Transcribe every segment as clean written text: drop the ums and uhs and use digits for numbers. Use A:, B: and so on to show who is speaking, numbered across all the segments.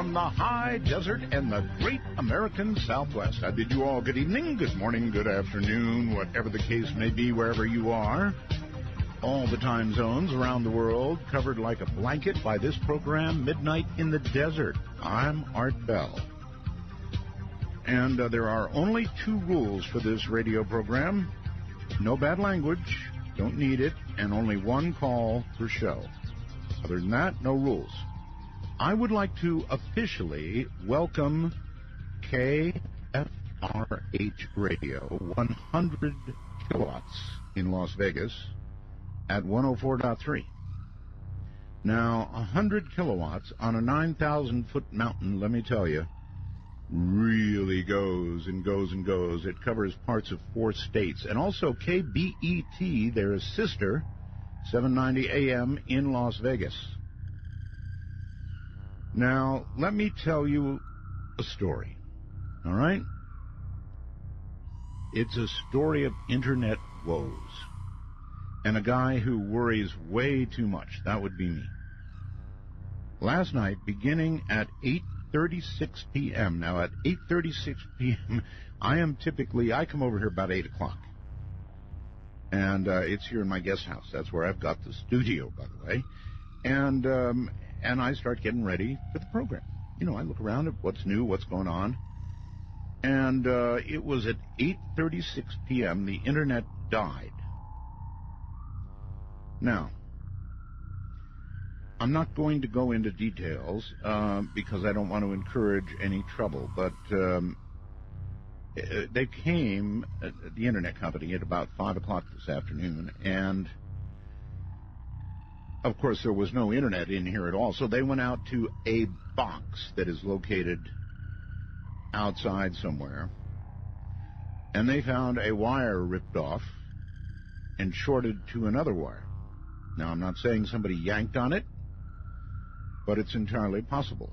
A: from the high desert and the great American Southwest. I bid you all good evening, good morning, good afternoon, whatever the case may be, wherever you are. All the time zones around the world covered like a blanket by this program, Midnight in the Desert. I'm Art Bell. And there are only 2 rules for this radio program. No bad language, don't need it, and only 1 call per show. Other than that, no rules. I would like to officially welcome KFRH Radio, 100 kilowatts in Las Vegas at 104.3. Now, 100 kilowatts on a 9,000-foot mountain, let me tell you, really goes and goes and goes. It covers parts of 4 states. And also KBET, their sister, 790 AM in Las Vegas. Now, let me tell you a story, all right? It's a story of internet woes. And a guy who worries way too much. That would be me. Last night, beginning at 8:36 p.m. Now, at 8:36 p.m., I come over here about 8 o'clock. And it's here in my guest house. That's where I've got the studio, by the way. And I start getting ready for the program. You know, I look around at what's new, what's going on. And it was at 8:36 p.m. the internet died. Now, I'm not going to go into details because I don't want to encourage any trouble, but they came, the internet company, at about 5 o'clock this afternoon, and of course there was no internet in here at all, so they went out to a box that is located outside somewhere, and they found a wire ripped off and shorted to another wire. Now, I'm not saying somebody yanked on it, but it's entirely possible.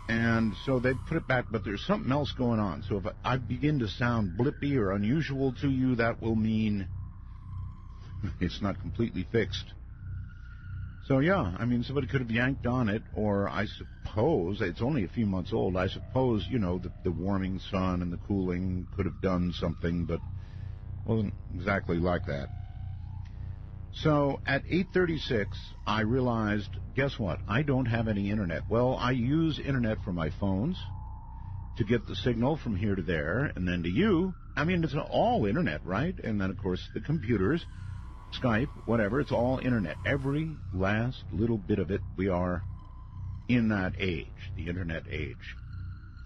A: And so they put it back, but there's something else going on. So if I begin to sound blippy or unusual to you, that will mean it's not completely fixed. So, yeah, I mean, somebody could have yanked on it, or I suppose, it's only a few months old, I suppose, you know, the warming sun and the cooling could have done something, but wasn't exactly like that. So at 8:36, I realized, guess what? I don't have any internet. Well, I use internet for my phones to get the signal from here to there, and then to you. I mean, it's all internet, right? And then, of course, the computers, Skype, whatever, it's all internet. Every last little bit of it, we are in that age, the internet age.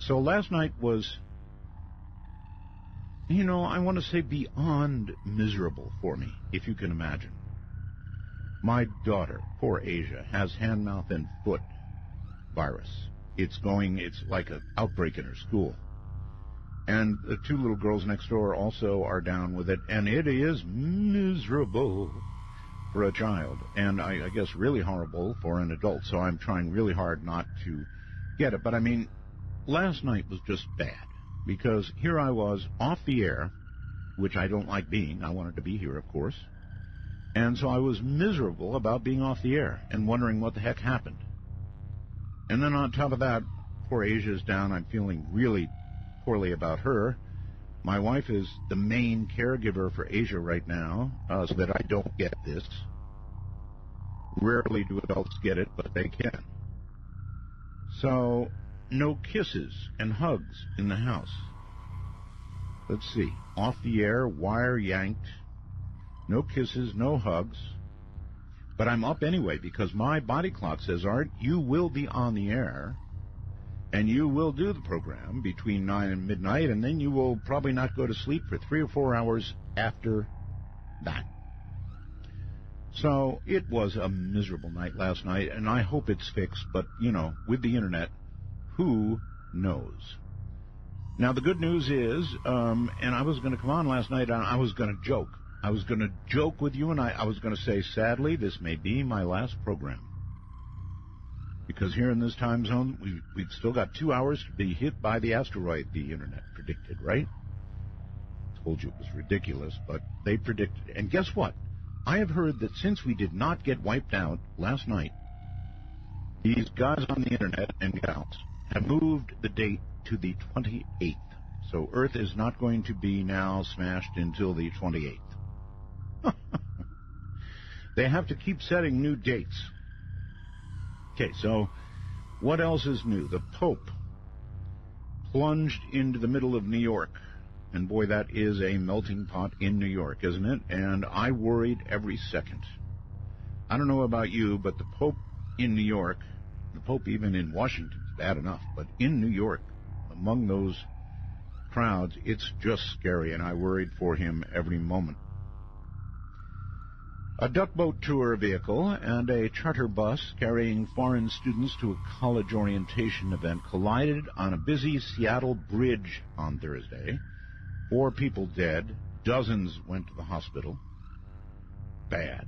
A: So last night was, you know, I want to say beyond miserable for me, if you can imagine. My daughter, poor Asia, has hand, mouth, and foot virus. It's like an outbreak in her school. And the 2 little girls next door also are down with it, and it is miserable for a child, and I guess really horrible for an adult, so I'm trying really hard not to get it. But I mean, last night was just bad, because here I was off the air, which I don't like being. I wanted to be here, of course. And so I was miserable about being off the air and wondering what the heck happened. And then on top of that, poor Asia's down. I'm feeling really poorly about her. My wife is the main caregiver for Asia right now, so that I don't get this. Rarely do adults get it, but they can. So, no kisses and hugs in the house. Let's see. Off the air, wire yanked. No kisses, no hugs. But I'm up anyway because my body clock says, Art, you will be on the air and you will do the program between 9 and midnight, and then you will probably not go to sleep for 3 or 4 hours after that. So it was a miserable night last night, and I hope it's fixed, but, you know, with the internet, who knows? Now, the good news is, and I was going to come on last night, and I was going to joke. I was going to joke with you, and I was going to say, sadly, this may be my last program. Because here in this time zone, we've still got 2 hours to be hit by the asteroid the internet predicted, right? I told you it was ridiculous, but they predicted it. And guess what? I have heard that since we did not get wiped out last night, These guys on the internet and gals have moved the date to the 28th. So Earth is not going to be now smashed until the 28th. They have to keep setting new dates. Okay, so what else is new? The Pope plunged into the middle of New York. And boy, that is a melting pot in New York, isn't it? And I worried every second. I don't know about you, but the Pope in New York, the Pope even in Washington is bad enough, but in New York, among those crowds, it's just scary, and I worried for him every moment. A duck boat tour vehicle and a charter bus carrying foreign students to a college orientation event collided on a busy Seattle bridge on Thursday. 4 people dead, dozens went to the hospital. Bad,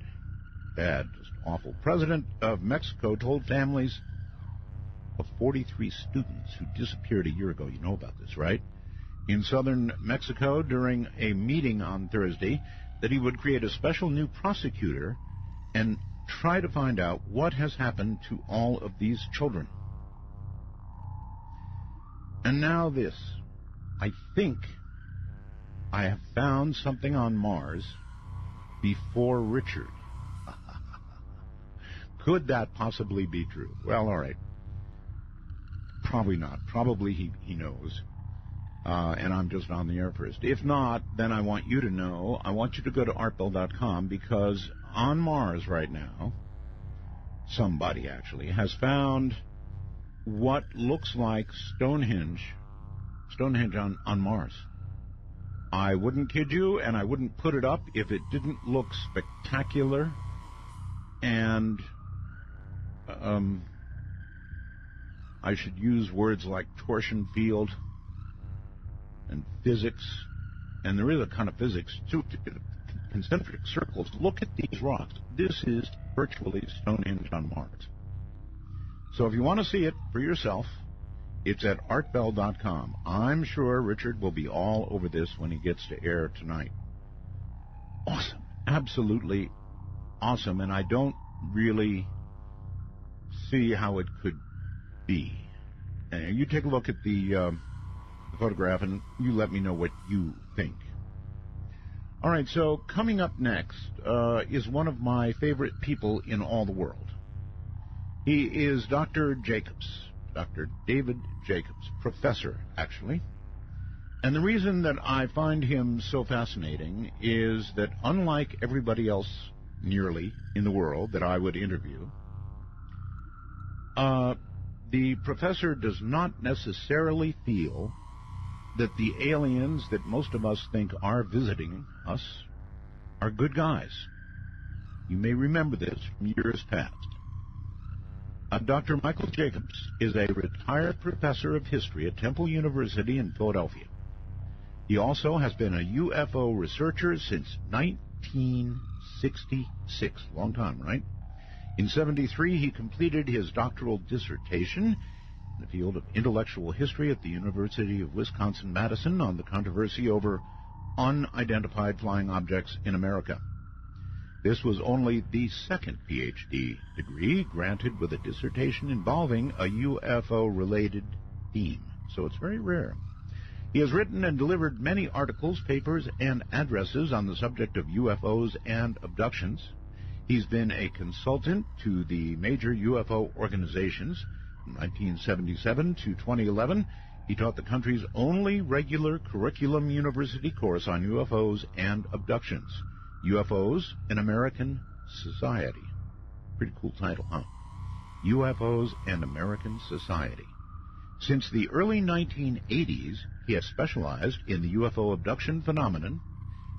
A: just awful. President of Mexico told families of 43 students who disappeared a year ago. You know about this, right? In southern Mexico during a meeting on Thursday that he would create a special new prosecutor and try to find out what has happened to all of these children. And now this. I think I have found something on Mars before Richard. Could that possibly be true? Well, all right. Probably not. Probably he knows. And I'm just on the air first. If not, then I want you to know. I want you to go to artbell.com because on Mars right now, somebody actually has found what looks like Stonehenge on Mars. I wouldn't kid you, and I wouldn't put it up if it didn't look spectacular and I should use words like torsion field and physics, and there is a kind of physics to concentric circles. Look at these rocks. This is virtually Stonehenge on Mars. So if you want to see it for yourself, it's at artbell.com. I'm sure Richard will be all over this when he gets to air tonight. Awesome. Absolutely awesome, and I don't really see how it could be. And you take a look at the photograph, and you let me know what you think. All right, so coming up next is one of my favorite people in all the world. He is Dr. Jacobs, Dr. David Jacobs, professor, actually. And the reason that I find him so fascinating is that unlike everybody else nearly in the world that I would interview, the professor does not necessarily feel that the aliens that most of us think are visiting us are good guys. You may remember this from years past. Dr. Michael Jacobs is a retired professor of history at Temple University in Philadelphia. He also has been a UFO researcher since 1966. Long time, right? In 1973, he completed his doctoral dissertation in the field of intellectual history at the University of Wisconsin-Madison on the controversy over unidentified flying objects in America. This was only the second PhD degree granted with a dissertation involving a UFO-related theme, so it's very rare. He has written and delivered many articles, papers, and addresses on the subject of UFOs and abductions. He's been a consultant to the major UFO organizations. From 1977 to 2011, he taught the country's only regular curriculum university course on UFOs and abductions. UFOs in American Society. Pretty cool title, huh? UFOs and American Society. Since the early 1980s, he has specialized in the UFO abduction phenomenon.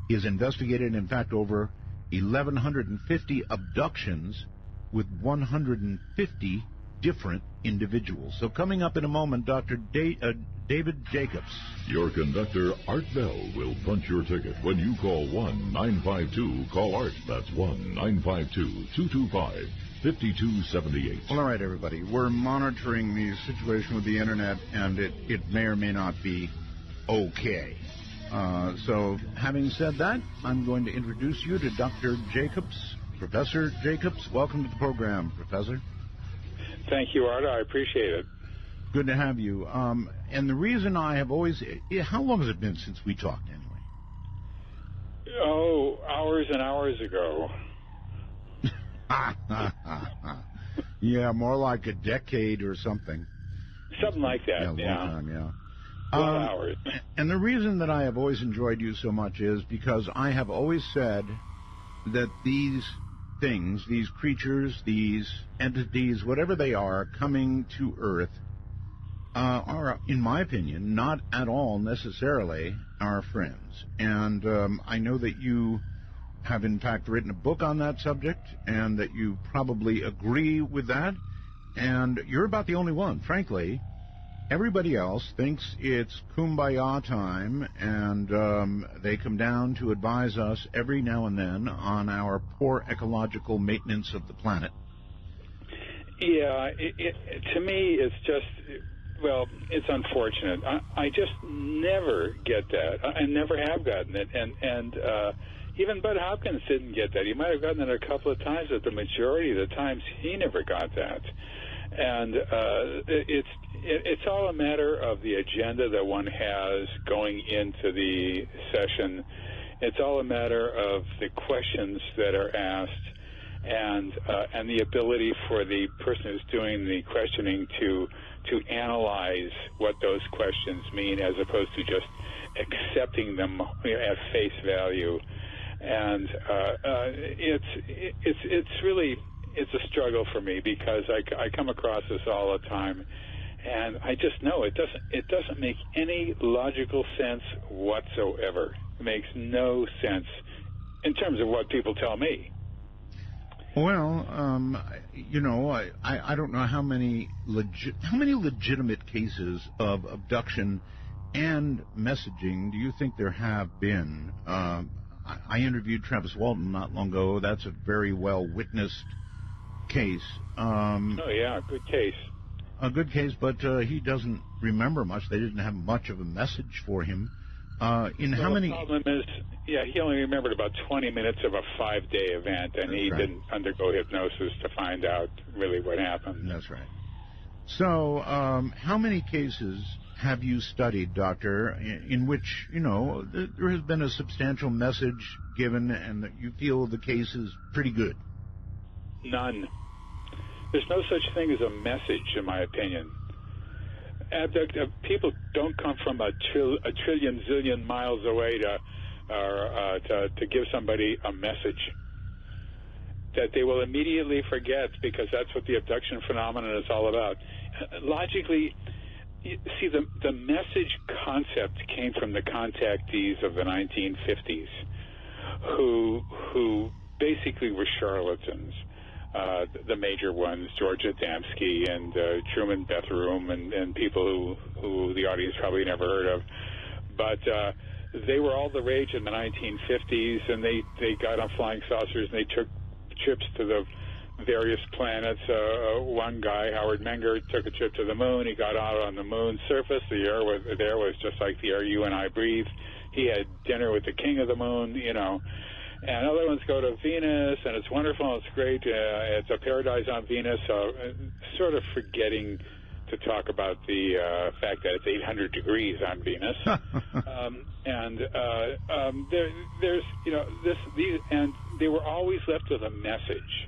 A: He has investigated, in fact, over 1,150 abductions with 150 different individuals. So coming up in a moment, Dr. David Jacobs.
B: Your conductor, Art Bell, will punch your ticket when you call 1-952-CALL-ART. That's 1-952-225-5278.
A: Well, all right, everybody. We're monitoring the situation with the Internet, and it may or may not be okay. So having said that, I'm going to introduce you to Dr. Jacobs, Professor Jacobs. Welcome to the program, Professor.
C: Thank you, Art. I appreciate it.
A: Good to have you. And the reason I have always... How long has it been since we talked, anyway?
C: Oh, hours and hours ago.
A: Yeah, more like a decade or something.
C: Something like that,
A: yeah. A long time, yeah.
C: Hours.
A: And the reason that I have always enjoyed you so much is because I have always said that these things, these creatures, these entities, whatever they are, coming to Earth, are, in my opinion, not at all necessarily our friends. And I know that you have, in fact, written a book on that subject, and that you probably agree with that. And you're about the only one, frankly. Everybody else thinks it's kumbaya time, and they come down to advise us every now and then on our poor ecological maintenance of the planet.
C: Yeah, to me, it's just, well, it's unfortunate. I just never get that. I never have gotten it. And even Bud Hopkins didn't get that. He might have gotten it a couple of times, but the majority of the times he never got that. And it's all a matter of the agenda that one has going into the session. It's all a matter of the questions that are asked, and the ability for the person who's doing the questioning to analyze what those questions mean, as opposed to just accepting them at face value. And it's really. It's a struggle for me because I come across this all the time, and I just know it doesn't make any logical sense whatsoever. It makes no sense in terms of what people tell me.
A: Well, I don't know how many legitimate cases of abduction and messaging do you think there have been? I interviewed Travis Walton not long ago. That's a very well witnessed case.
C: Oh, yeah, good case.
A: A good case, but he doesn't remember much. They didn't have much of a message for him. How many...
C: The problem is, he only remembered about 20 minutes of a 5-day event, and he didn't undergo hypnosis to find out really what happened.
A: That's right. So, how many cases have you studied, Doctor, in which, there has been a substantial message given and that you feel the case is pretty good?
C: None. There's no such thing as a message, in my opinion. People don't come from a trillion zillion miles away to give somebody a message that they will immediately forget, because that's what the abduction phenomenon is all about. Logically, see, the message concept came from the contactees of the 1950s, who basically were charlatans. The major ones, George Adamski and Truman Bethroom, and people who the audience probably never heard of. But they were all the rage in the 1950s, and they got on flying saucers, and they took trips to the various planets. One guy, Howard Menger, took a trip to the moon. He got out on the moon's surface. The air there was just like the air you and I breathe. He had dinner with the king of the moon, And other ones go to Venus, and it's wonderful, it's great. It's a paradise on Venus, so sort of forgetting to talk about the fact that it's 800 degrees on Venus. And they were always left with a message.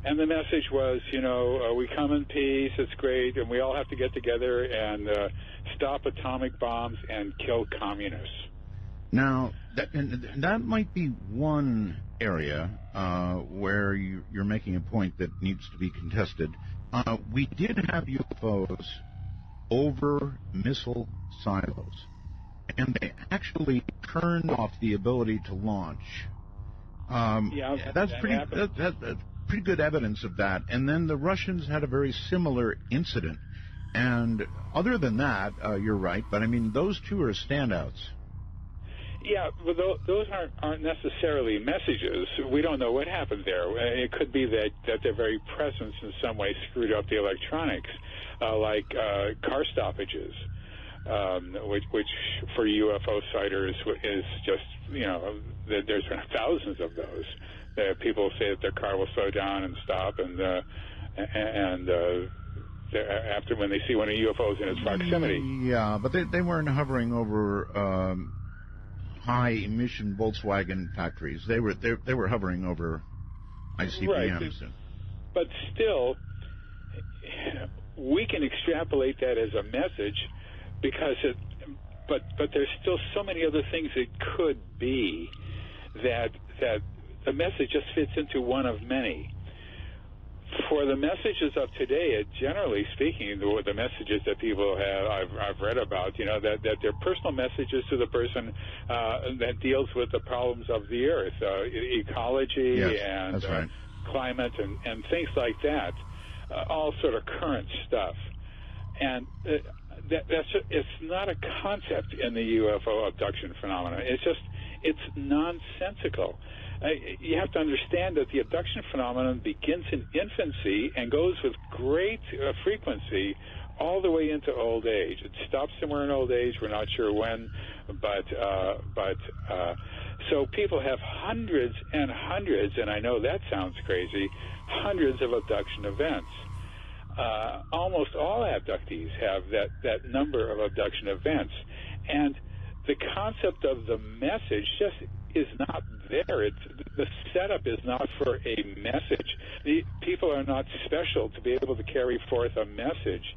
C: And the message was, we come in peace, it's great, and we all have to get together and stop atomic bombs and kill communists.
A: Now, that might be one area where you're making a point that needs to be contested. We did have UFOs over missile silos, and they actually turned off the ability to launch. That's pretty good evidence of that. And then the Russians had a very similar incident. And other than that, you're right, but I mean, those two are standouts.
C: Yeah, but those aren't necessarily messages. We don't know what happened there. It could be that their very presence in some way screwed up the electronics, like car stoppages, which for UFO sighters is just, there's been thousands of those. People say that their car will slow down and stop, and and after when they see one of the UFOs in its proximity.
A: Yeah, but they weren't hovering over high emission Volkswagen factories. They were hovering over ICBMs.
C: Right. But still, we can extrapolate that as a message because but there's still so many other things it could be that the message just fits into one of many. For the messages of today, generally speaking, the messages that people have, I've read about, that they're personal messages to the person that deals with the problems of the Earth, ecology,
A: yes,
C: and
A: that's right.
C: climate and things like that, all sort of current stuff. And it's not a concept in the UFO abduction phenomenon. It's nonsensical. You have to understand that the abduction phenomenon begins in infancy and goes with great frequency all the way into old age. It stops somewhere in old age. We're not sure when, but so people have hundreds and hundreds, and I know that sounds crazy, hundreds of abduction events. Almost all abductees have that number of abduction events, and the concept of the message just is not there. The setup is not for a message. The people are not special to be able to carry forth a message.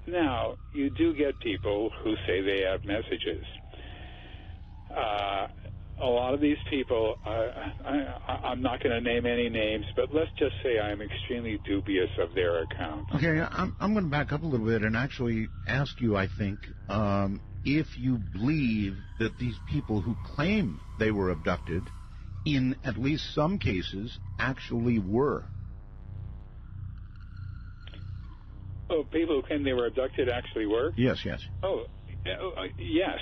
C: Now, you do get people who say they have messages. A lot of these people, I'm not going to name any names, but let's just say I'm extremely dubious of their accounts.
A: Okay, I'm going to back up a little bit and actually ask you, I think, if you believe that these people who claim they were abducted, in at least some cases, actually were.
C: Oh, people who claim they were abducted actually were?
A: Yes, yes.
C: Oh, yes.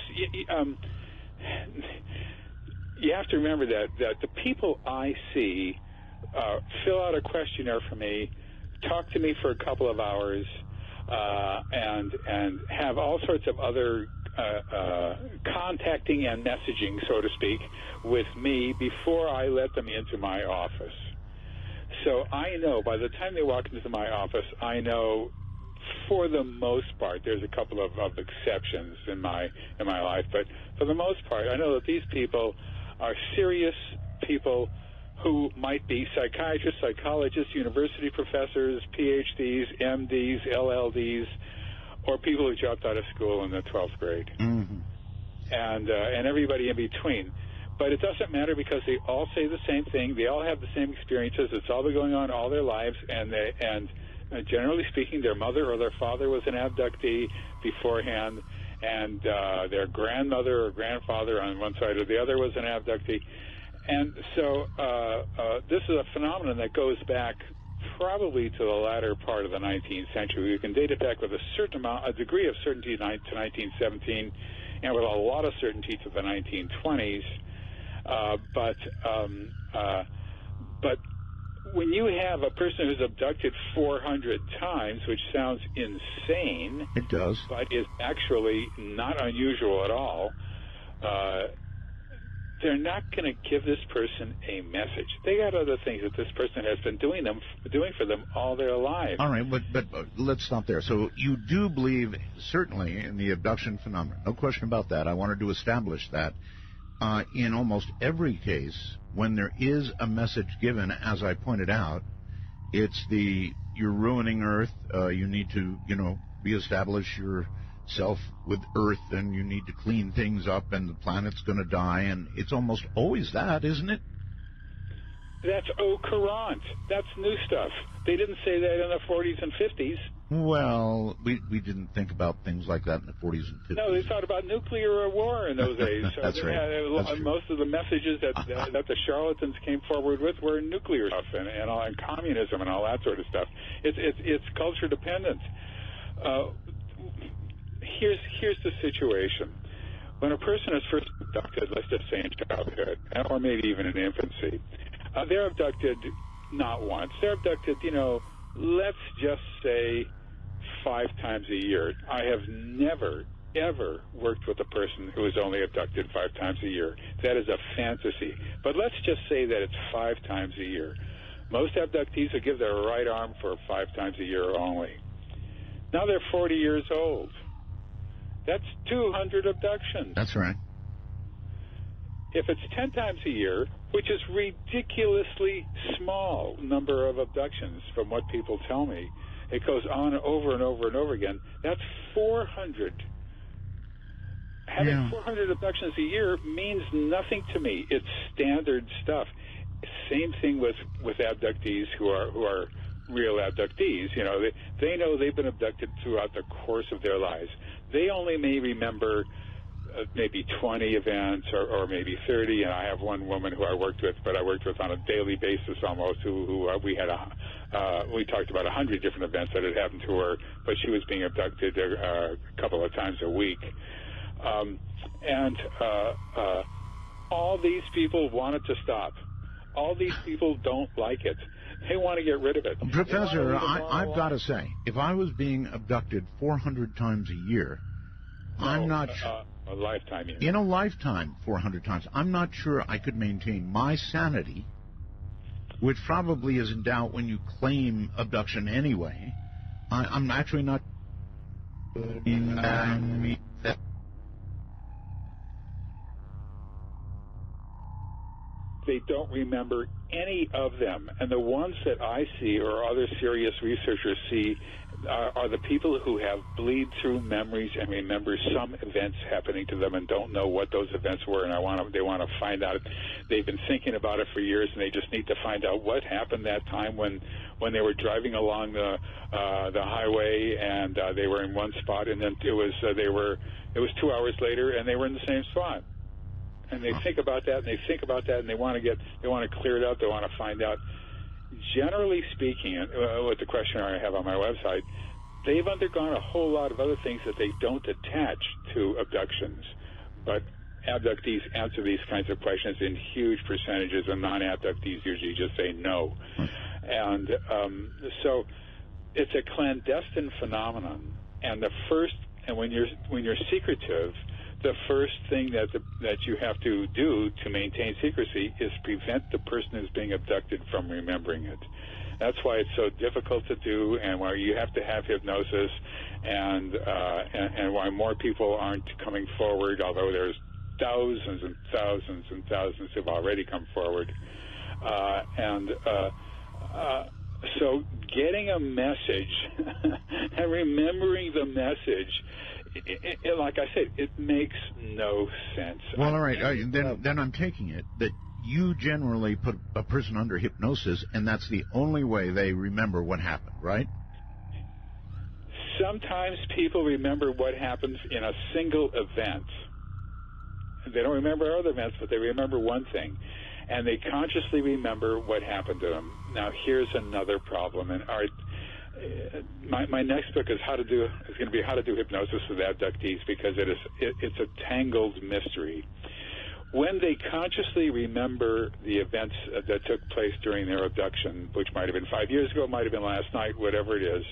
C: You have to remember that the people I see fill out a questionnaire for me, talk to me for a couple of hours, and have all sorts of other contacting and messaging, so to speak, with me before I let them into my office. So I know by the time they walk into my office, I know for the most part, there's a couple of exceptions in my life, but for the most part, I know that these people are serious people who might be psychiatrists, psychologists, university professors, PhDs, MDs, LLDs, or people who dropped out of school in the 12th grade, and everybody in between. But it doesn't matter because they all say the same thing. They all have the same experiences. It's all been going on all their lives, and generally speaking, their mother or their father was an abductee beforehand, and their grandmother or grandfather on one side or the other was an abductee. And so this is a phenomenon that goes back probably to the latter part of the 19th century. We can date it back with a degree of certainty to 1917, and with a lot of certainty to the 1920s. But when you have a person who's abducted 400 times, which sounds insane,
A: it does,
C: but is actually not unusual at all, they're not going to give this person a message. They got other things that this person has been doing for them all their lives.
A: All right, but let's stop there. So you do believe, certainly, in the abduction phenomenon. No question about that. I wanted to establish that. In almost every case, when there is a message given, as I pointed out, it's you're ruining Earth, you need to, reestablish yourself with Earth, and you need to clean things up, and the planet's going to die, and it's almost always that, isn't it?
C: That's au courant. That's new stuff. They didn't say that in the 40s and 50s.
A: Well, we didn't think about things like that in the 40s and 50s.
C: No, they thought about nuclear war in those days. So
A: That's right.
C: Most of the messages that the charlatans came forward with were nuclear stuff and communism and all that sort of stuff. It's culture dependent. Here's the situation. When a person is first abducted, let's just say in childhood, or maybe even in infancy, they're abducted not once. They're abducted, let's just say 5 times a year. I have never, ever worked with a person who is only abducted 5 times a year. That is a fantasy. But let's just say that it's 5 times a year. Most abductees will give their right arm for 5 times a year only. Now they're 40 years old. That's 200 abductions.
A: That's right.
C: If it's 10 times a year, which is ridiculously small number of abductions from what people tell me, it goes on over and over and over again. That's 400. Having 400 abductions a year means nothing to me. It's standard stuff. Same thing with abductees who are real abductees. You know, they know they've been abducted throughout the course of their lives. They only may remember maybe 20 events or maybe 30. And I have one woman who I worked with on a daily basis almost, who we talked about 100 different events that had happened to her, but she was being abducted a couple of times a week. All these people want it to stop. All these people don't like it. They want to get rid of it.
A: Professor, I've got to say, if I was being abducted 400 times a year, I'm not sure.
C: A lifetime.
A: In a lifetime, 400 times. I'm not sure I could maintain my sanity, which probably is in doubt when you claim abduction anyway. I'm actually not.
C: They don't remember any of them. And the ones that I see or other serious researchers see are the people who have bleed-through memories and remember some events happening to them and don't know what those events were, and they want to find out. They've been thinking about it for years, and they just need to find out what happened that time when they were driving along the highway and they were in one spot, and then it was 2 hours later, and they were in the same spot. And they think about that, and they think about that, and they want to clear it out. They want to find out. Generally speaking, with the questionnaire I have on my website, they've undergone a whole lot of other things that they don't attach to abductions. But abductees answer these kinds of questions in huge percentages, and non-abductees usually just say no. And so it's a clandestine phenomenon. And when you're secretive, the first thing that you have to do to maintain secrecy is prevent the person who's being abducted from remembering it. That's why it's so difficult to do, and why you have to have hypnosis, and why more people aren't coming forward, although there's thousands and thousands and thousands who've already come forward. So getting a message and remembering the message, like I said, it makes no sense.
A: Well, all right. Then I'm taking it that you generally put a person under hypnosis, and that's the only way they remember what happened, right?
C: Sometimes people remember what happens in a single event. They don't remember other events, but they remember one thing. And they consciously remember what happened to them. Now, here's another problem. And my next book is going to be how to do hypnosis with abductees, because it's a tangled mystery. When they consciously remember the events that took place during their abduction, which might have been 5 years ago, might have been last night, whatever it is,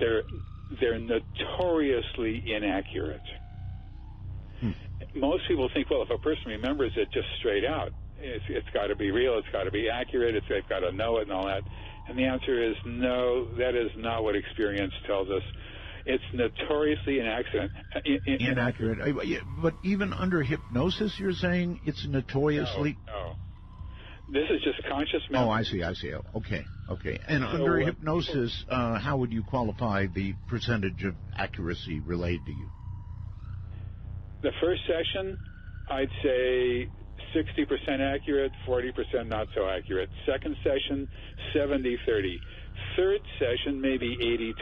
C: they're notoriously inaccurate. Most people think, well, if a person remembers it just straight out, it's got to be real, it's got to be accurate, they've got to know it and all that. And the answer is no, that is not what experience tells us. It's notoriously inaccurate.
A: But even under hypnosis, you're saying it's notoriously...
C: No. This is just conscious memory.
A: Oh, I see. Okay. And so, under hypnosis, how would you qualify the percentage of accuracy relayed to you?
C: The first session, I'd say 60% accurate, 40% not so accurate. Second session, 70-30. Third session, maybe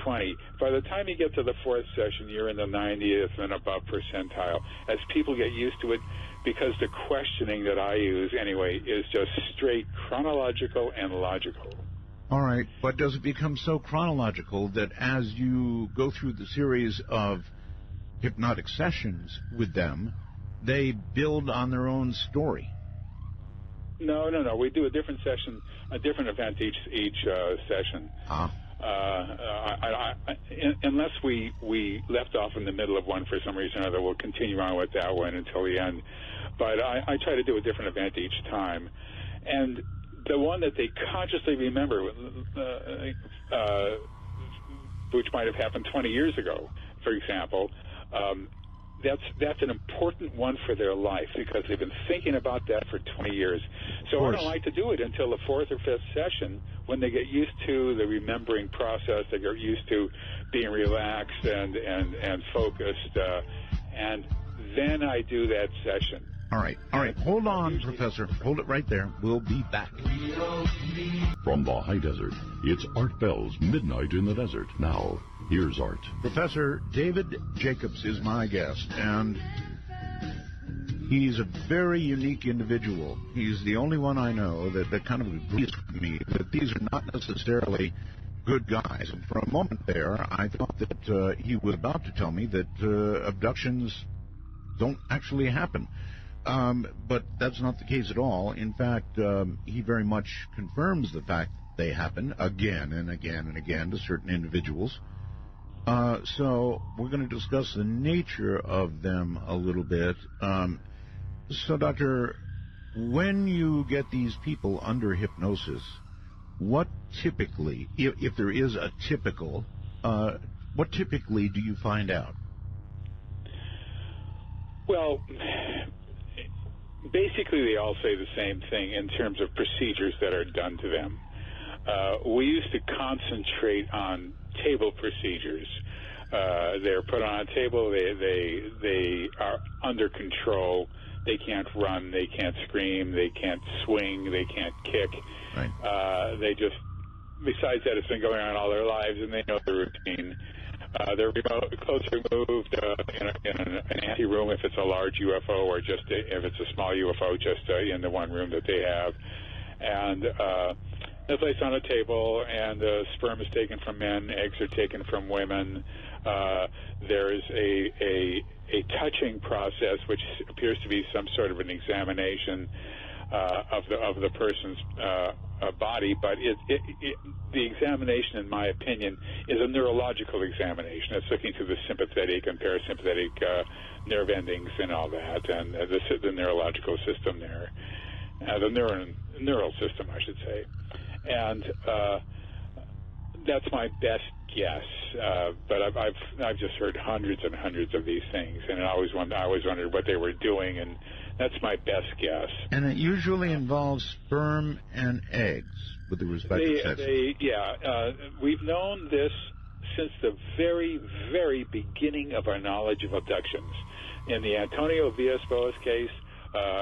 C: 80-20. By the time you get to the fourth session, you're in the 90th and above percentile. As people get used to it, because the questioning that I use, anyway, is just straight chronological and logical.
A: All right, but does it become so chronological that as you go through the series of hypnotic sessions with them, they build on their own story?
C: No. We do a different session, a different event each session. Unless we left off in the middle of one for some reason or other, we'll continue on with that one until the end. But I try to do a different event each time. And the one that they consciously remember, which might have happened 20 years ago, for example, that's an important one for their life because they've been thinking about that for 20 years. So I don't like to do it until the fourth or fifth session when they get used to the remembering process, they get used to being relaxed and focused, and then I do that session.
A: All right. Hold on, Professor. Hold it right there. We'll be back.
B: From the high desert, it's Art Bell's Midnight in the Desert. Now, here's Art.
A: Professor David Jacobs is my guest, and he's a very unique individual. He's the only one I know that kind of agrees with me that these are not necessarily good guys. And for a moment there, I thought that he was about to tell me that abductions don't actually happen. But that's not the case at all. In fact, he very much confirms the fact that they happen again and again and again to certain individuals. So we're going to discuss the nature of them a little bit. So, Doctor, when you get these people under hypnosis, what typically, if there is a typical, what typically do you find out?
C: Well, basically they all say the same thing in terms of procedures that are done to them. We used to concentrate on table procedures. They're put on a table, they are under control. They can't run, they can't scream, they can't swing, they can't kick. Right. They just, besides that, it's been going on all their lives, and they know the routine. Their clothes are removed in an empty room if it's a large UFO, or just if it's a small UFO, just in the one room that they have. And they're placed on a table, and sperm is taken from men, eggs are taken from women. There is a touching process, which appears to be some sort of an examination of the person's body, but the examination, in my opinion, is a neurological examination. It's looking through the sympathetic and parasympathetic nerve endings and all that, and the neurological system there, the neural system, I should say. And that's my best guess. But I've just heard hundreds and hundreds of these things, and I always wondered what they were doing, and that's my best guess.
A: And it usually involves sperm and eggs with the respective sexes.
C: We've known this since the very, very beginning of our knowledge of abductions. In the Antonio Villas-Boas case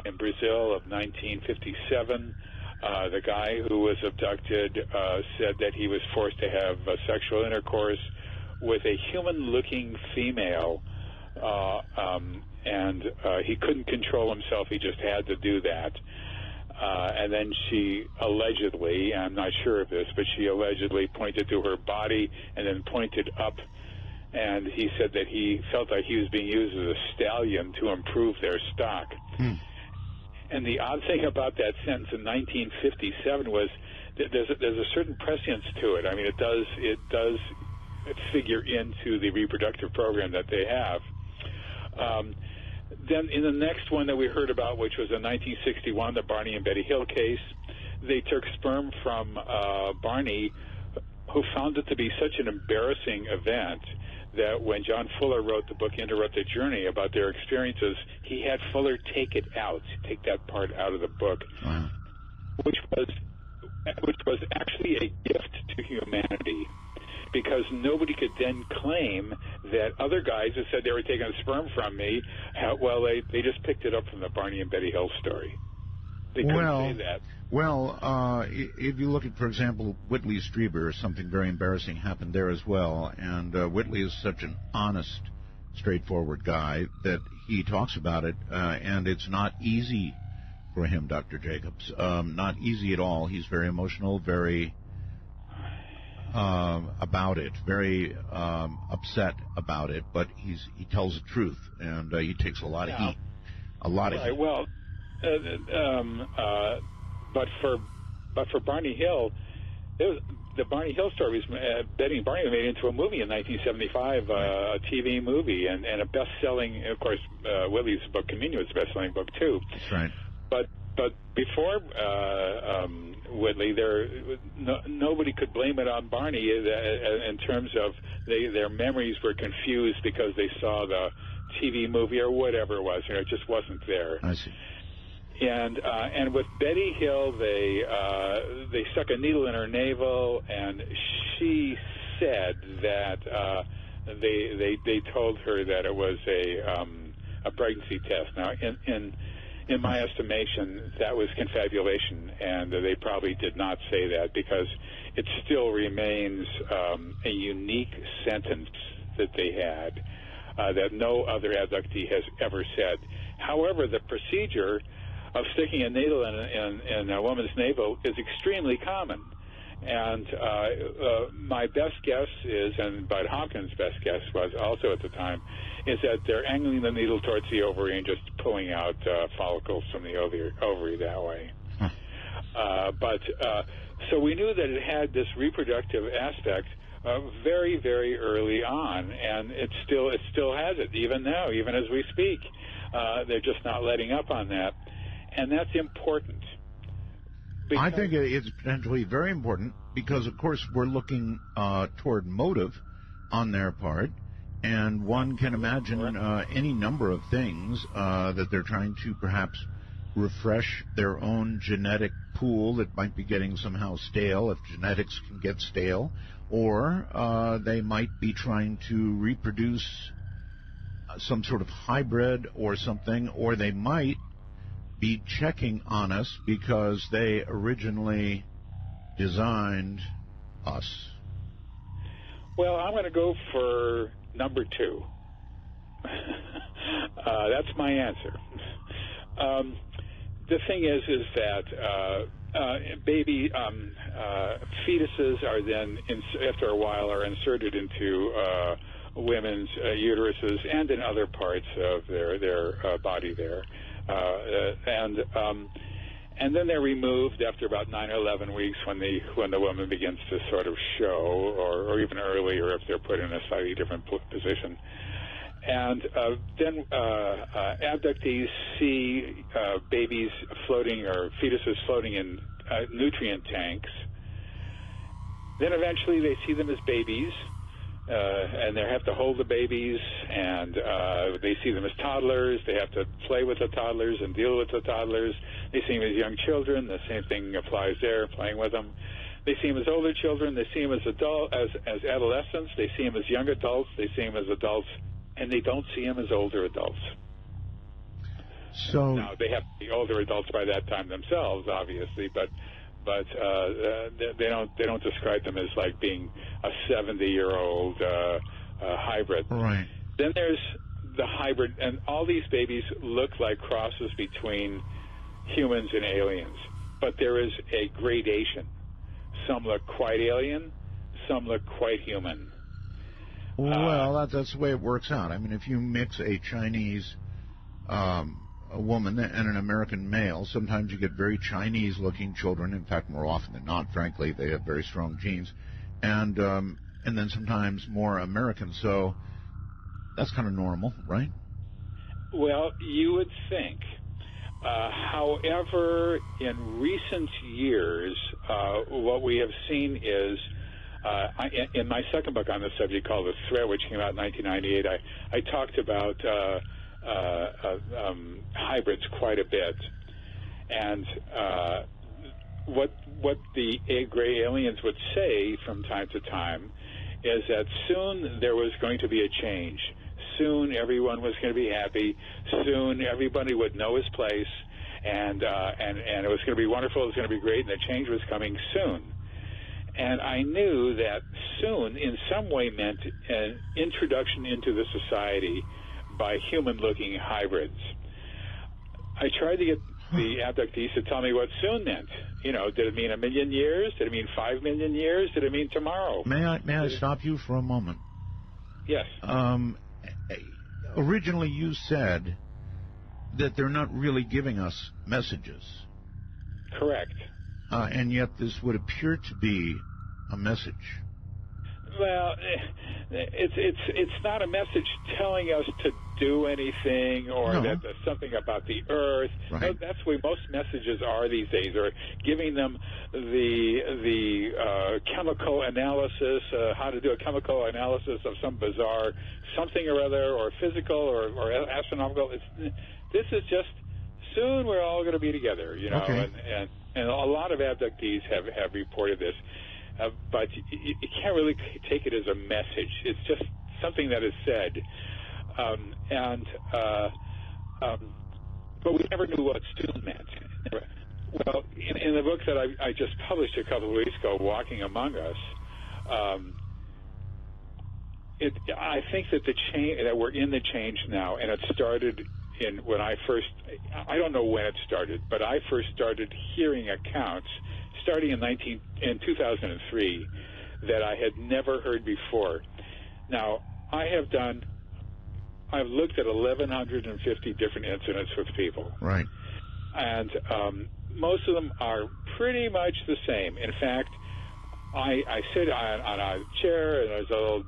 C: in Brazil of 1957, the guy who was abducted said that he was forced to have sexual intercourse with a human-looking female, and he couldn't control himself. He just had to do that. And then she allegedly, I'm not sure of this, but she allegedly pointed to her body and then pointed up. And he said that he felt like he was being used as a stallion to improve their stock. And the odd thing about that sentence in 1957 was that there's a certain prescience to it. I mean, it does figure into the reproductive program that they have. Then in the next one that we heard about, which was in 1961, the Barney and Betty Hill case, they took sperm from Barney, who found it to be such an embarrassing event that when John Fuller wrote the book Interrupted Journey about their experiences, he had Fuller take that part out of the book, which was actually a gift to humanity, because nobody could then claim that other guys who said they were taking sperm from me, they just picked it up from the Barney and Betty Hill story. They couldn't say that.
A: Well, if you look at, for example, Whitley Strieber, something very embarrassing happened there as well. And Whitley is such an honest, straightforward guy that he talks about it, and it's not easy for him, Dr. Jacobs. Not easy at all. He's very emotional, very about it, very upset about it, but he tells the truth, and he takes a lot of heat. A lot of heat.
C: Well, but for Barney Hill, the Barney Hill story was Betty and Barney made into a movie in 1975, a TV movie, and a best-selling. Of course, Whitley's book Camino is a best-selling book too.
A: That's right.
C: But but before Whitley, nobody could blame it on Barney in terms of their memories were confused because they saw the TV movie or whatever it was. It just wasn't there.
A: I see.
C: And with Betty Hill, they stuck a needle in her navel, and she said that they told her that it was a pregnancy test. Now, in my estimation, that was confabulation, and they probably did not say that because it still remains a unique sentence that they had that no other abductee has ever said. However, the procedure of sticking a needle in a woman's navel is extremely common. And my best guess is, and Bud Hawkins' best guess was also at the time, is that they're angling the needle towards the ovary and just pulling out follicles from the ovary that way. So we knew that it had this reproductive aspect very, very early on, and it still has it, even now, even as we speak. They're just not letting up on that, and that's important.
A: I think it's potentially very important because, of course, we're looking toward motive on their part, and one can imagine any number of things that they're trying to perhaps refresh their own genetic pool that might be getting somehow stale, if genetics can get stale, or they might be trying to reproduce some sort of hybrid or something, or they might be checking on us because they originally designed us.
C: Well, I'm going to go for number 2. That's my answer. The thing is that baby fetuses are then, after a while, are inserted into women's uteruses and in other parts of their body there. And then they're removed after about 9 or 11 weeks when the woman begins to sort of show, or even earlier if they're put in a slightly different position. And then abductees see babies floating or fetuses floating in nutrient tanks. Then eventually they see them as babies. And they have to hold the babies, and they see them as toddlers. They have to play with the toddlers and deal with the toddlers. They see them as young children. The same thing applies there, playing with them. They see them as older children. They see them as as adolescents. They see them as young adults. They see them as adults, and they don't see them as older adults.
A: So
C: now they have to be older adults by that time themselves, obviously, but they don't describe them as like being a 70-year-old hybrid.
A: Right.
C: Then there's the hybrid, and all these babies look like crosses between humans and aliens, but there is a gradation. Some look quite alien, some look quite human.
A: Well, that's the way it works out. I mean, if you mix a Chinese a woman and an American male, sometimes you get very Chinese-looking children. In fact, more often than not, frankly, they have very strong genes, and then sometimes more American. So that's kind of normal, right?
C: Well, you would think. However, in recent years, what we have seen is, in my second book on the subject called The Threat, which came out in 1998, I talked about hybrids quite a bit, and what the gray aliens would say from time to time is that soon there was going to be a change. Soon everyone was going to be happy. Soon everybody would know his place, and it was going to be wonderful. It was going to be great, and the change was coming soon. And I knew that soon in some way meant an introduction into the society by human-looking hybrids. I tried to get the abductees to tell me what soon meant. You know, did it mean 1 million years? Did it mean 5 million years? Did it mean tomorrow?
A: May I stop you for a moment?
C: Yes.
A: Originally you said that they're not really giving us messages.
C: Correct.
A: And yet this would appear to be a message.
C: Well, it's not a message telling us to do anything or that there's something about the Earth.
A: Right.
C: That's the way most messages are these days, or giving them the chemical analysis, how to do a chemical analysis of some bizarre something or other, or physical or astronomical. This is just soon we're all going to be together, you know, and a lot of abductees have reported this. But you can't really take it as a message. It's just something that is said. But we never knew what soon meant. Well, in the book that I just published a couple of weeks ago, Walking Among Us, I think that that we're in the change now, and it started I don't know when it started, but I first started hearing accounts starting in 2003 that I had never heard before. Now, I've looked at 1,150 different incidents with people.
A: Right.
C: And most of them are pretty much the same. In fact, I sit on a chair, and there's a little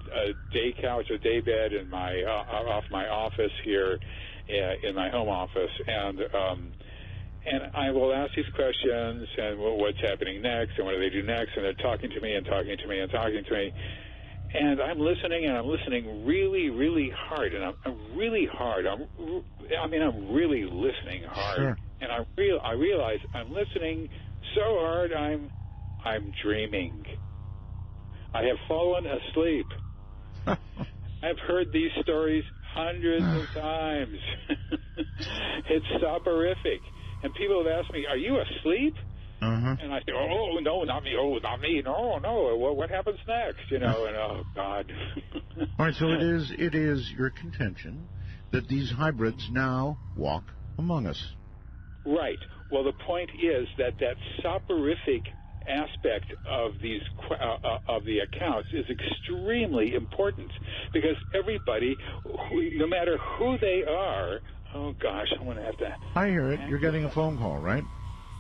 C: day couch or day bed in off my office here, in my home office, and I will ask these questions, and what's happening next, and what do they do next, and they're talking to me and talking to me and talking to me, and I'm listening, and I'm listening really, really hard, and I'm really hard. I'm really listening hard,
A: sure.
C: And I realize I'm listening so hard I'm dreaming. I have fallen asleep. I've heard these stories hundreds of times. It's soporific. And people have asked me, "Are you asleep?" And I say, "Oh, no, not me. Oh, not me. No. What happens next?" You know, and oh, God.
A: All right, so it is your contention that these hybrids now walk among us.
C: Right. Well, the point is that soporific aspect of these of the accounts is extremely important, because everybody, no matter who they are, oh gosh, I'm going to have to. I
A: hear it. You're getting a phone call, right?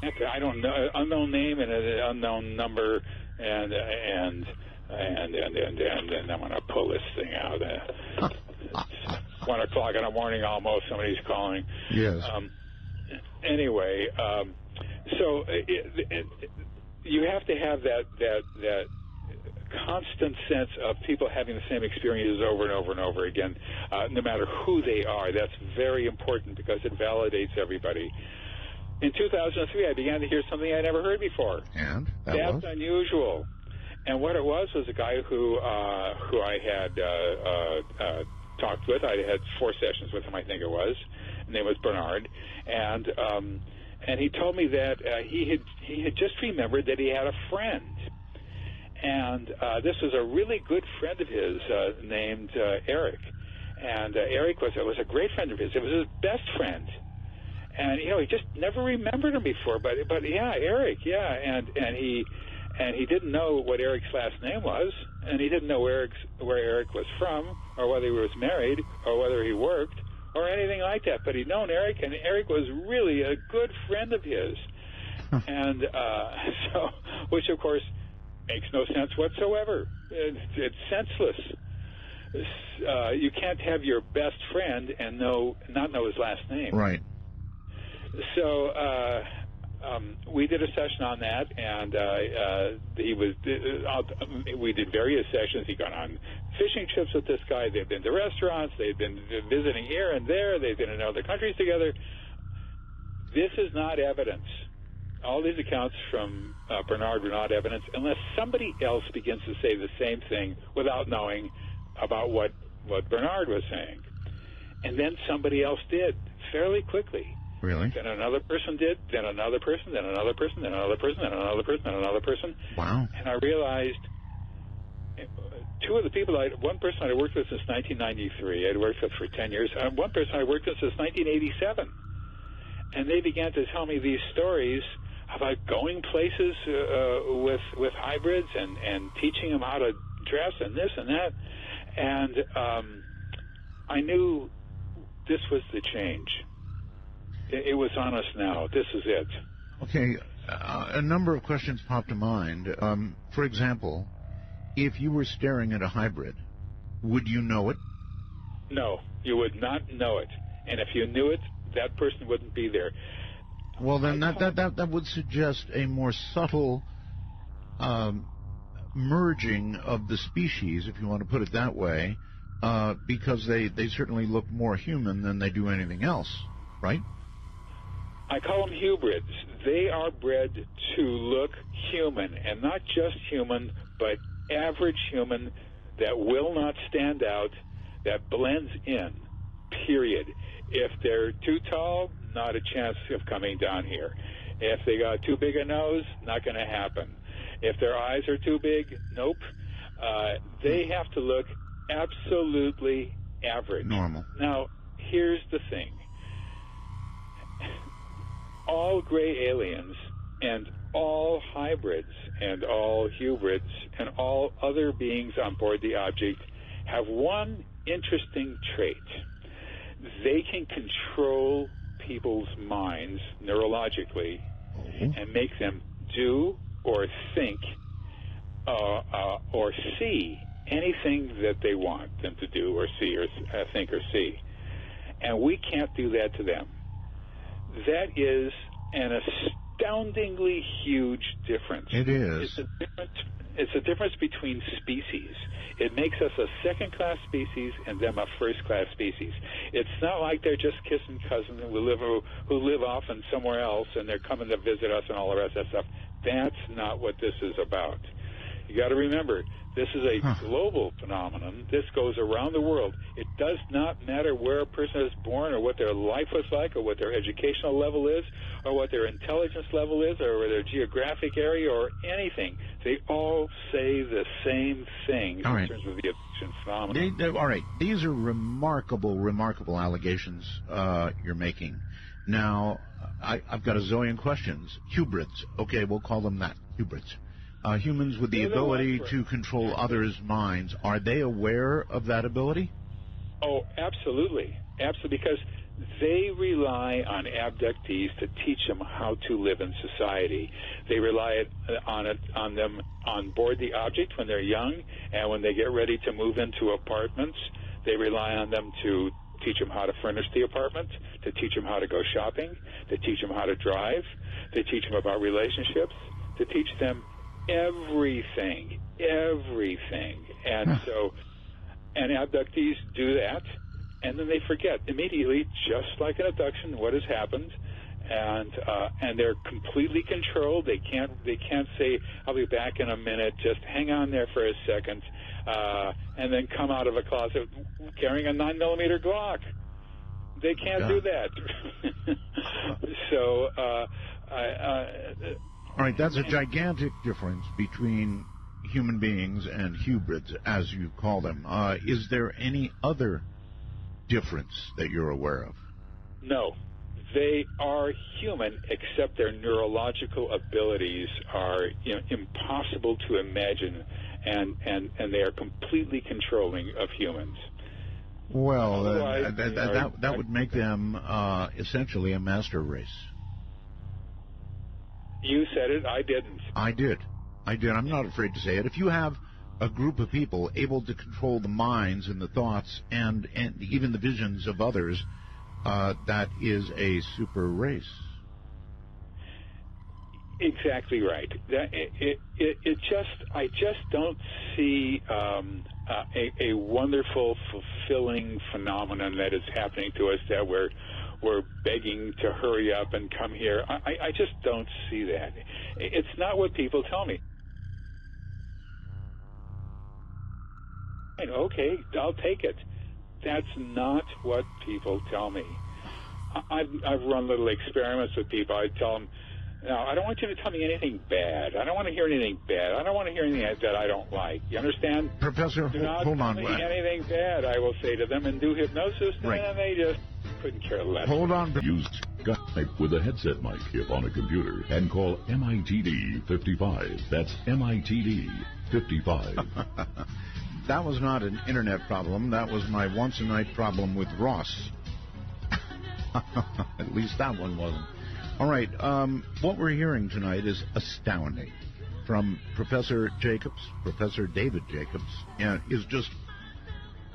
C: I don't know, unknown name and an unknown number, and I'm going to pull this thing out. It's 1 o'clock in the morning almost. Somebody's calling.
A: Yes.
C: Anyway, so you have to have that constant sense of people having the same experiences over and over and over again, no matter who they are. That's very important because it validates everybody. In 2003, I began to hear something I never heard before.
A: And
C: that's unusual. And what it was a guy who I had talked with. I had 4 sessions with him, I think it was. His name was Bernard, and he told me that he had just remembered that he had a friend, and this was a really good friend of his named Eric, and Eric was a great friend of his. It was his best friend, and you know, he just never remembered him before. But yeah, Eric, yeah, and he didn't know what Eric's last name was, and he didn't know where Eric was from, or whether he was married, or whether he worked, or anything like that. But he'd known Eric, and Eric was really a good friend of his. And so, which, of course, makes no sense whatsoever. It's senseless. You can't have your best friend and not know his last name.
A: Right.
C: So we did a session on that, and we did various sessions. He got on fishing trips with this guy. They've been to restaurants. They've been visiting here and there. They've been in other countries together. This is not evidence. All these accounts from Bernard were not evidence unless somebody else begins to say the same thing without knowing about what Bernard was saying. And then somebody else did fairly quickly.
A: Really?
C: Then another person did, then another person, then another person, then another person, then another person, then another person.
A: Wow. And
C: I realized one person I worked with since 1993, I'd worked with for 10 years, and one person I worked with since 1987. And they began to tell me these stories about going places with hybrids and teaching them how to dress and this and that. And I knew this was the change. It was on us now. This is it.
A: Okay. A number of questions popped to mind. For example, If you were staring at a hybrid, would you know it?
C: No, you would not know it. And if you knew it, that person wouldn't be there.
A: Well, then that would suggest a more subtle merging of the species, if you want to put it that way, because they certainly look more human than they do anything else, right?
C: I call them hybrids. They are bred to look human, and not just human, but average human that will not stand out, that blends in, period. If they're too tall, not a chance of coming down here. If they got too big a nose, not going to happen. If their eyes are too big, nope. They have to look absolutely average.
A: Normal.
C: Now, here's the thing. All gray aliens and all hybrids and all hybrids and all other beings on board the object have one interesting trait. They can control people's minds neurologically and make them do or think or see anything that they want them to do or see or think or see. And we can't do that to them. That is an astoundingly huge difference.
A: It is.
C: It's a difference between species. It makes us a second-class species and them a first-class species. It's not like they're just kissing cousins who live off and somewhere else and they're coming to visit us and all the rest of that stuff. That's not what this is about. You got to remember, this is a global phenomenon. This goes around the world. It does not matter where a person is born or what their life was like or what their educational level is or what their intelligence level is or their geographic area or anything. They all say the same thing in terms of the abduction phenomenon.
A: All right. These are remarkable, remarkable allegations you're making. Now, I've got a zillion questions. Hybrids. Okay, we'll call them that. Hybrids. Humans with the ability to control others' minds, are they aware of that ability?
C: Oh, absolutely. Absolutely, because they rely on abductees to teach them how to live in society. They rely on them on board the object when they're young, and when they get ready to move into apartments, they rely on them to teach them how to furnish the apartment, to teach them how to go shopping, to teach them how to drive, to teach them about relationships, to teach them everything. And and abductees do that, and then they forget immediately, just like an abduction, what has happened, and they're completely controlled. They can't say, "I'll be back in a minute. Just hang on there for a second," and then come out of a closet carrying a 9mm Glock. They can't do that. So,
A: all right, that's a gigantic difference between human beings and hybrids, as you call them. Is there any other difference that you're aware of?
C: No. They are human, except their neurological abilities are impossible to imagine, and they are completely controlling of humans.
A: Well, that would make them essentially a master race.
C: You said it. I didn't.
A: I did. I'm not afraid to say it. If you have a group of people able to control the minds and the thoughts and even the visions of others, that is a super race.
C: Exactly right. I just don't see a wonderful, fulfilling phenomenon that is happening to us that we're begging to hurry up and come here. I just don't see that. It's not what people tell me. Okay, I'll take it. That's not what people tell me. I've run little experiments with people. I tell them, now, I don't want you to tell me anything bad. I don't want to hear anything bad. I don't want to hear anything that I don't like. You understand?
A: Professor, hold on.
C: Do not tell me anything bad, I will say to them, and do hypnosis, and they just couldn't care less.
A: Hold on.
B: Use Skype with a headset mic if on a computer and call MITD 55. That's MITD 55.
A: That was not an internet problem. That was my once-a-night problem with Ross. At least that one wasn't. All right, what we're hearing tonight is astounding. from Professor David Jacobs, is just,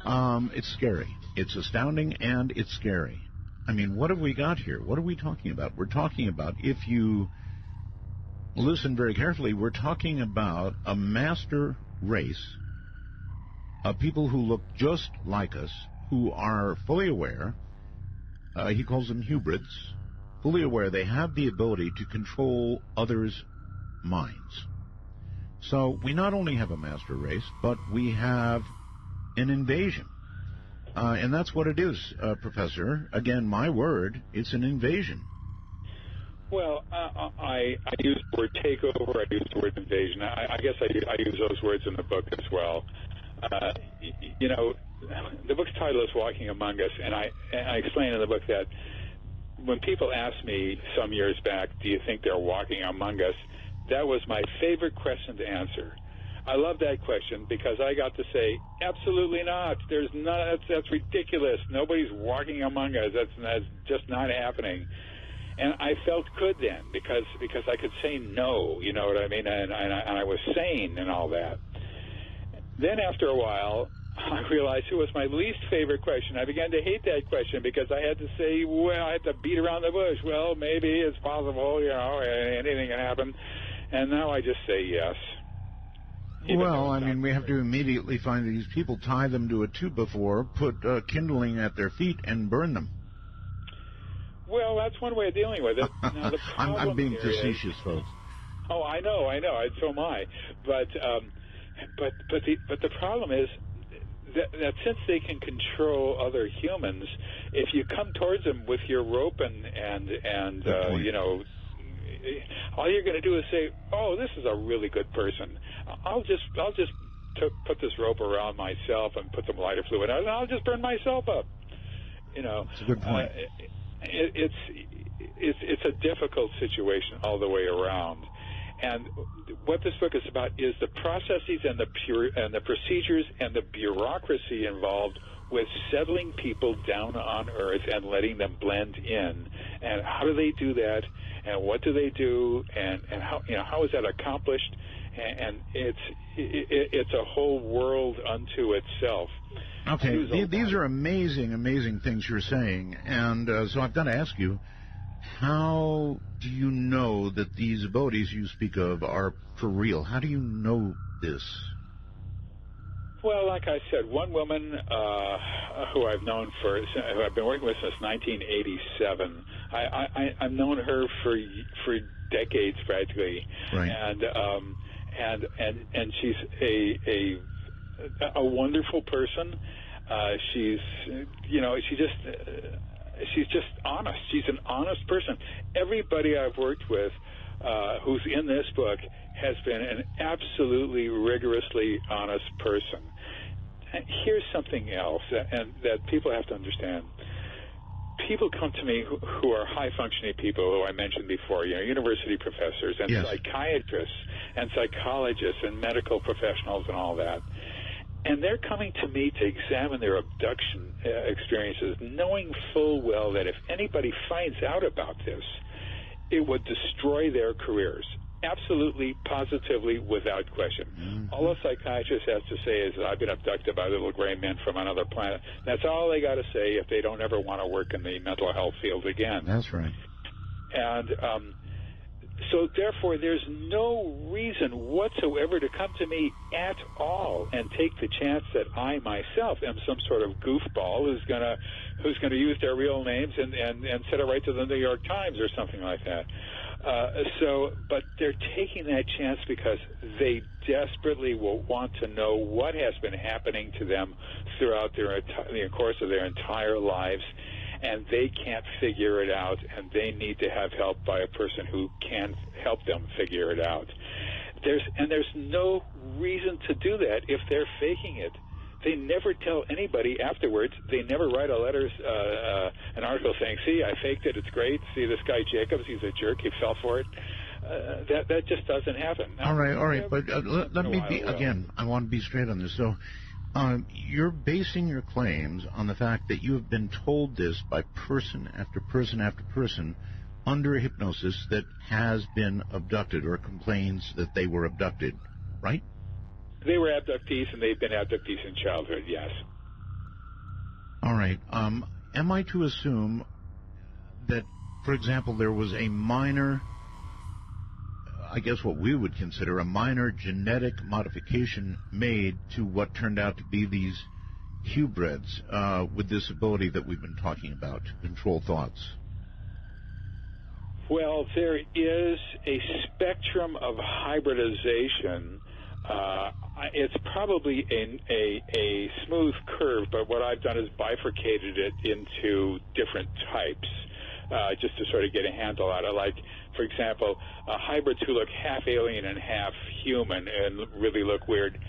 A: it's scary. It's astounding and it's scary. I mean, what have we got here? What are we talking about? We're talking about, if you listen very carefully, we're talking about a master race of people who look just like us, who are fully aware, he calls them hybrids, fully aware they have the ability to control others' minds. So we not only have a master race, but we have an invasion. And that's what it is, Professor. Again, my word, it's an invasion.
C: Well, I use the word takeover, I use the word invasion. I guess I use those words in the book as well. You know, the book's title is Walking Among Us, and I explain in the book that when people asked me some years back, do you think they're walking among us, that was my favorite question to answer. I love that question because I got to say, absolutely not. There's not. That's ridiculous. Nobody's walking among us. That's just not happening. And I felt good then because I could say no. You know what I mean? And I was sane and all that. Then after a while, I realized it was my least favorite question. I began to hate that question because I had to say, well, I had to beat around the bush. Well, maybe it's possible. You know, anything can happen. And now I just say yes.
A: Well, I mean, we have to immediately find these people, tie them to a 2x4, put kindling at their feet, and burn them.
C: Well, that's one way of dealing with it. Now, the
A: I'm being facetious, folks.
C: Oh, I know. So am I. But the problem is that since they can control other humans, if you come towards them with your rope and you know, all you're going to do is say, "Oh, this is a really good person. I'll just put this rope around myself and put some lighter fluid out, and I'll just burn myself up." You know,
A: that's a good point.
C: It's a difficult situation all the way around, and what this book is about is the processes and the procedures and the bureaucracy involved with settling people down on Earth and letting them blend in. And how do they do that? And what do they do? And how is that accomplished? And it's a whole world unto itself.
A: Okay, these are amazing things you're saying. And so I've got to ask you, how do you know that these abilities you speak of are for real? How do you know this?
C: Well, like I said, one woman who I've known who I've been working with since 1987. I've known her for decades practically,
A: right.
C: and she's a wonderful person. She's just honest. She's an honest person. Everybody I've worked with who's in this book has been an absolutely rigorously honest person. And here's something else that people have to understand. People come to me who are high-functioning people, who I mentioned before, university professors and
A: yes.
C: psychiatrists and psychologists and medical professionals and all that. And they're coming to me to examine their abduction experiences, knowing full well that if anybody finds out about this, it would destroy their careers. Absolutely, positively, without question.
A: Mm-hmm.
C: All a psychiatrist has to say is that I've been abducted by little gray men from another planet. That's all they got to say if they don't ever want to work in the mental health field again.
A: That's right.
C: And so, therefore, there's no reason whatsoever to come to me at all and take the chance that I myself am some sort of goofball who's gonna use their real names and send it right to the New York Times or something like that. But they're taking that chance because they desperately will want to know what has been happening to them throughout the course of their entire lives. And they can't figure it out, and they need to have help by a person who can help them figure it out. There's no reason to do that if they're faking it. They never tell anybody afterwards. They never write an article saying, "See, I faked it. It's great. See, this guy Jacobs, he's a jerk. He fell for it." That just doesn't happen.
A: All right. But let me be again. I want to be straight on this. So. You're basing your claims on the fact that you have been told this by person after person after person under hypnosis that has been abducted or complains that they were abducted, right?
C: They were abductees, and they've been abductees in childhood, yes.
A: All right. Am I to assume that, for example, there was a minor, I guess what we would consider a minor genetic modification made to what turned out to be these hybrids with this ability that we've been talking about to control thoughts?
C: Well, there is a spectrum of hybridization. It's probably a smooth curve, but what I've done is bifurcated it into different types, just to sort of get a handle on it. Like, for example, hybrids who look half alien and half human and really look weird,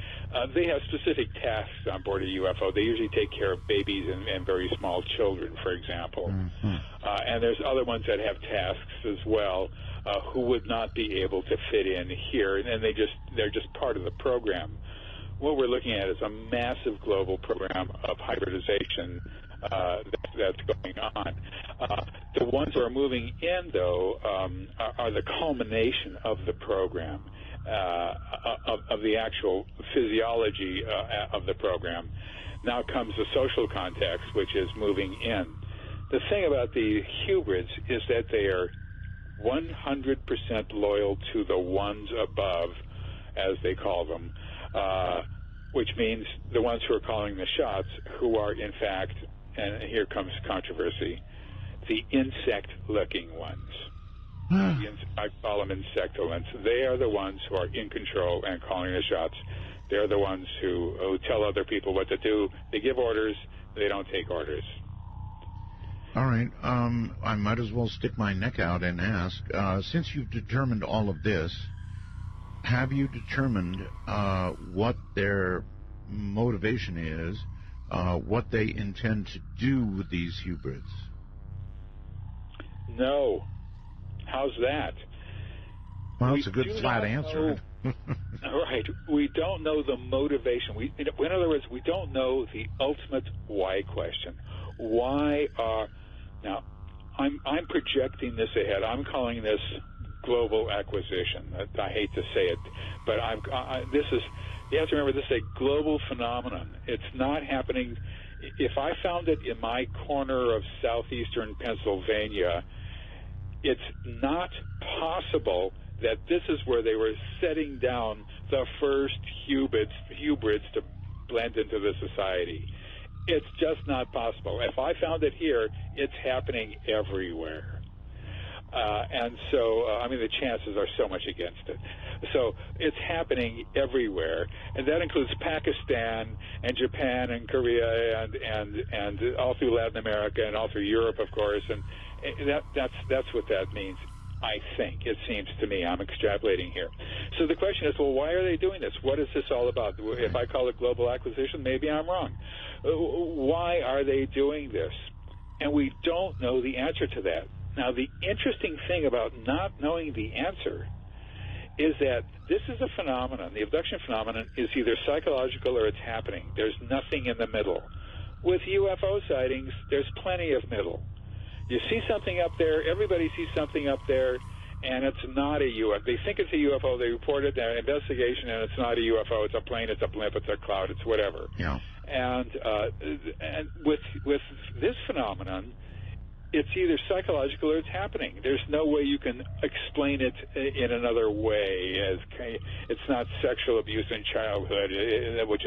C: they have specific tasks on board a UFO. They usually take care of babies and very small children, for example.
A: Mm-hmm.
C: And there's other ones that have tasks as well, who would not be able to fit in here, and they're just part of the program. What we're looking at is a massive global program of hybridization that's going on. The ones who are moving in, though, are the culmination of the program, of the actual physiology of the program. Now comes the social context, which is moving in. The thing about the hybrids is that they are 100% loyal to the ones above, as they call them, which means the ones who are calling the shots, who are, in fact, and here comes controversy, the insect-looking ones. I call them insectolents. They are the ones who are in control and calling the shots. They're the ones who tell other people what to do. They give orders. They don't take orders.
A: All right. I might as well stick my neck out and ask, since you've determined all of this, have you determined what their motivation is, what they intend to do with these hybrids?
C: No. How's that?
A: Well, it's a good flat answer.
C: Right. We don't know the motivation. In other words, we don't know the ultimate why question. Why are... Now, I'm projecting this ahead. I'm calling this global acquisition. I hate to say it, but this is... You have to remember, this is a global phenomenon. It's not happening... If I found it in my corner of southeastern Pennsylvania, it's not possible that this is where they were setting down the first hybrids to blend into the society. It's just not possible. If I found it here, it's happening everywhere. And so, the chances are so much against it. So it's happening everywhere, and that includes Pakistan and Japan and Korea and all through Latin America and all through Europe, of course. And that's what that means. I think. It seems to me. I'm extrapolating here. So the question is, well, why are they doing this? What is this all about? If I call it global acquisition, maybe I'm wrong. Why are they doing this? And we don't know the answer to that. Now, the interesting thing about not knowing the answer is that this is a phenomenon. The abduction phenomenon is either psychological or it's happening. There's nothing in the middle. With UFO sightings, there's plenty of middle. You see something up there, everybody sees something up there, and it's not a UFO. They think it's a UFO, they report it, an investigation, and it's not a UFO, it's a plane, it's a blimp, it's a cloud, it's whatever.
A: Yeah.
C: And with this phenomenon, it's either psychological or it's happening. There's no way you can explain it in another way. It's not sexual abuse in childhood, which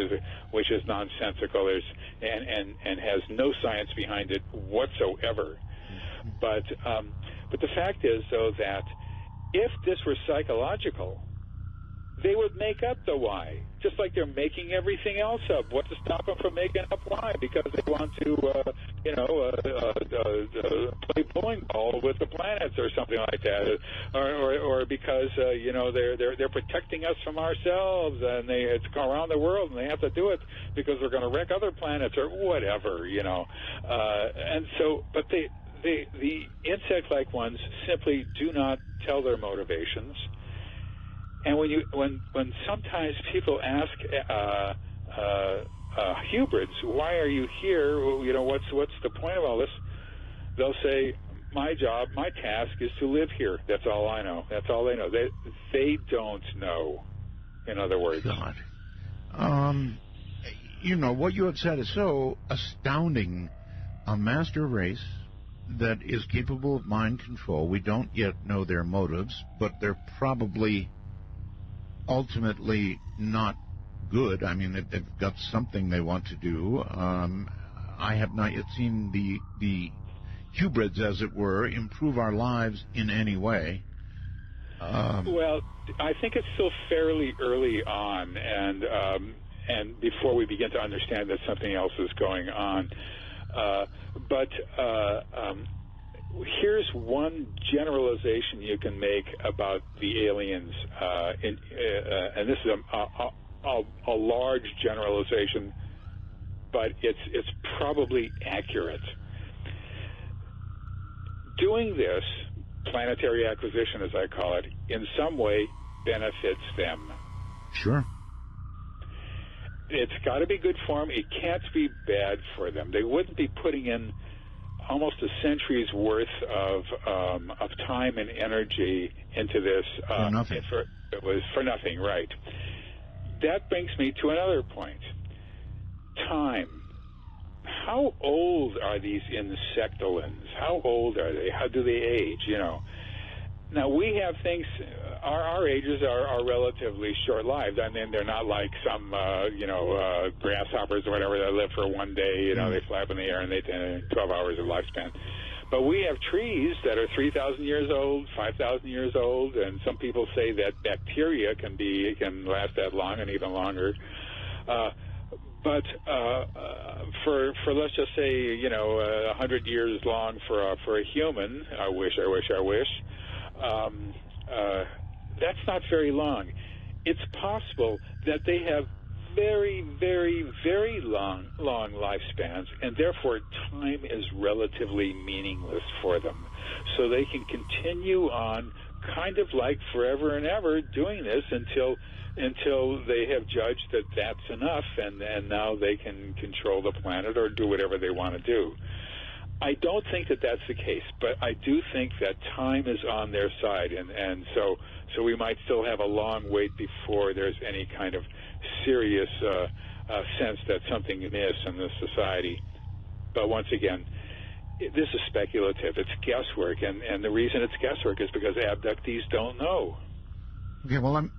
C: is nonsensical, and has no science behind it whatsoever. But the fact is, though, that if this were psychological, they would make up the why, just like they're making everything else up. What's to stop them from making up why? Because they want to, play bowling ball with the planets or something like that, or because they're protecting us from ourselves, and it's around the world, and they have to do it because we're going to wreck other planets or whatever, And so, but the insect-like ones simply do not tell their motivations. And when sometimes people ask hybrids, why are you here? What's the point of all this? They'll say, my job, my task is to live here. That's all I know. That's all they know. They don't know, in other words.
A: God. What you have said is so astounding. A master race that is capable of mind control. We don't yet know their motives, but they're probably ultimately not good. I mean, they've got something they want to do. I have not yet seen the hybrids, as it were, improve our lives in any way.
C: Well, I think it's still fairly early on, and before we begin to understand that something else is going on. But here's one generalization you can make about the aliens, and this is a large generalization, but it's probably accurate. Doing this, planetary acquisition, as I call it, in some way benefits them.
A: Sure.
C: It's got to be good for them. It can't be bad for them. They wouldn't be putting in almost a century's worth of time and energy into this.
A: For nothing.
C: It was for nothing, right. That brings me to another point. Time. How old are these insectolins? How old are they? How do they age, Now, we have things, our ages are relatively short-lived. I mean, they're not like some, grasshoppers or whatever that live for one day, they fly up in the air and they 12 hours of lifespan. But we have trees that are 3,000 years old, 5,000 years old, and some people say that bacteria can last that long and even longer. But for let's just say 100 years long for a human, I wish. That's not very long. It's possible that they have very, very, very long lifespans, and therefore time is relatively meaningless for them. So they can continue on kind of like forever and ever doing this until they have judged that that's enough, and now they can control the planet or do whatever they want to do. I don't think that that's the case, but I do think that time is on their side, and so we might still have a long wait before there's any kind of serious sense that something amiss in this society. But once again, this is speculative. It's guesswork, and the reason it's guesswork is because abductees don't know.
A: Okay, well, I'm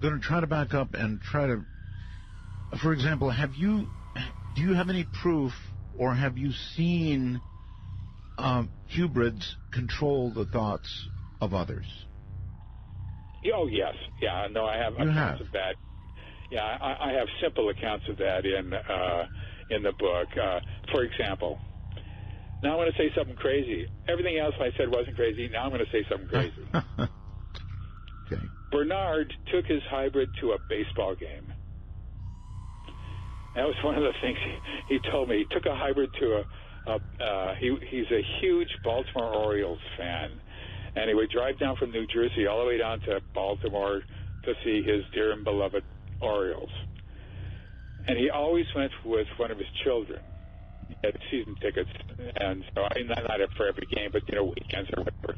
A: going to try to back up and try to, for example, do you have any proof, or have you seen hybrids control the thoughts of others?
C: Oh, yes. Yeah, no, I have accounts of that. Yeah, I have simple accounts of that in the book. For example, now I'm going to say something crazy. Everything else I said wasn't crazy. Now I'm going to say something crazy.
A: Okay.
C: Bernard took his hybrid to a baseball game. That was one of the things he told me. He took a hybrid to he's a huge Baltimore Orioles fan, and he would drive down from New Jersey all the way down to Baltimore to see his dear and beloved Orioles. And he always went with one of his children. He had season tickets, and so not for every game, but weekends or whatever.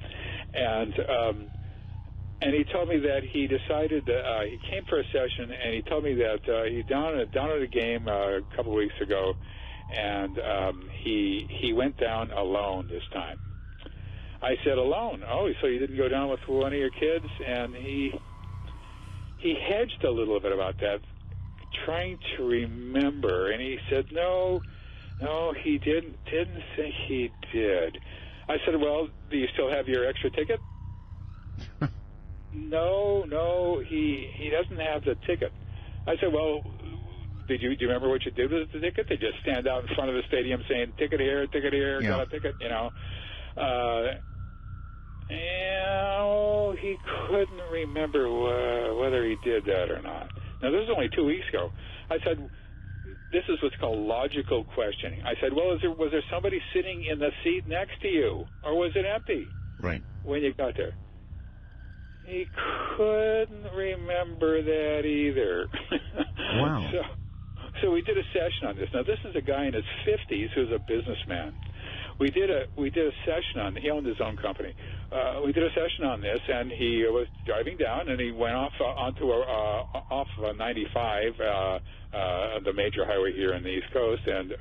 C: And he told me that he decided that he came for a session, and he told me that he down at a game a couple of weeks ago, and he went down alone this time. I said, alone? Oh, so you didn't go down with one of your kids? And he hedged a little bit about that, trying to remember, and he said, no, he didn't think he did. I said, well, do you still have your extra ticket? No, he doesn't have the ticket. I said, well, do you remember what you did with the ticket? They just stand out in front of the stadium saying, ticket here,
A: yeah.
C: Got a ticket, he couldn't remember whether he did that or not. Now, this was only 2 weeks ago. I said, this is what's called logical questioning. I said, well, was there somebody sitting in the seat next to you, or was it empty?
A: Right.
C: When you got there? He couldn't remember that either.
A: Wow.
C: So we did a session on this. Now, this is a guy in his 50s who's a businessman. we did a session on. He owned his own company. We did a session on this, and he was driving down, and he went off onto off 95, the major highway here on the East Coast, and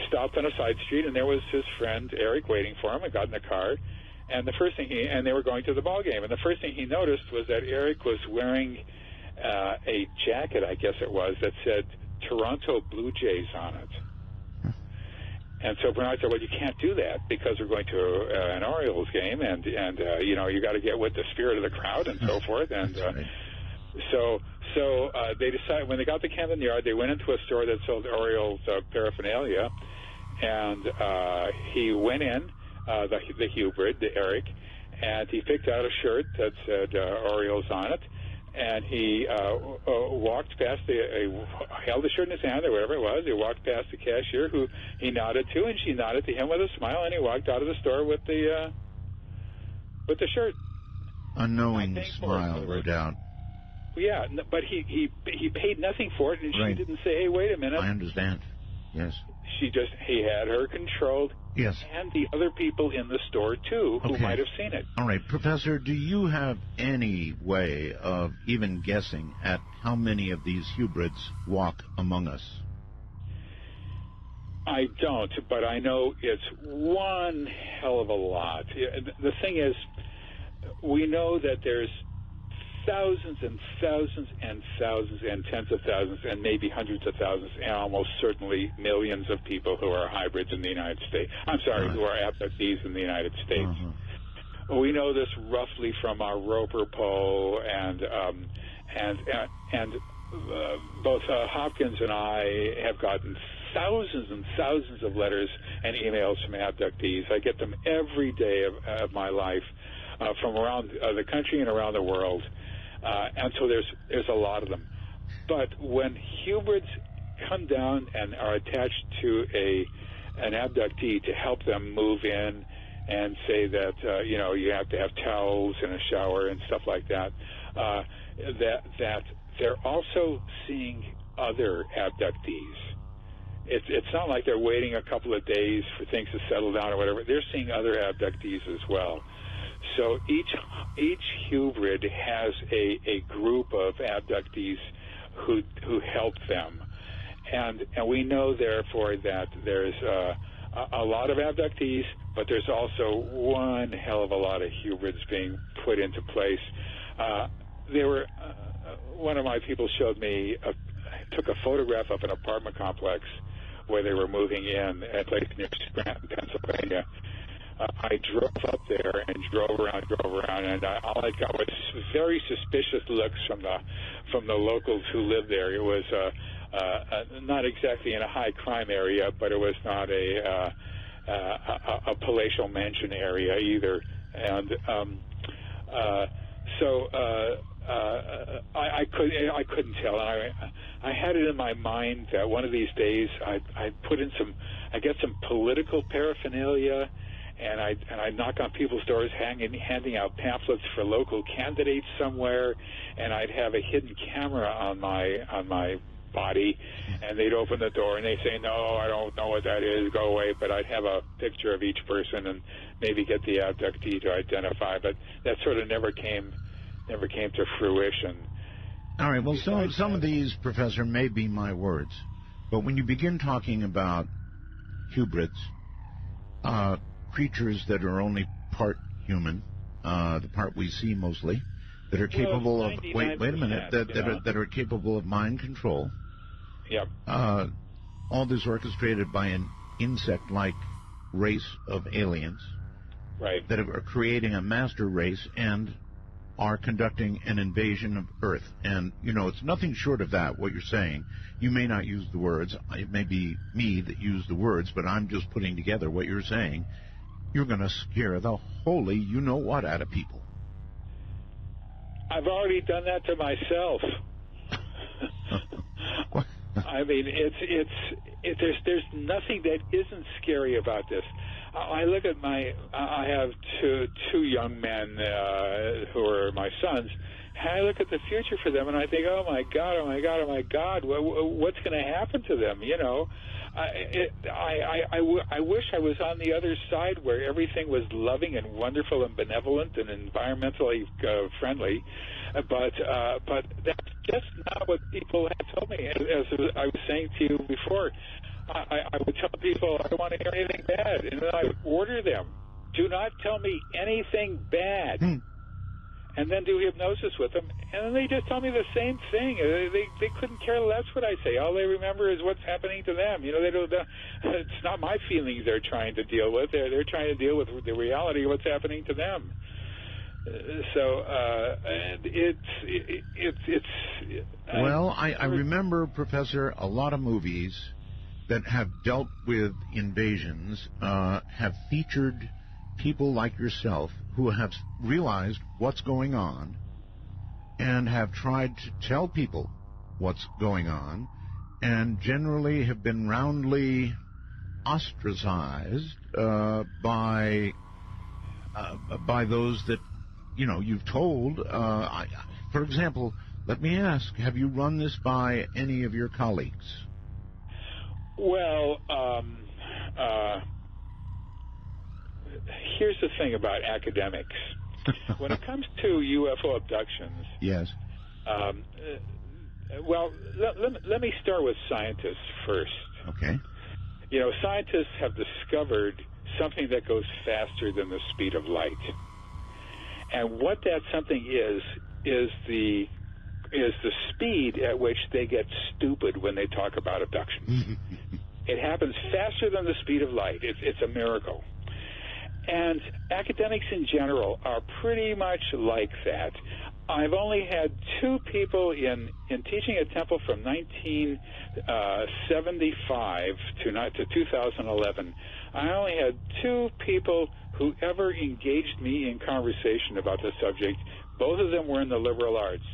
C: stopped on a side street, and there was his friend Eric waiting for him. I got in the car, and the first thing and they were going to the ball game, and the first thing he noticed was that Eric was wearing a jacket, I guess it was, that said Toronto Blue Jays on it. And so Bernard said, well, you can't do that because we're going to an Orioles game, and you know, you got to get with the spirit of the crowd and so forth. And so they decided, when they got to Camden Yard, they went into a store that sold Orioles paraphernalia, and he went in, the hybrid, the Eric, and he picked out a shirt that said Orioles on it, and he walked past held the shirt in his hand or whatever it was. He walked past the cashier, who he nodded to, and she nodded to him with a smile, and he walked out of the store with the shirt.
A: A knowing smile, no doubt.
C: Yeah, but he paid nothing for it, and she didn't say, hey, wait a minute.
A: I understand. Yes.
C: He had her controlled.
A: Yes.
C: And the other people in the store, too, who might have seen it.
A: All right. Professor, do you have any way of even guessing at how many of these hybrids walk among us?
C: I don't, but I know it's one hell of a lot. The thing is, we know that there's thousands and thousands and thousands and tens of thousands and maybe hundreds of thousands and almost certainly millions of people who are hybrids in the United States. I'm sorry, who are abductees in the United States. We know this roughly from our Roper poll, and both Hopkins and I have gotten thousands and thousands of letters and emails from abductees. I get them every day of my life from around the country and around the world. And so there's a lot of them. But when hybrids come down and are attached to an abductee to help them move in and say that, you know, you have to have towels and a shower and stuff like that, that they're also seeing other abductees. It's not like they're waiting a couple of days for things to settle down or whatever. They're seeing other abductees as well. So each hybrid has a group of abductees who help them, and we know therefore that there's a lot of abductees, but there's also one hell of a lot of hybrids being put into place. One of my people showed me took a photograph of an apartment complex where they were moving in at a place near Scranton, Pennsylvania. I drove up there and drove around, and all I got was very suspicious looks from the locals who lived there. It was not exactly in a high crime area, but it was not a palatial mansion area either. And I couldn't tell. And I had it in my mind that one of these days I get some political paraphernalia, and I knock on people's doors handing out pamphlets for local candidates somewhere, and I'd have a hidden camera on my body, and they'd open the door and they say, no, I don't know what that is, go away. But I'd have a picture of each person and maybe get the abductee to identify, but that sort of never came to fruition.
A: All right, well, some of these, Professor, may be my words, but when you begin talking about hybrids, creatures that are only part human, the part we see mostly, that are capable of wait a minute, that are capable of mind control.
C: Yep.
A: All this orchestrated by an insect-like race of aliens,
C: right? That
A: are creating a master race and are conducting an invasion of Earth. And you know, it's nothing short of that. What you're saying, you may not use the words. It may be me that used the words, but I'm just putting together what you're saying. You're going to scare the holy you-know-what out of people.
C: I've already done that to myself. I mean, there's nothing that isn't scary about this. I look at I have two young men who are my sons, and I look at the future for them, and I think, oh my God, what's going to happen to them? You know, I wish I was on the other side where everything was loving and wonderful and benevolent and environmentally friendly, but that's just not what people have told me. As I was saying to you before, I would tell people I don't want to hear anything bad, and then I would order them, do not tell me anything bad. And then do hypnosis with them, and then they just tell me the same thing. They couldn't care less what I say. All they remember is what's happening to them. You know, they don't. It's not my feelings they're trying to deal with. They're trying to deal with the reality of what's happening to them.
A: Well, I remember, Professor, a lot of movies that have dealt with invasions have featured people like yourself who have realized what's going on and have tried to tell people what's going on and generally have been roundly ostracized by those that, you know, you've told. For example, let me ask, have you run this by any of your colleagues?
C: Well, here's the thing about academics. When it comes to UFO abductions,
A: yes.
C: Well, let me start with scientists first.
A: Okay.
C: You know, scientists have discovered something that goes faster than the speed of light. And what that something is the speed at which they get stupid when they talk about abduction. It happens faster than the speed of light. It's a miracle. And academics in general are pretty much like that. I've only had two people in teaching at Temple from 1975 to 2011. I only had two people who ever engaged me in conversation about the subject. Both of them were in the liberal arts.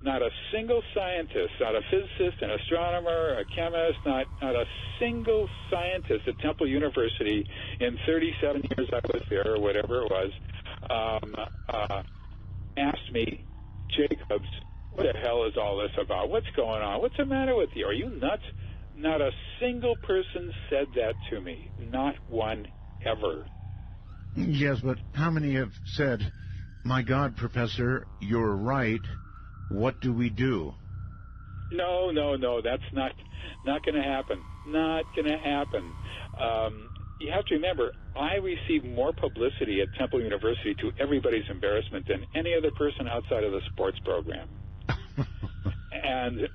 C: Not a single scientist, not a physicist, an astronomer, a chemist, not a single scientist at Temple University in 37 years I was there, or whatever it was, asked me, Jacobs, what the hell is all this about? What's going on? What's the matter with you? Are you nuts? Not a single person said that to me. Not one ever.
A: Yes, but how many have said, my God, Professor, you're right. What do we do?
C: No, that's not going to happen. Not going to happen. You have to remember, I received more publicity at Temple University to everybody's embarrassment than any other person outside of the sports program. And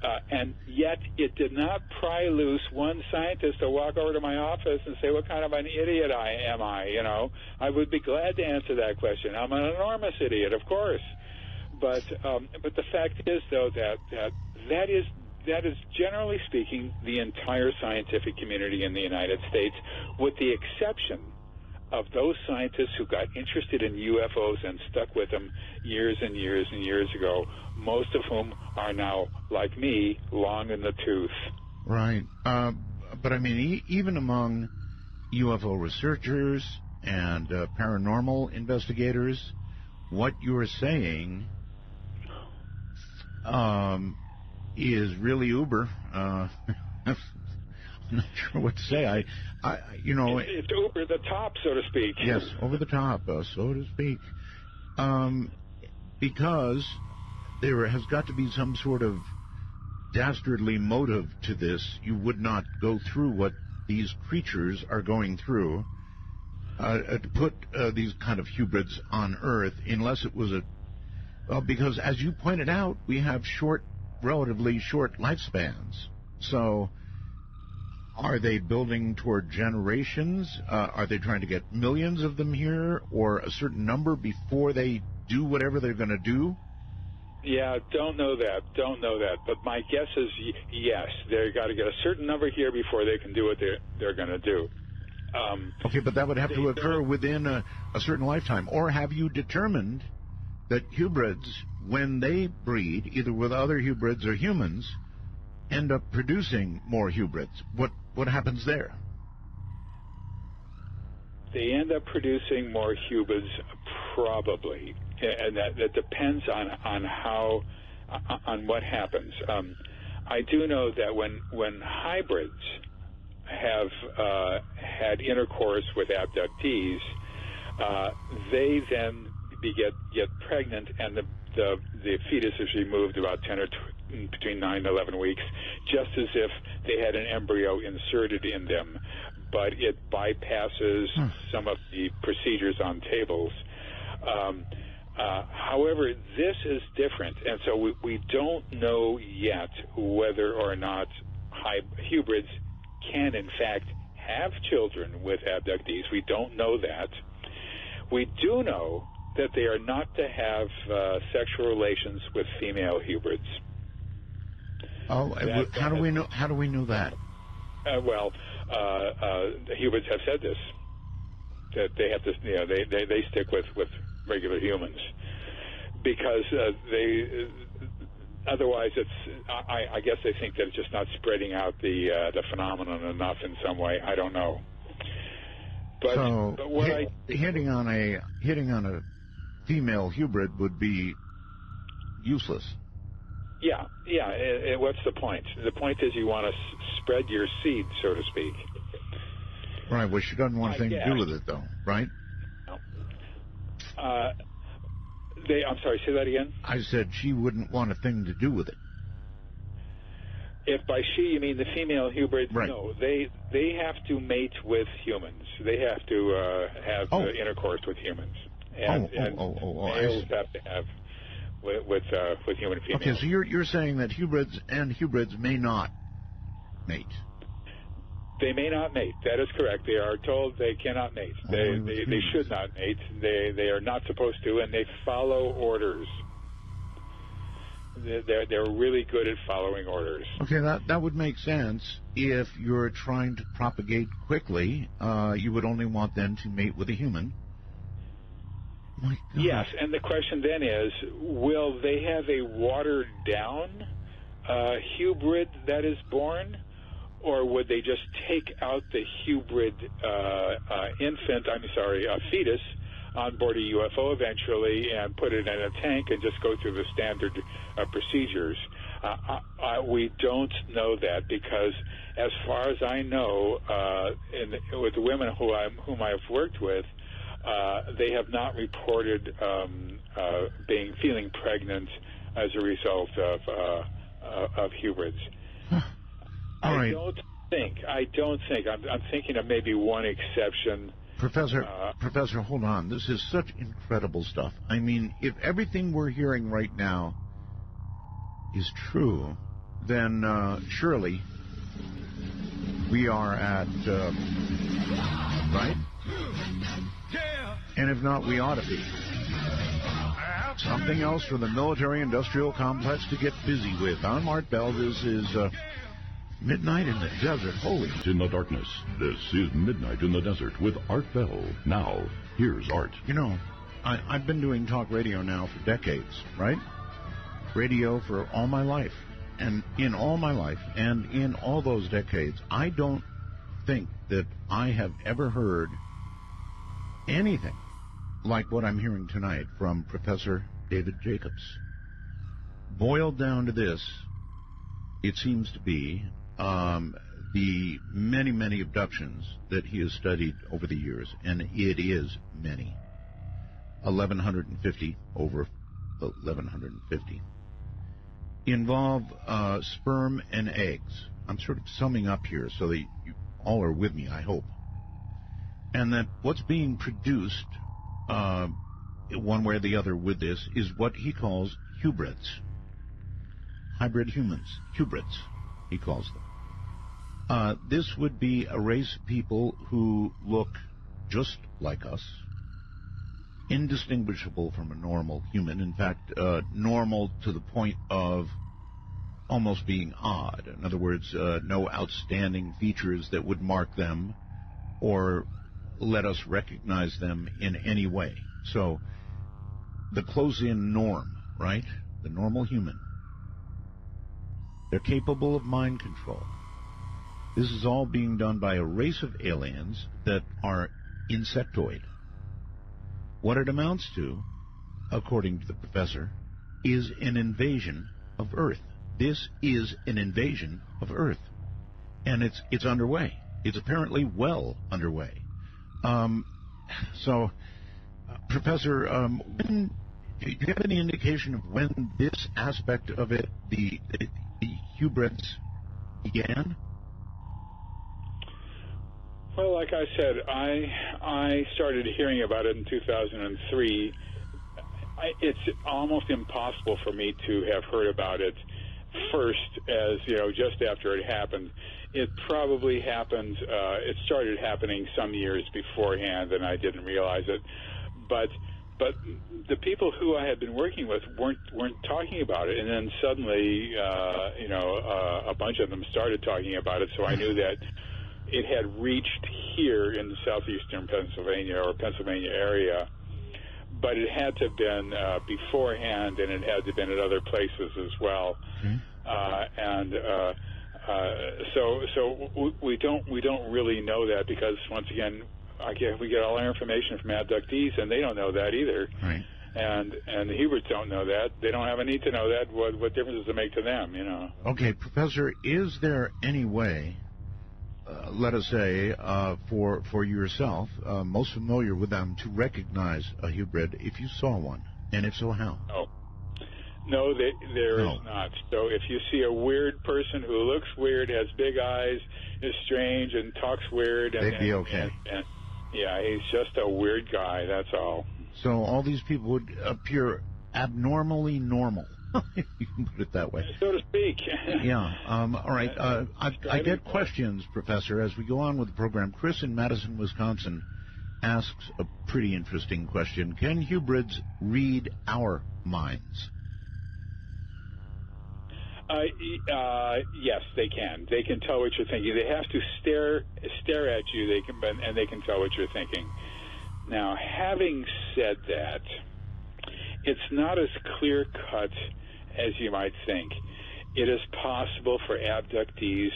C: yet it did not pry loose one scientist to walk over to my office and say, what kind of an idiot am I? You know, I would be glad to answer that question. I'm an enormous idiot, of course. But the fact is, though, that is generally speaking the entire scientific community in the United States, with the exception of those scientists who got interested in UFOs and stuck with them years and years and years ago, most of whom are now, like me, long in the tooth.
A: Right. But I mean, even among UFO researchers and paranormal investigators, what you're saying is really uber. I'm not sure what to say.
C: It's over the top, so to speak.
A: Yes, over the top, so to speak. Because there has got to be some sort of dastardly motive to this. You would not go through what these creatures are going through to put these kind of hybrids on Earth unless it was because, as you pointed out, we have relatively short lifespans. So are they building toward generations? Are they trying to get millions of them here or a certain number before they do whatever they're going to do?
C: Yeah, don't know that. But my guess is yes. They've got to get a certain number here before they can do what they're going to do.
A: Okay, but that would have to occur within a certain lifetime. Or have you determined that hybrids, when they breed, either with other hybrids or humans, end up producing more hybrids? What happens there?
C: They end up producing more hybrids, probably, and that depends on what happens. I do know that when hybrids have had intercourse with abductees, they then get pregnant, and the fetus is removed about 10 or between 9 and 11 weeks, just as if they had an embryo inserted in them, but it bypasses some of the procedures on tables. However, this is different, and so we don't know yet whether or not hybrids can, in fact, have children with abductees. We don't know that. We do know that they are not to have sexual relations with female hybrids.
A: Oh, how do we know? How do we know that?
C: The hybrids have said this, that they have to, they stick with regular humans, because otherwise I guess they think that it's just not spreading out the phenomenon enough in some way. I don't know. But,
A: so
C: but what
A: hitting on a female hybrid would be useless.
C: Yeah. What's the point? The point is you want to spread your seed, so to speak.
A: Right. Well, she doesn't want anything to do with it, though, right?
C: No. I'm sorry. Say that again.
A: I said she wouldn't want a thing to do with it.
C: If by she you mean the female hybrids,
A: right.
C: No, they have to mate with humans. They have to have intercourse with humans. And males have to have with human and females.
A: Okay, so you're saying that hybrids may not mate.
C: They may not mate. That is correct. They are told they cannot mate. They should not mate. They are not supposed to, and they follow orders. They're really good at following orders.
A: Okay, that would make sense. If you're trying to propagate quickly, you would only want them to mate with a human. My God.
C: Yes, and the question then is, will they have a watered-down hybrid that is born, or would they just take out the hybrid fetus on board a UFO eventually and put it in a tank and just go through the standard procedures? We don't know that, because as far as I know, with the women whom I've worked with, they have not reported feeling pregnant as a result of hybrids.
A: All right.
C: I don't think. I'm thinking of maybe one exception.
A: Professor, hold on. This is such incredible stuff. I mean, if everything we're hearing right now is true, then surely we are at right? And if not, we ought to be. Something else for the military-industrial complex to get busy with. I'm Art Bell. This is Midnight in the Desert. Holy.
B: In the darkness, this is Midnight in the Desert with Art Bell. Now, here's Art.
A: You know, I've been doing talk radio now for decades, right? Radio for all my life. And in all my life, and in all those decades, I don't think that I have ever heard anything like what I'm hearing tonight from Professor David Jacobs. Boiled down to this, it seems to be the many, many abductions that he has studied over the years, and it is many. 1,150, over 1,150, involve sperm and eggs. I'm sort of summing up here so that you all are with me, I hope. And that what's being produced, one way or the other with this, is what he calls hybrids. Hybrid humans. Hybrids, he calls them. This would be a race of people who look just like us, indistinguishable from a normal human. In fact, normal to the point of almost being odd. In other words, no outstanding features that would mark them or let us recognize them in any way. So, the close-in norm, right? The normal human. They're capable of mind control. This is all being done by a race of aliens that are insectoid. What it amounts to, according to the professor, is an invasion of Earth. This is an invasion of Earth. And it's underway. It's apparently well underway. Professor, do you have any indication of when this aspect of it, the hybrids, began?
C: Well, like I said, I started hearing about it in 2003. It's almost impossible for me to have heard about it first, as just after it happened. It probably happened. It started happening some years beforehand, and I didn't realize it. But the people who I had been working with weren't talking about it, and then suddenly, a bunch of them started talking about it. So I knew that it had reached here in the southeastern Pennsylvania or Pennsylvania area, but it had to have been beforehand, and it had to have been at other places as well. So we don't really know that, because once again, we get all our information from abductees, and they don't know that either.
A: Right.
C: And the hybrids don't know that. They don't have a need to know that. What difference does it make to them?
A: Okay, Professor, is there any way, let us say, for yourself, most familiar with them, to recognize a hybrid if you saw one? And if so, how?
C: No, there is not. So if you see a weird person who looks weird, has big eyes, is strange, and talks weird,
A: they'd be okay.
C: And yeah, he's just a weird guy. That's all.
A: So all these people would appear abnormally normal. You can put it that way.
C: So to speak.
A: Yeah. All right. I get questions, Professor, as we go on with the program. Chris in Madison, Wisconsin, asks a pretty interesting question. Can hybrids read our minds?
C: Yes, they can. They can tell what you're thinking. They have to stare at you. And they can tell what you're thinking. Now, having said that, it's not as clear cut as you might think. It is possible for abductees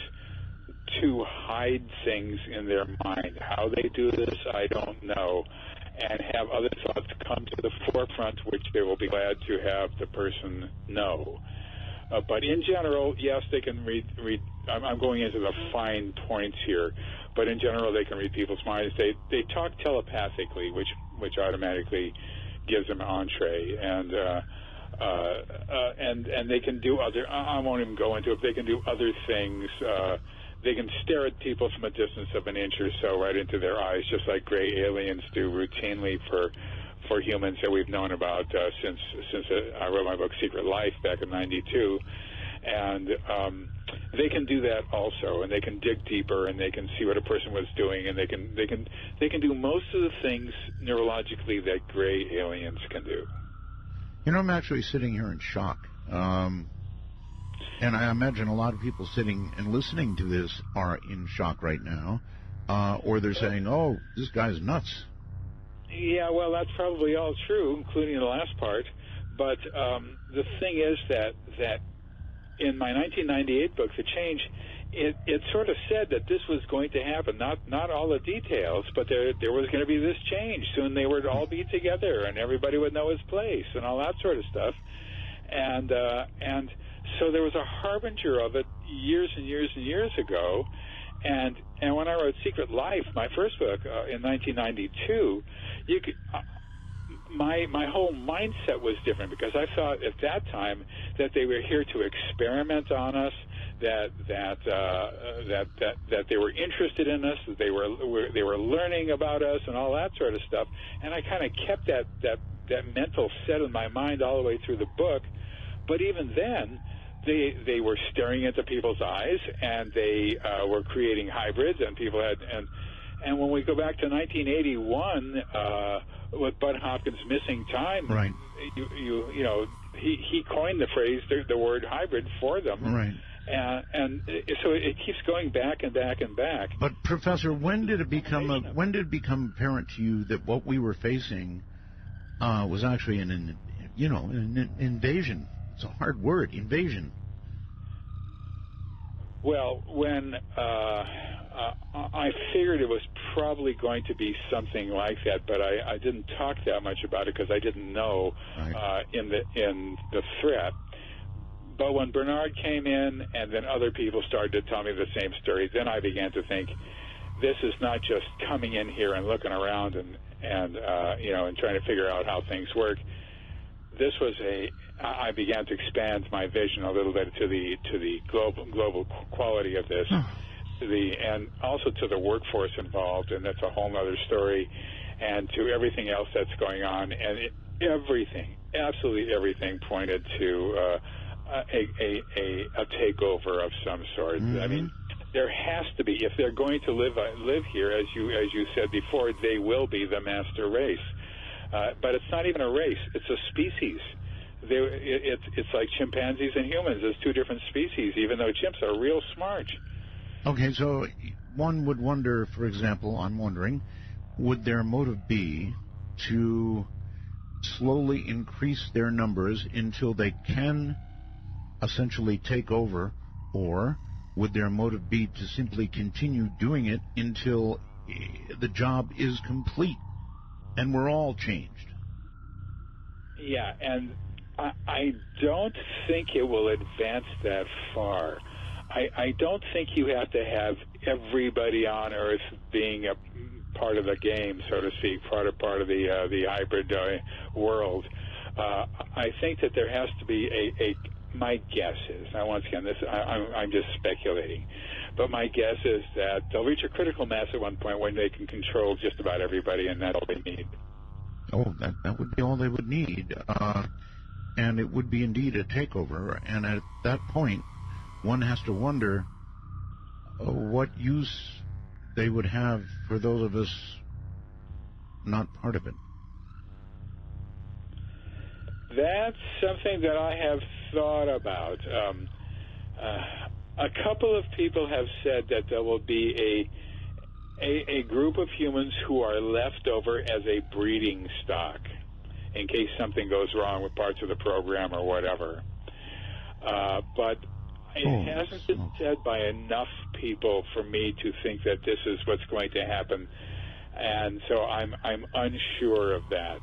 C: to hide things in their mind. How they do this, I don't know, and have other thoughts come to the forefront, which they will be glad to have the person know. But in general, yes, they can read. I'm going into the fine points here, but in general, they can read people's minds. They talk telepathically, which automatically gives them entree, and they can do other. I won't even go into it. They can do other things. They can stare at people from a distance of an inch or so right into their eyes, just like gray aliens do routinely for humans that we've known about since I wrote my book Secret Life back in '92, and they can do that also, and they can dig deeper, and they can see what a person was doing, and they can do most of the things neurologically that gray aliens can do.
A: I'm actually sitting here in shock, and I imagine a lot of people sitting and listening to this are in shock right now, or they're saying, "Oh, this guy's nuts."
C: Yeah, well, that's probably all true, including the last part. But the thing is that in my 1998 book, The Change, it sort of said that this was going to happen. Not all the details, but there was going to be this change. Soon they would all be together, and everybody would know his place, and all that sort of stuff. And so there was a harbinger of it years and years and years ago. And when I wrote Secret Life, my first book, in 1992, my whole mindset was different, because I thought at that time that they were here to experiment on us, that they were interested in us, that they were learning about us and all that sort of stuff. And I kind of kept that mental set in my mind all the way through the book. But even then, they were staring into people's eyes, and they were creating hybrids, and people had and when we go back to 1981 with Bud Hopkins' Missing Time,
A: right?
C: He coined the phrase, the word hybrid, for them,
A: right?
C: And so it keeps going back and back and back.
A: But Professor, when did it become apparent to you that what we were facing was actually an invasion? It's a hard word, invasion.
C: Well, when I figured it was probably going to be something like that, but I didn't talk that much about it because I didn't know in the threat. But when Bernard came in, and then other people started to tell me the same story, then I began to think, this is not just coming in here and looking around and trying to figure out how things work. This was I began to expand my vision a little bit to the global quality of this, and also to the workforce involved, and that's a whole other story, and to everything else that's going on, and absolutely everything pointed to a takeover of some sort.
A: Mm-hmm.
C: I mean, there has to be, if they're going to live here, as you said before, they will be the master race. But it's not even a race; it's a species. It's like chimpanzees and humans. It's two different species, even though chimps are real smart.
A: Okay, so one would wonder, for example, I'm wondering, would their motive be to slowly increase their numbers until they can essentially take over, or would their motive be to simply continue doing it until the job is complete and we're all changed?
C: Yeah, and I don't think it will advance that far. I don't think you have to have everybody on Earth being a part of the game, so to speak, part of the hybrid world. I think that there has to be my guess is, now once again, I'm just speculating, but my guess is that they'll reach a critical mass at one point when they can control just about everybody, and that's all they need.
A: Oh, that would be all they would need. And it would be indeed a takeover. And at that point, one has to wonder what use they would have for those of us not part of it.
C: That's something that I have thought about. A couple of people have said that there will be a group of humans who are left over as a breeding stock in case something goes wrong with parts of the program or whatever. But it hasn't been said by enough people for me to think that this is what's going to happen, and so I'm unsure of that.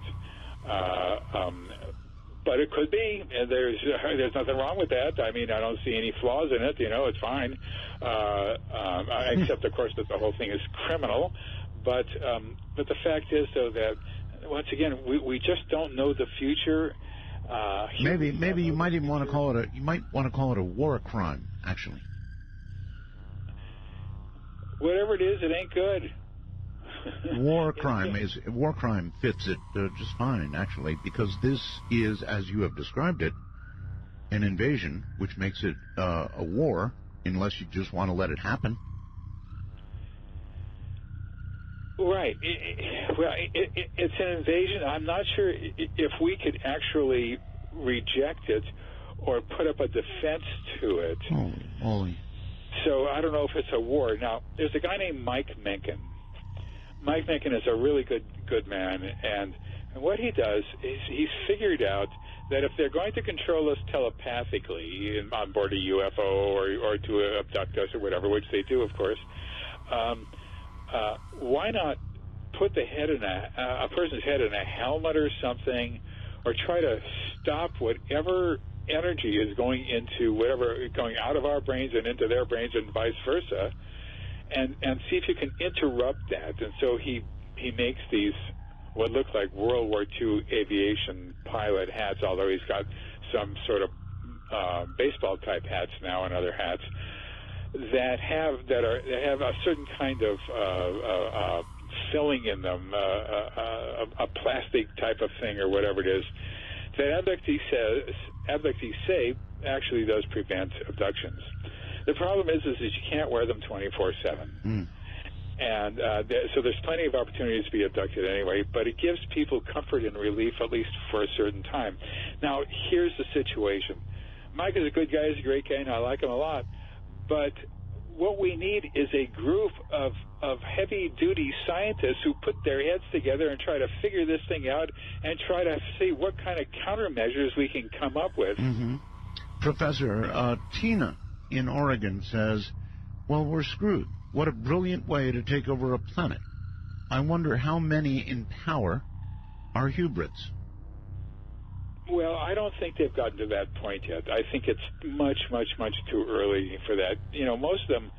C: But it could be. There's nothing wrong with that. I mean, I don't see any flaws in it. It's fine. Except, of course, that the whole thing is criminal. But the fact is, though, that once again, we just don't know the future.
A: Maybe you might even want to call it a war crime, actually.
C: Whatever it is, it ain't good.
A: War crime fits it just fine, actually, because this is, as you have described it, an invasion, which makes it a war, unless you just want to let it happen.
C: Right. It's an invasion. I'm not sure if we could actually reject it or put up a defense to it.
A: Holy.
C: So I don't know if it's a war. Now, there's a guy named Mike Mencken. Mike Mencken is a really good man, and what he does is he's figured out that if they're going to control us telepathically on board a UFO or to abduct us or whatever, which they do, of course, why not put the head in a person's head in a helmet or something, or try to stop whatever energy is going out of our brains and into their brains and vice versa, and see if you can interrupt that. And so he makes these what look like World War II aviation pilot hats, although he's got some sort of baseball type hats now and other hats that have a certain kind of filling in them, a plastic type of thing or whatever it is, that abductees say actually does prevent abductions. The problem is that you can't wear them 24/7. And so there's plenty of opportunities to be abducted anyway, but it gives people comfort and relief, at least for a certain time. Now, here's the situation. Mike is a good guy. He's a great guy, and I like him a lot. But what we need is a group of heavy-duty scientists who put their heads together and try to figure this thing out and try to see what kind of countermeasures we can come up with.
A: Mm-hmm. Professor, Tina in Oregon says, well, we're screwed. What a brilliant way to take over a planet. I wonder how many in power are hybrids.
C: Well, I don't think they've gotten to that point yet. I think it's much, much, much too early for that. Most of them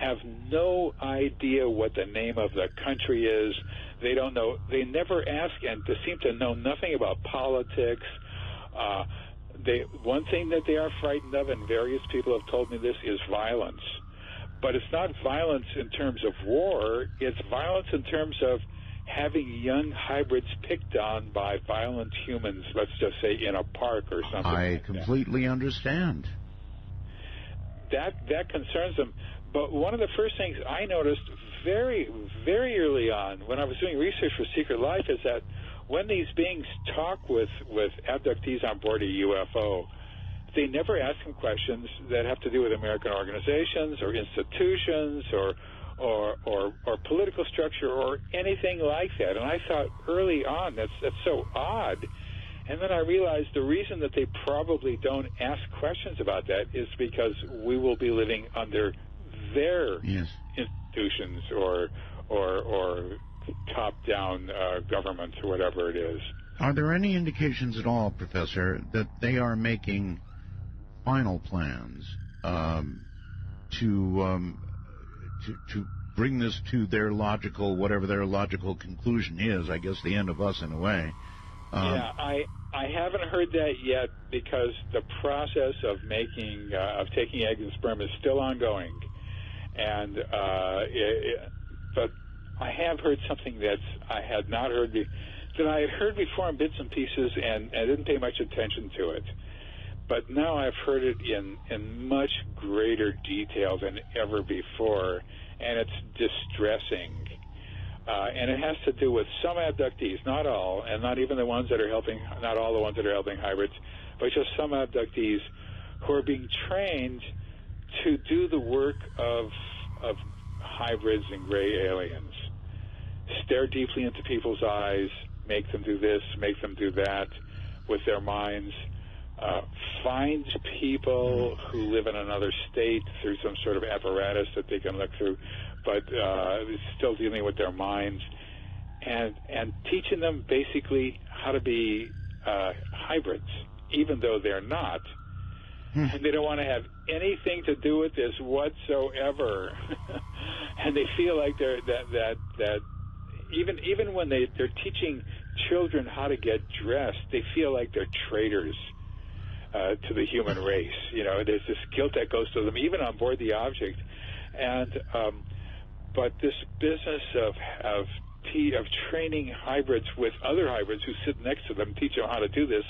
C: have no idea what the name of the country is. They don't know. They never ask, and they seem to know nothing about politics. One thing that they are frightened of, and various people have told me this, is violence. But it's not violence in terms of war. It's violence in terms of having young hybrids picked on by violent humans, let's just say in a park or something
A: I
C: like
A: completely understand.
C: That concerns them. But one of the first things I noticed very, very early on when I was doing research for Secret Life is that when these beings talk with abductees on board a UFO, they never ask them questions that have to do with American organizations or institutions or political structure or anything like that. And I thought early on that's so odd. And then I realized the reason that they probably don't ask questions about that is because we will be living under their institutions or top-down governments or whatever it is.
A: Are there any indications at all, Professor, that they are making final plans to bring this to their logical, whatever their logical conclusion is? I guess the end of us in a way.
C: I haven't heard that yet because the process of taking egg and sperm is still ongoing, and but I have heard something that I had not heard that I had heard before in bits and pieces and didn't pay much attention to it. But now I've heard it in much greater detail than ever before, and it's distressing. And it has to do with some abductees, not all, and not even the ones that are helping, not all the ones that are helping hybrids, but just some abductees who are being trained to do the work of hybrids and gray aliens. Stare deeply into people's eyes, make them do this, make them do that with their minds. Find people who live in another state through some sort of apparatus that they can look through, but still dealing with their minds, and teaching them basically how to be hybrids, even though they're not. And they don't want to have anything to do with this whatsoever. And they feel like that even when they're teaching children how to get dressed, they feel like they're traitors to the human race. You know, there's this guilt that goes to them, even on board the object. And but this business of training hybrids with other hybrids who sit next to them, teach them how to do this,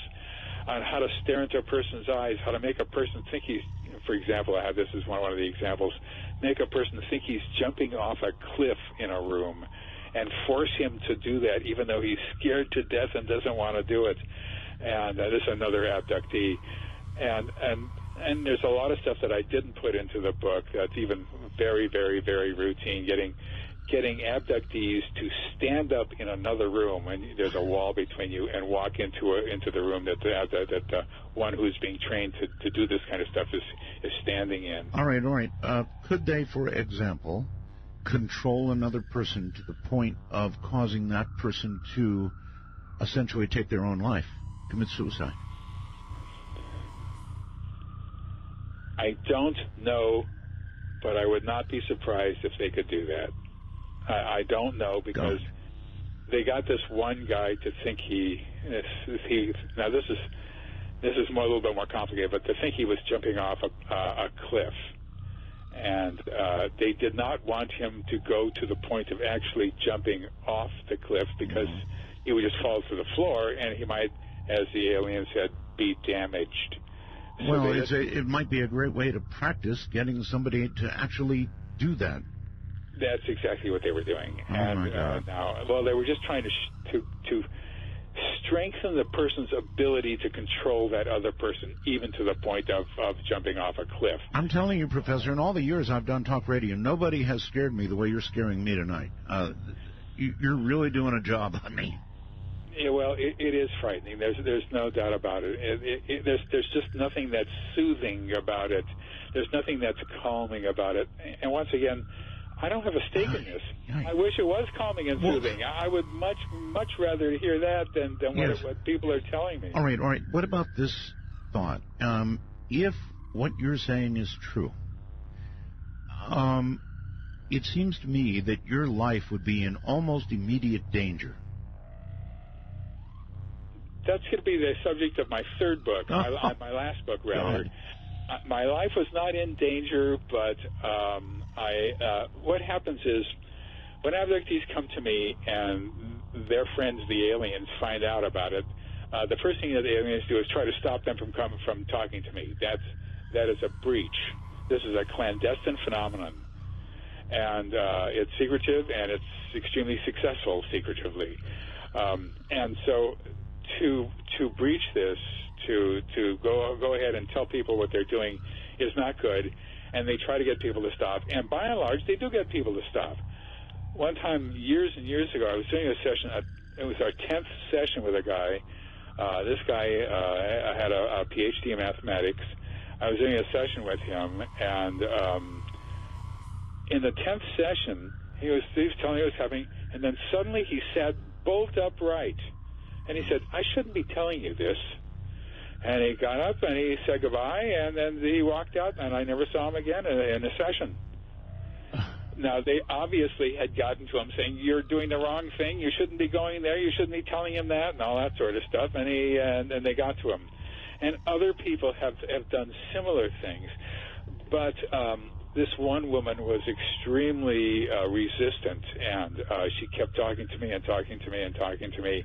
C: on how to stare into a person's eyes, how to make a person think he's, for example, I have this as one of the examples, make a person think he's jumping off a cliff in a room and force him to do that even though he's scared to death and doesn't want to do it. And this is another abductee. And there's a lot of stuff that I didn't put into the book that's even very, very, very routine, getting abductees to stand up in another room, and there's a wall between you, and walk into the room that the one who's being trained to do this kind of stuff is standing in.
A: All right. Could they, for example, control another person to the point of causing that person to essentially take their own life, commit suicide?
C: I don't know, but I would not be surprised if they could do that. I don't know, because they got this one guy to think now this is a little bit more complicated, but to think he was jumping off a cliff, and they did not want him to go to the point of actually jumping off the cliff, because he would just fall to the floor and he might, as the alien said, be damaged.
A: Well, it might be a great way to practice getting somebody to actually do that.
C: That's exactly what they were doing.
A: Oh, my God.
C: They were just trying to strengthen the person's ability to control that other person, even to the point of jumping off a cliff.
A: I'm telling you, Professor, in all the years I've done talk radio, nobody has scared me the way you're scaring me tonight. You're really doing a job on me.
C: Yeah, well, it is frightening. There's no doubt about it. There's just nothing that's soothing about it. There's nothing that's calming about it. And once again, I don't have a stake in this. I wish it was calming and soothing. I would much rather hear that than what people are telling me.
A: All right. What about this thought? If what you're saying is true, it seems to me that your life would be in almost immediate danger.
C: That's going to be the subject of my third book, my last book, rather. My life was not in danger, but what happens is when abductees come to me and their friends, the aliens, find out about it, the first thing that the aliens do is try to stop them from talking to me. That is a breach. This is a clandestine phenomenon, and it's secretive, and it's extremely successful secretively. And so to breach this, to go ahead and tell people what they're doing is not good, and they try to get people to stop. And by and large, they do get people to stop. One time, years and years ago, I was doing a session. It was our 10th session with a guy. This guy had a PhD in mathematics. I was doing a session with him, and in the 10th session, he was telling me what was happening, and then suddenly he sat bolt upright. And he said, I shouldn't be telling you this. And he got up and he said goodbye, and then he walked out, and I never saw him again in a session. Now, they obviously had gotten to him saying, you're doing the wrong thing, you shouldn't be going there, you shouldn't be telling him that, and all that sort of stuff, and they got to him. And other people have done similar things. But this one woman was extremely resistant, and she kept talking to me and talking to me and talking to me.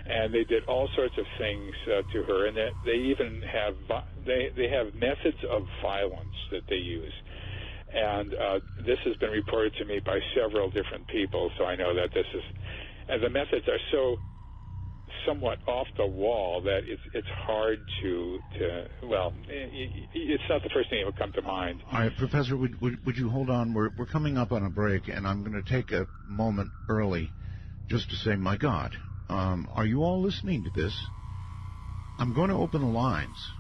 C: And they did all sorts of things to her, and they even have they have methods of violence that they use. And this has been reported to me by several different people, so I know that this is, and the methods are so somewhat off the wall that it's hard to well, it's not the first thing that would come to mind.
A: All right, Professor, would you hold on? We're coming up on a break, and I'm going to take a moment early just to say, my God. Are you all listening to this? I'm going to open the lines.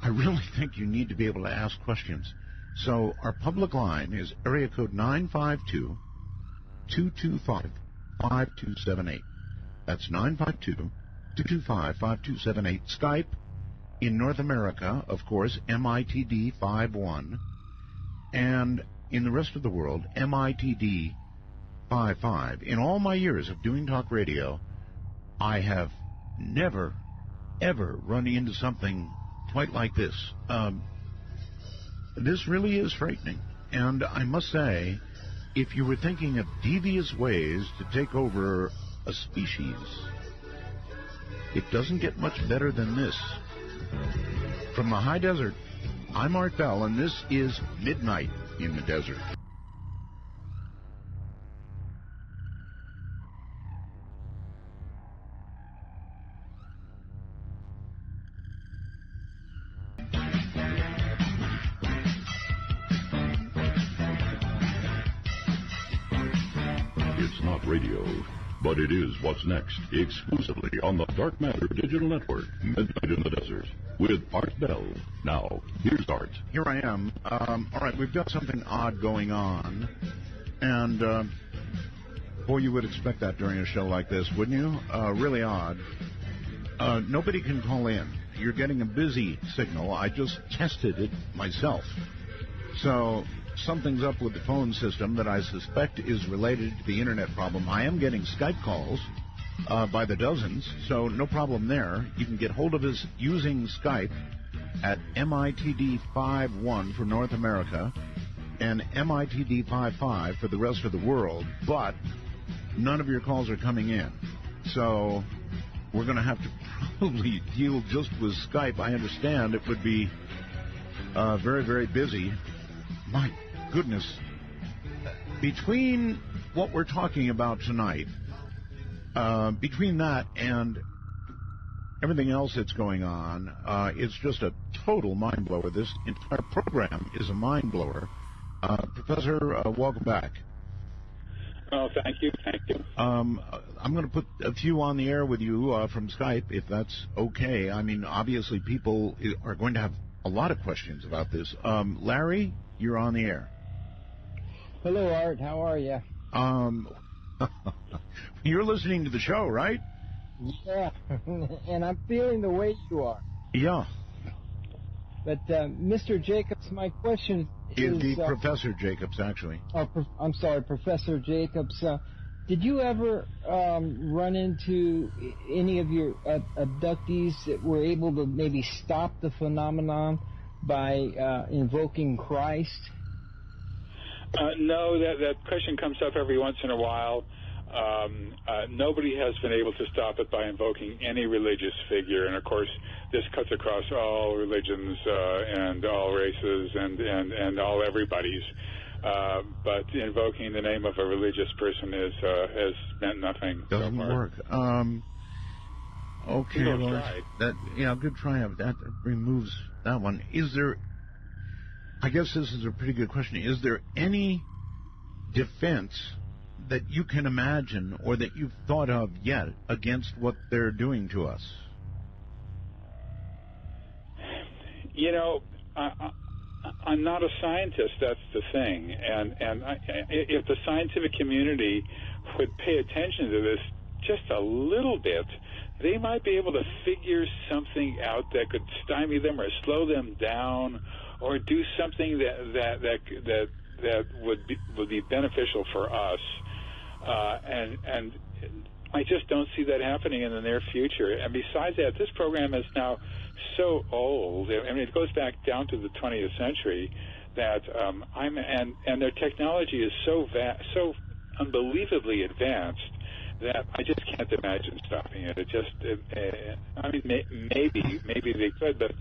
A: I really think you need to be able to ask questions. So our public line is area code 952-225-5278. That's 952-225-5278. Skype in North America, of course, MITD51. And in the rest of the world, MITD55. In all my years of doing talk radio, I have never, ever run into something quite like this. This really is frightening. And I must say, if you were thinking of devious ways to take over a species, it doesn't get much better than this. From the high desert, I'm Art Bell, and this is Midnight in the Desert.
B: Radio, but it is what's next, exclusively on the Dark Matter Digital Network, Midnight in the Desert, with Art Bell. Now, here's Art.
A: Here I am. All right, we've got something odd going on, and boy, you would expect that during a show like this, wouldn't you? Really odd. Nobody can call in. You're getting a busy signal. I just tested it myself. So something's up with the phone system that I suspect is related to the internet problem. I am getting Skype calls by the dozens, so no problem there. You can get hold of us using Skype at MITD51 for North America and MITD55 for the rest of the world, but none of your calls are coming in. So we're going to have to probably deal just with Skype. I understand it would be very, very busy. My goodness. Between what we're talking about tonight, between that and everything else that's going on, it's just a total mind blower. This entire program is a mind blower. Professor, welcome back.
C: Oh, thank you.
A: I'm going to put a few on the air with you from Skype, if that's okay. I mean, obviously people are going to have a lot of questions about this. Larry, you're on the air.
D: Hello, Art. How are you?
A: You're listening to the show, right?
D: Yeah, and I'm feeling the way you are.
A: Yeah.
D: But Mr. Jacobs, my question is...
A: The Professor Jacobs, actually.
D: I'm sorry, Professor Jacobs. Did you ever run into any of your abductees that were able to maybe stop the phenomenon by invoking Christ?
C: No, that question comes up every once in a while. Nobody has been able to stop it by invoking any religious figure, and of course, this cuts across all religions and all races and all everybody's. But invoking the name of a religious person has meant nothing.
A: Doesn't
C: so far.
A: work. Okay, well, good try. That removes that one. Is there? I guess this is a pretty good question. Is there any defense that you can imagine or that you've thought of yet against what they're doing to us?
C: You know, I'm not a scientist, that's the thing. And if the scientific community would pay attention to this just a little bit, they might be able to figure something out that could stymie them or slow them down or do something that would be beneficial for us. And I just don't see that happening in the near future. And besides that, this program is now so old. I mean, it goes back down to the 20th century that and their technology is so unbelievably advanced that I just can't imagine stopping it. I mean, maybe they could, but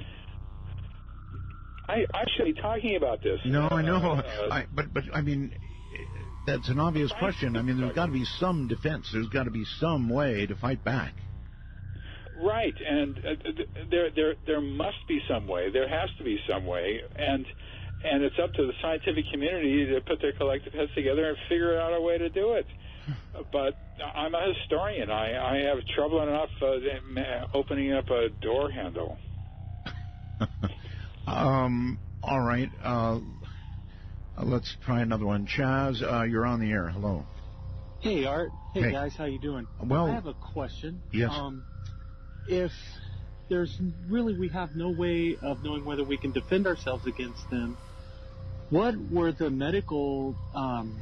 C: I should be talking about this.
A: No, I know. But I mean, that's an obvious question. I mean, there's got to be some defense. There's got to be some way to fight back.
C: Right, and there must be some way. There has to be some way, and it's up to the scientific community to put their collective heads together and figure out a way to do it. But I'm a historian. I have trouble enough opening up a door handle.
A: All right. Let's try another one. Chaz, you're on the air. Hello.
E: Hey, Art. Hey, guys. How you doing?
A: Well,
E: I have a question.
A: Yes.
E: If we have no way of knowing whether we can defend ourselves against them, what were the medical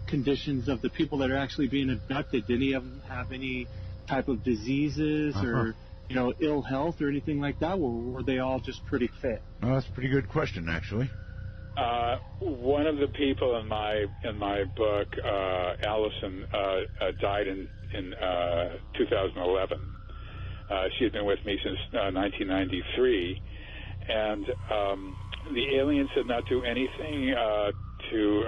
E: conditions of the people that are actually being abducted? Did any of them have any type of diseases or ill health or anything like that? Or were they all just pretty fit?
A: Well, that's a pretty good question, actually.
C: One of the people in my book, Allison, died in 2011. She had been with me since 1993, and the aliens did not do anything to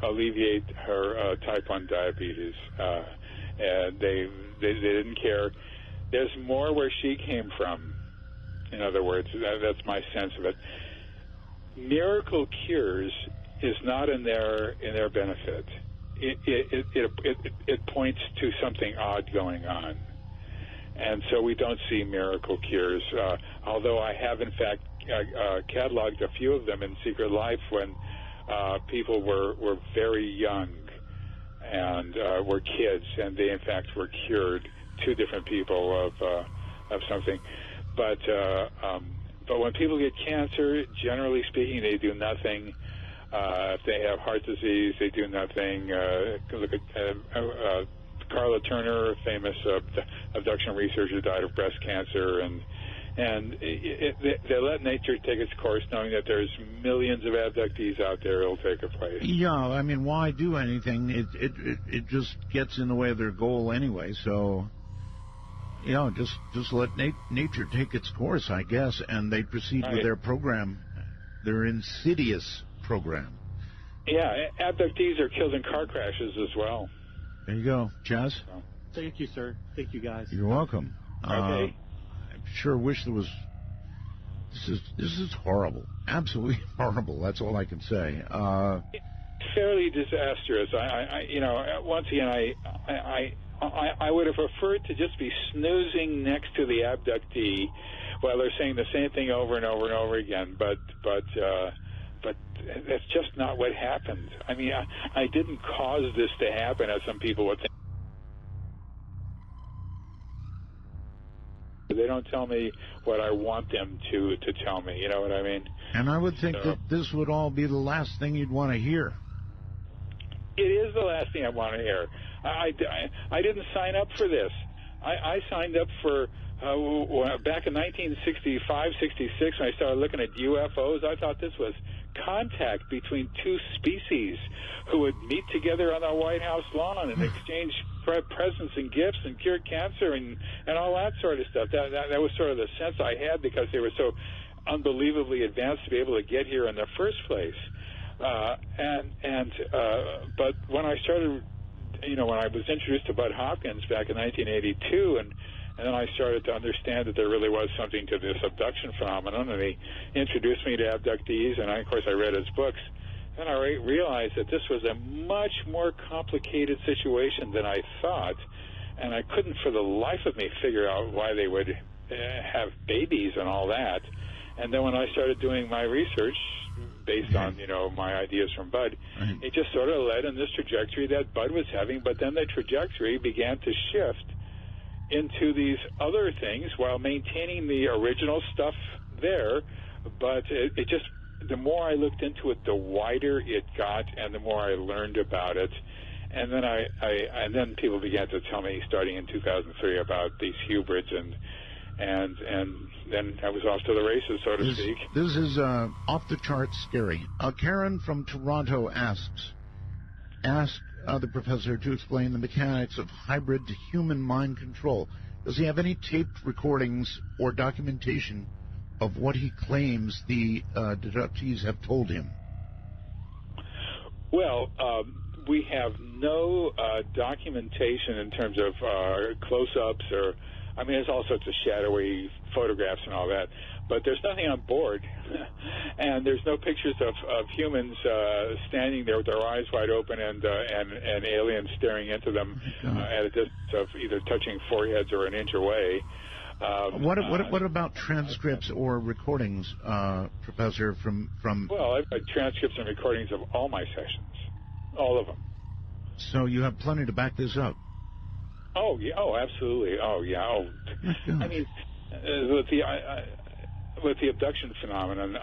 C: alleviate her type 1 diabetes. And they didn't care. There's more where she came from. In other words, that's my sense of it. Miracle cures is not in their benefit. It points to something odd going on. And so we don't see miracle cures, although I have, in fact, cataloged a few of them in Secret Life when people were very young and were kids, and they, in fact, were cured. 2 different people of something. But when people get cancer, generally speaking, they do nothing. If they have heart disease, they do nothing. Look at Carla Turner, famous abduction researcher, died of breast cancer, and they let nature take its course, knowing that there's millions of abductees out there who'll take a place.
A: Yeah, I mean, why do anything? It just gets in the way of their goal anyway. So, just let nature take its course, I guess, and they proceed with their program, their insidious program.
C: Yeah, abductees are killed in car crashes as well.
A: There you go. Chaz?
E: Thank you, sir. Thank you, guys.
A: You're welcome.
C: Okay.
A: I sure wish there was... This is horrible. Absolutely horrible. That's all I can say.
C: Fairly disastrous. Once again, I would have preferred to just be snoozing next to the abductee while they're saying the same thing over and over and over again. But that's just not what happened. I mean, I didn't cause this to happen, as some people would think. They don't tell me what I want them to tell me. You know what I mean?
A: And I would think that this would all be the last thing you'd want to hear.
C: It is the last thing I want to hear. I didn't sign up for this. I signed up for back in 1965, 66, when I started looking at UFOs. I thought this was contact between two species who would meet together on the White House lawn and exchange presents and gifts and cure cancer and all that sort of stuff. That was sort of the sense I had, because they were so unbelievably advanced to be able to get here in the first place. But when I started, when I was introduced to Bud Hopkins back in 1982, and then I started to understand that there really was something to this abduction phenomenon, and he introduced me to abductees, and of course I read his books. Then I realized that this was a much more complicated situation than I thought, and I couldn't for the life of me figure out why they would have babies and all that. And then when I started doing my research based on, my ideas from Bud, it just sort of led in this trajectory that Bud was having, but then the trajectory began to shift into these other things while maintaining the original stuff there. But it just, the more I looked into it, the wider it got, and the more I learned about it. And then and then people began to tell me, starting in 2003, about these hybrids, and then I was off to the races, so to speak.
A: This is off the charts scary. Karen from Toronto asks the professor to explain the mechanics of hybrid human mind control. Does he have any taped recordings or documentation of what he claims the abductees have told him?
C: Well, we have no documentation in terms of close-ups or, there's all sorts of shadowy photographs and all that, but there's nothing on board, and there's no pictures of humans standing there with their eyes wide open and aliens staring into them at a distance of either touching foreheads or an inch away.
A: What about transcripts or recordings, Professor, from...
C: Well, I've got transcripts and recordings of all my sessions, all of them.
A: So you have plenty to back this up.
C: Oh, yeah. Oh, absolutely. Oh, yeah. Oh, with the abduction phenomenon,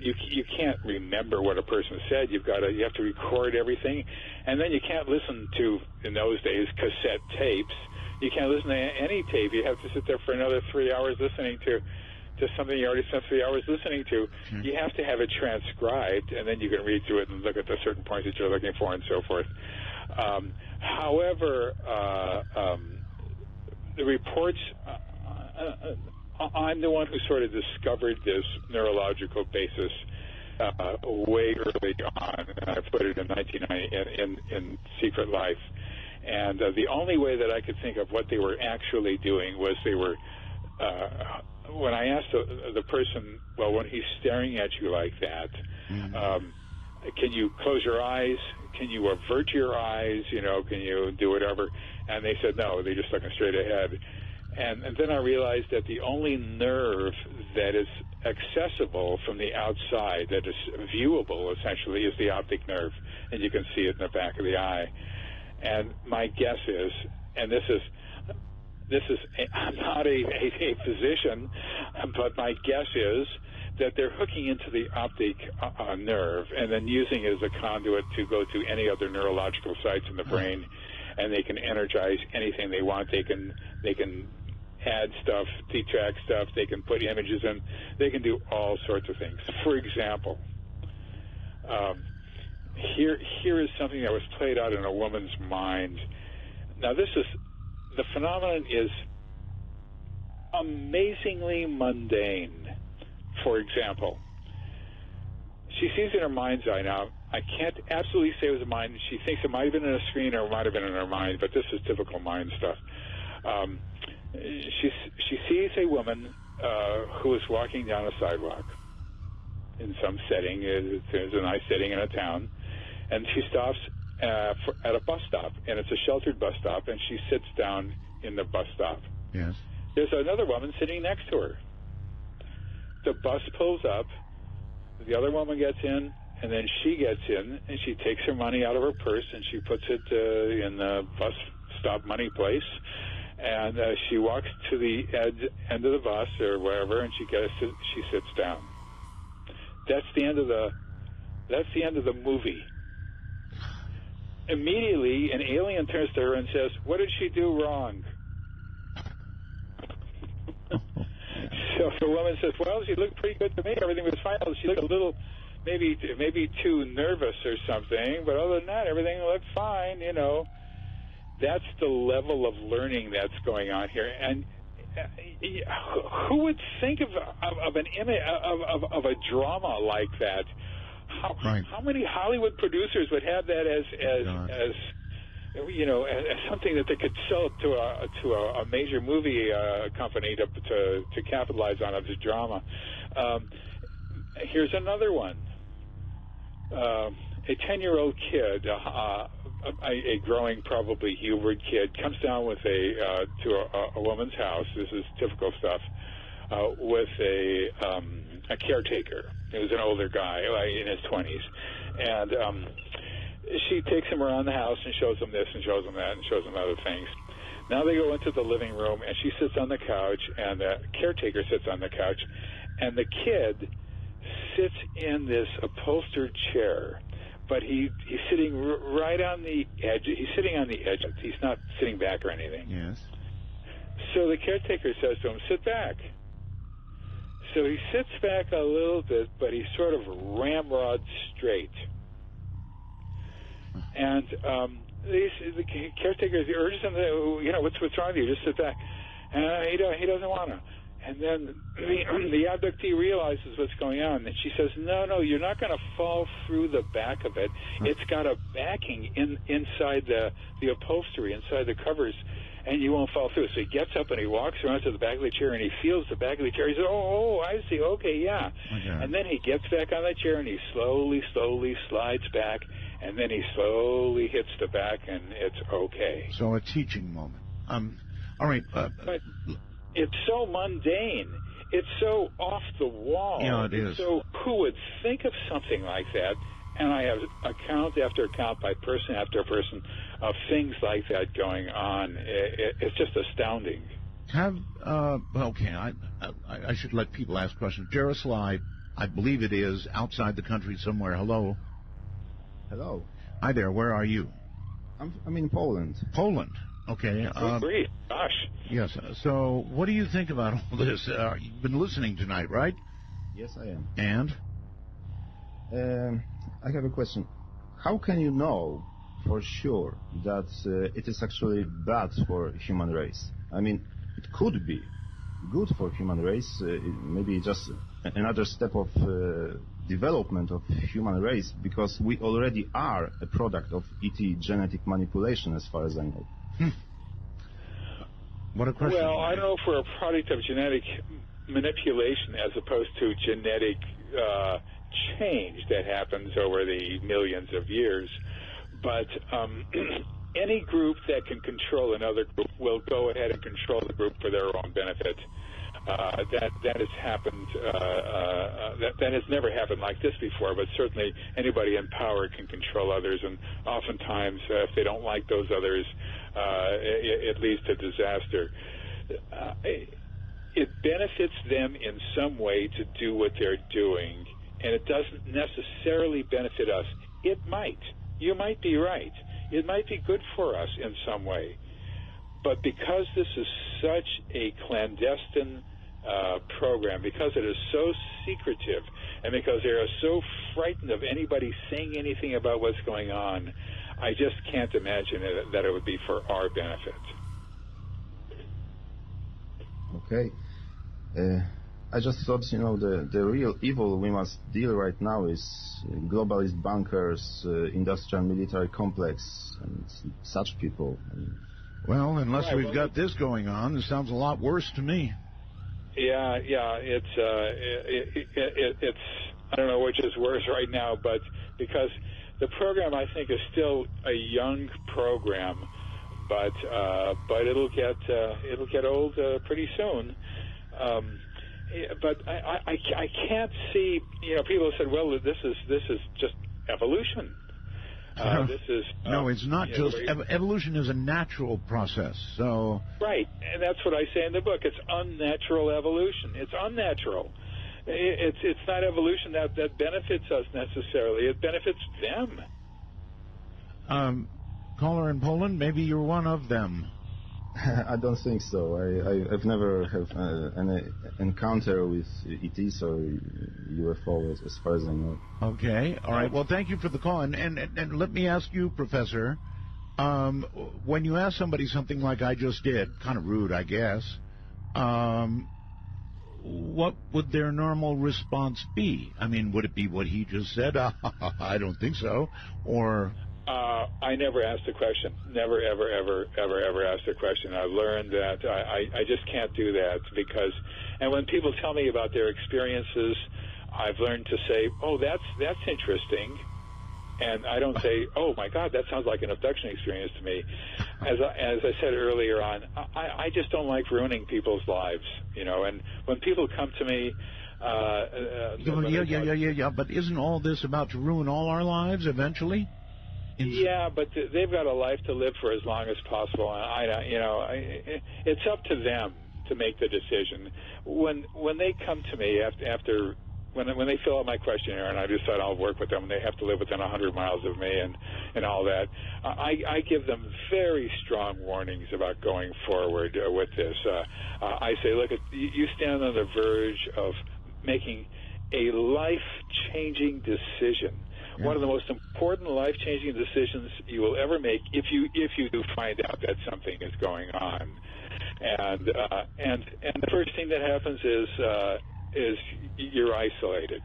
C: you can't remember what a person said. You have to record everything, and then you can't listen to, in those days, cassette tapes. You can't listen to any tape. You have to sit there for another 3 hours listening to something you already spent 3 hours listening to. You have to have it transcribed, and then you can read through it and look at the certain points that you're looking for and so forth. However, the reports, I'm the one who sort of discovered this neurological basis way early on, and I put it in 1990 in Secret Life. And the only way that I could think of what they were actually doing was they were, when I asked the person, well, when he's staring at you like that, can you close your eyes? Can you avert your eyes? Can you do whatever? And they said no, they're just looking straight ahead. And then I realized that the only nerve that is accessible from the outside, that is viewable essentially, is the optic nerve, and you can see it in the back of the eye. And my guess is, and this is I'm not a physician, but my guess is that they're hooking into the optic nerve and then using it as a conduit to go to any other neurological sites in the brain, and they can energize anything they want. They can add stuff, detract stuff. They can put images in. They can do all sorts of things. For example, here is something that was played out in a woman's mind. Now, the phenomenon is amazingly mundane. For example, she sees in her mind's eye. Now, I can't absolutely say it was a mind. She thinks it might have been in a screen or it might have been in her mind, but this is typical mind stuff. She sees a woman who is walking down a sidewalk in some setting. It's a nice setting in a town, and she stops at a bus stop, and it's a sheltered bus stop, and she sits down in the bus stop.
A: Yes.
C: There's another woman sitting next to her. The bus pulls up, the other woman gets in, and then she gets in, and she takes her money out of her purse, and she puts it in the bus stop money place, And she walks to the end of the bus or wherever, and she sits down. That's the end of the movie. Immediately, an alien turns to her and says, "What did she do wrong?" So the woman says, "Well, she looked pretty good to me. Everything was fine. She looked a little, maybe too nervous or something, but other than that, everything looked fine. You know, that's the level of learning that's going on here. And who would think of an image of a drama like that? How many Hollywood producers would have that as you know, as something that they could sell to a major movie company to capitalize on as a drama? Here's another one. A 10-year-old kid, a growing, probably Hubert kid, comes down with to a woman's house. This is typical stuff. With a caretaker. He was an older guy in his 20s, and she takes him around the house and shows him this and shows him that and shows him other things. Now they go into the living room, and she sits on the couch, and the caretaker sits on the couch, and the kid sits in this upholstered chair, but he's sitting right on the edge. He's sitting on the edge. He's not sitting back or anything.
A: Yes.
C: So the caretaker says to him, "Sit back." So he sits back a little bit, but he's sort of ramrod straight. And the caretaker urges him, you know, what's wrong with you? Just sit back. And he doesn't want to. And then the abductee realizes what's going on, and she says, "No, you're not going to fall through the back of it. It's got a backing inside the upholstery, inside the covers, and you won't fall through." So he gets up and he walks around to the back of the chair, and he feels the back of the chair. He says, "Oh, I see. Okay, yeah."
A: Okay.
C: And then he gets back on the chair, and he slowly slides back, and then he slowly hits the back, and it's okay.
A: So a teaching moment. All right.
C: But it's so mundane. It's so off the wall.
A: Yeah, it is.
C: So who would think of something like that? And I have account after account by person after person of things like that going on. It's just astounding. I should let people ask questions. Jaroslav, I believe it is, outside the country somewhere. Hello.
F: Hello.
C: Hi there. Where are you?
F: I'm in Poland.
C: Poland. Okay.
G: Great. Gosh.
C: Yes. So what do you think about all this? You've been listening tonight, right?
F: Yes, I am.
C: And?
F: I have a question. How can you know for sure that it is actually bad for human race? I mean, it could be good for human race, maybe just another step of development of human race, because we already are a product of ET genetic manipulation, as far as I know.
C: What a question.
G: Well, I don't know if we're a product of genetic manipulation as opposed to genetic change that happens over the millions of years, but any group that can control another group will go ahead and control the group for their own benefit. That has happened. That has never happened like this before, but certainly anybody in power can control others, and oftentimes, if they don't like those others, it leads to disaster. It benefits them in some way to do what they're doing, and it doesn't necessarily benefit us. It might. You might be right. It might be good for us in some way. But because this is such a clandestine program, because it is so secretive, and because they are so frightened of anybody saying anything about what's going on, I just can't imagine that it would be for our benefit.
F: Okay. I just thought, the real evil we must deal right now is globalist bankers, industrial military complex, and such people.
C: Well, unless we've got this going on, it sounds a lot worse to me.
G: Yeah, it's I don't know which is worse right now, but because the program I think is still a young program, but it'll get old pretty soon. But I can't see. People said, well, this is just evolution.
C: This is
A: no, it's not just evolution is a natural process. So
C: right, and that's what I say in the book. It's unnatural evolution. It's unnatural. It's not evolution that benefits us necessarily. It benefits them.
A: Caller in Poland, maybe you're one of them.
F: I don't think so. I've never have any encounter with ETs or UFOs, as far as I know.
A: Okay, all right. Well, thank you for the call. And let me ask you, Professor, when you ask somebody something like I just did, kind of rude, I guess, what would their normal response be? I mean, would it be what he just said? I don't think so. Or...
C: I never asked a question. Never, ever, ever, ever, ever asked a question. I learned that I just can't do that because, and when people tell me about their experiences, I've learned to say, oh, that's interesting. And I don't say, oh, my God, that sounds like an abduction experience to me. As I said earlier on, I just don't like ruining people's lives, you know. And when people come to me...
A: Yeah, but isn't all this about to ruin all our lives eventually?
C: Yeah, but they've got a life to live for as long as possible, and it's up to them to make the decision. When they come to me after when they fill out my questionnaire, and I decide I'll work with them, and they have to live within 100 miles of me and all that, I give them very strong warnings about going forward with this. I say, look, you stand on the verge of making a life-changing decision. Yeah. One of the most important life-changing decisions you will ever make if you do find out that something is going on. And the first thing that happens is you're isolated.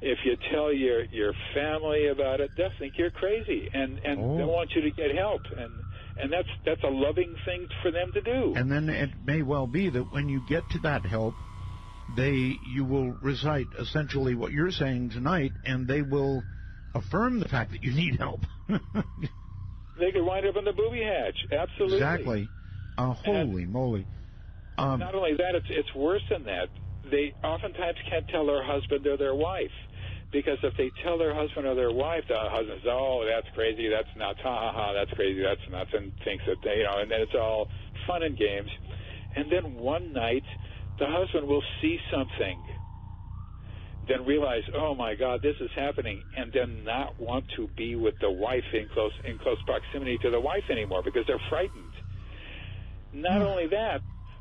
C: If you tell your family about it, they'll think you're crazy, and they want you to get help. And that's a loving thing for them to do.
A: And then it may well be that when you get to that help, you will recite essentially what you're saying tonight, and they will affirm the fact that you need help.
C: They could wind up in the booby hatch. Absolutely.
A: Exactly. Holy moly.
C: Not only that, it's worse than that. They oftentimes can't tell their husband or their wife, because if they tell their husband or their wife, the husband says, oh, that's crazy, that's nuts, ha, that's crazy, that's nuts, and thinks that, and then it's all fun and games. And then one night, the husband will see something, then realize, oh my God, this is happening, and then not want to be with the wife in close proximity to the wife anymore because they're frightened. Not only that,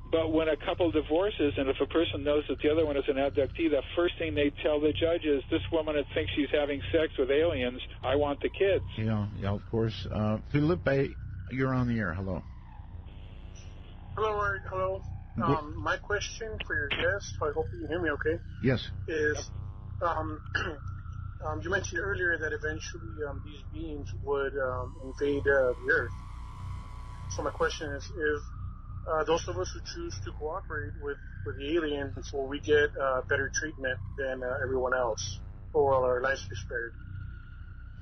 C: but when a couple divorces, and if a person knows that the other one is an abductee, the first thing they tell the judge is, this woman that thinks she's having sex with aliens, I want the kids.
A: Yeah, of course. Felipe, you're on the air. Hello.
H: Hello, Art. Hello. My question for your guest, I hope you can hear me okay.
A: Yes.
H: Is, you mentioned earlier that eventually these beings would invade the Earth. So my question is, if those of us who choose to cooperate with the aliens, will we get better treatment than everyone else, or will our lives be spared?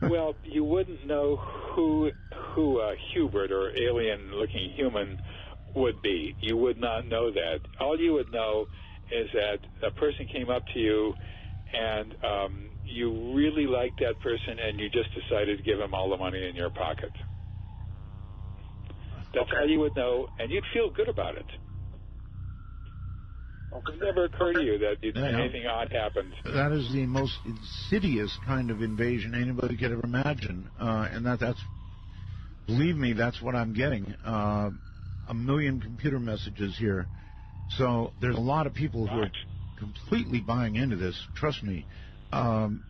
C: Well, you wouldn't know who Hubert or alien-looking human would be. You would not know that. All you would know is that a person came up to you and you really liked that person and you just decided to give him all the money in your pocket. That's all you would know, and you'd feel good about it. It would never occur to you that anything odd happened.
A: That is the most insidious kind of invasion anybody could ever imagine. And that's, believe me, that's what I'm getting. 1 million computer messages here. So there's a lot of people who are completely buying into this. Trust me. And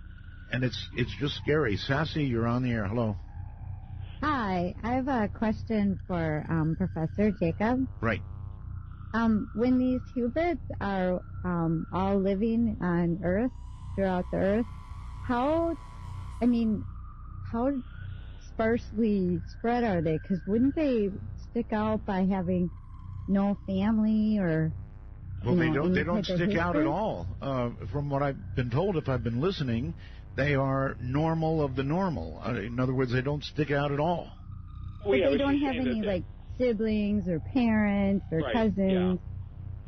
A: it's just scary. Sassy, you're on the air. Hello.
I: Hi. I have a question for Professor Jacob.
A: Right.
I: When these Huberts are all living on Earth, throughout the Earth, how sparsely spread are they? Because wouldn't they stick out by having no family or...
A: Well, they don't stick out at all. From what I've been told, if I've been listening, they are normal of the normal. In other words, they don't stick out at all.
I: But they don't have any, like, siblings or parents or cousins.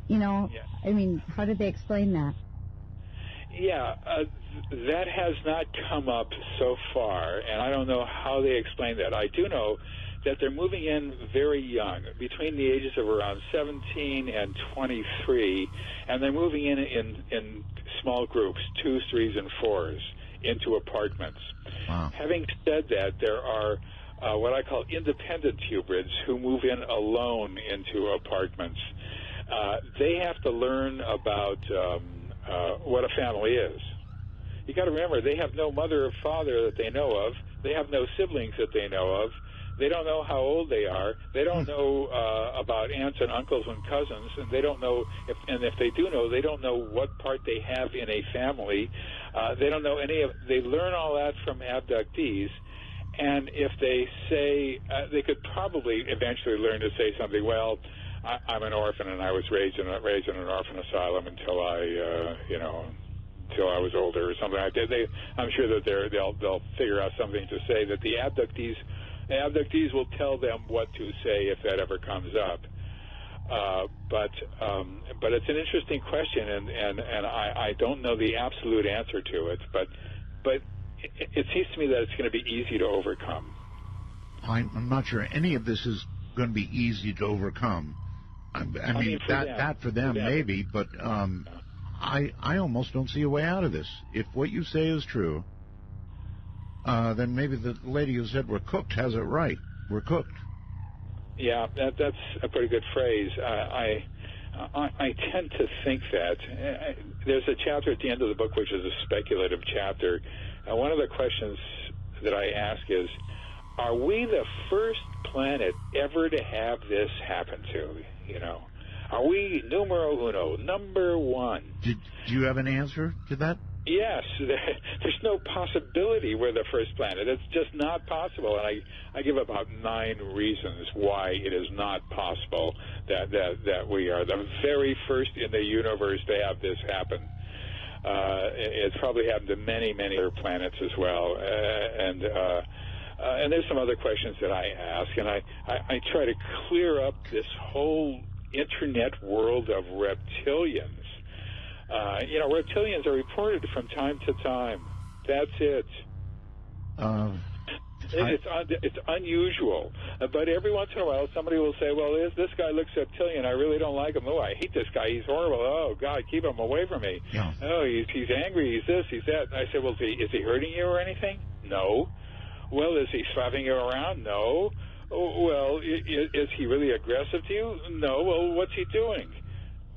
I: Yeah. I mean, how did they explain that?
C: Yeah, that has not come up so far, and I don't know how they explain that. I do know that they're moving in very young, between the ages of around 17 and 23, and they're moving in small groups, 2s, 3s, and 4s, into apartments.
A: Wow.
C: Having said that, there are what I call independent hybrids who move in alone into apartments. They have to learn about what a family is. You got to remember, they have no mother or father that they know of. They have no siblings that they know of. They don't know how old they are. They don't know about aunts and uncles and cousins, and they don't know if they do know, they don't know what part they have in a family. They don't know any of. They learn all that from abductees, and if they say, they could probably eventually learn to say something. Well, I'm an orphan, and I was raised in an orphan asylum until I was older, or something like that. I'm sure that they'll figure out something to say that the abductees will tell them what to say if that ever comes up. But it's an interesting question, and I don't know the absolute answer to it. But it seems to me that it's going to be easy to overcome.
A: I'm not sure any of this is going to be easy to overcome. I mean that for them maybe, but I almost don't see a way out of this. If what you say is true, then maybe the lady who said we're cooked has it right. We're cooked.
C: Yeah, that's a pretty good phrase. I tend to think that. There's a chapter at the end of the book which is a speculative chapter. One of the questions that I ask is, are we the first planet ever to have this happen to? Are we numero uno, number one?
A: Do you have an answer to that?
C: Yes. There's no possibility we're the first planet. It's just not possible. And I give about 9 reasons why it is not possible that we are the very first in the universe to have this happen. It's probably happened to many, many other planets as well. And there's some other questions that I ask, and I try to clear up this whole internet world of reptilians. Reptilians are reported from time to time. That's it. It's unusual. But every once in a while, somebody will say, well, this guy looks reptilian. I really don't like him. Oh, I hate this guy. He's horrible. Oh, God, keep him away from me.
A: Yeah.
C: Oh, he's angry. He's this, he's that. And I say, well, is he hurting you or anything? No. Well, is he slapping you around? No. Oh, well, is he really aggressive to you? No. Well, what's he doing?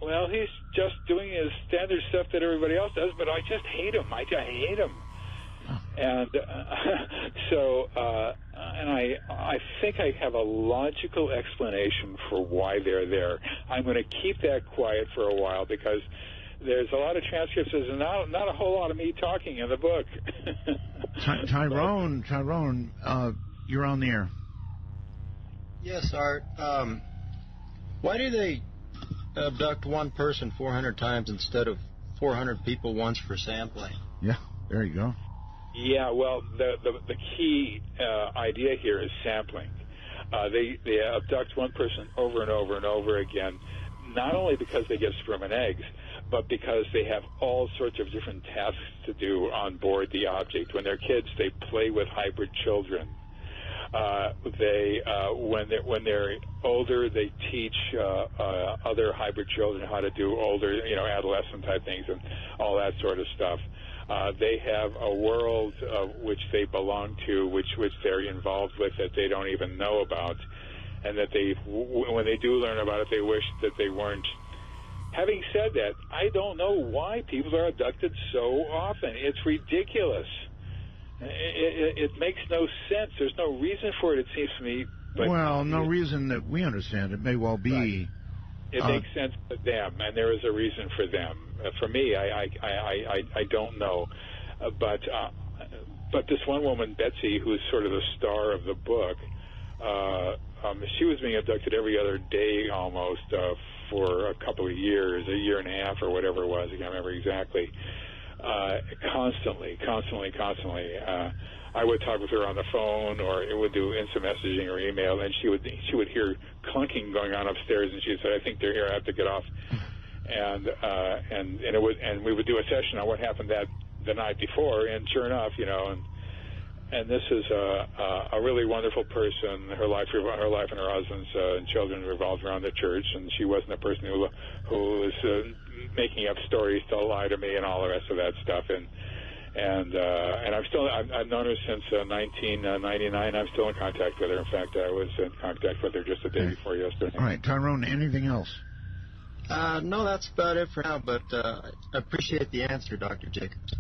C: Well, he's just doing his standard stuff that everybody else does, but I just hate him. I just hate him. And I think I have a logical explanation for why they're there. I'm going to keep that quiet for a while because there's a lot of transcripts and not a whole lot of me talking in the book.
A: Tyrone, you're on the air.
J: Yes, Art. Why do they abduct one person 400 times instead of 400 people once for sampling?
A: Yeah, there you go.
C: Yeah, well, the key idea here is sampling. They abduct one person over and over and over again, not only because they get sperm and eggs, but because they have all sorts of different tasks to do on board the object. When they're kids, they play with hybrid children. When they're older, they teach other hybrid children how to do older, adolescent type things and all that sort of stuff. They have a world which they belong to, which they're involved with that they don't even know about, and that when they do learn about it, they wish that they weren't. Having said that, I don't know why people are abducted so often. It's ridiculous. It makes no sense. There's no reason for it, it seems to me. But
A: no reason that we understand. It may well be.
C: Right. It makes sense to them, and there is a reason for them. For me, I don't know. But this one woman, Betsy, who's sort of the star of the book, she was being abducted every other day almost for a couple of years, a year and a half or whatever it was. I can't remember exactly. Constantly. I would talk with her on the phone, or it would do instant messaging or email, and she would hear clunking going on upstairs, and she said, "I think they're here. I have to get off." and we would do a session on what happened the night before, and sure enough, and this is a really wonderful person. Her life and her husband's and children revolved around the church, and she wasn't a person who was making up stories to lie to me and all the rest of that stuff. And I've known her since 1999. I'm still in contact with her. In fact, I was in contact with her just the day before yesterday.
A: All right, Tyrone, anything else?
J: No, that's about it for now, but I appreciate the answer, Dr. Jacobs.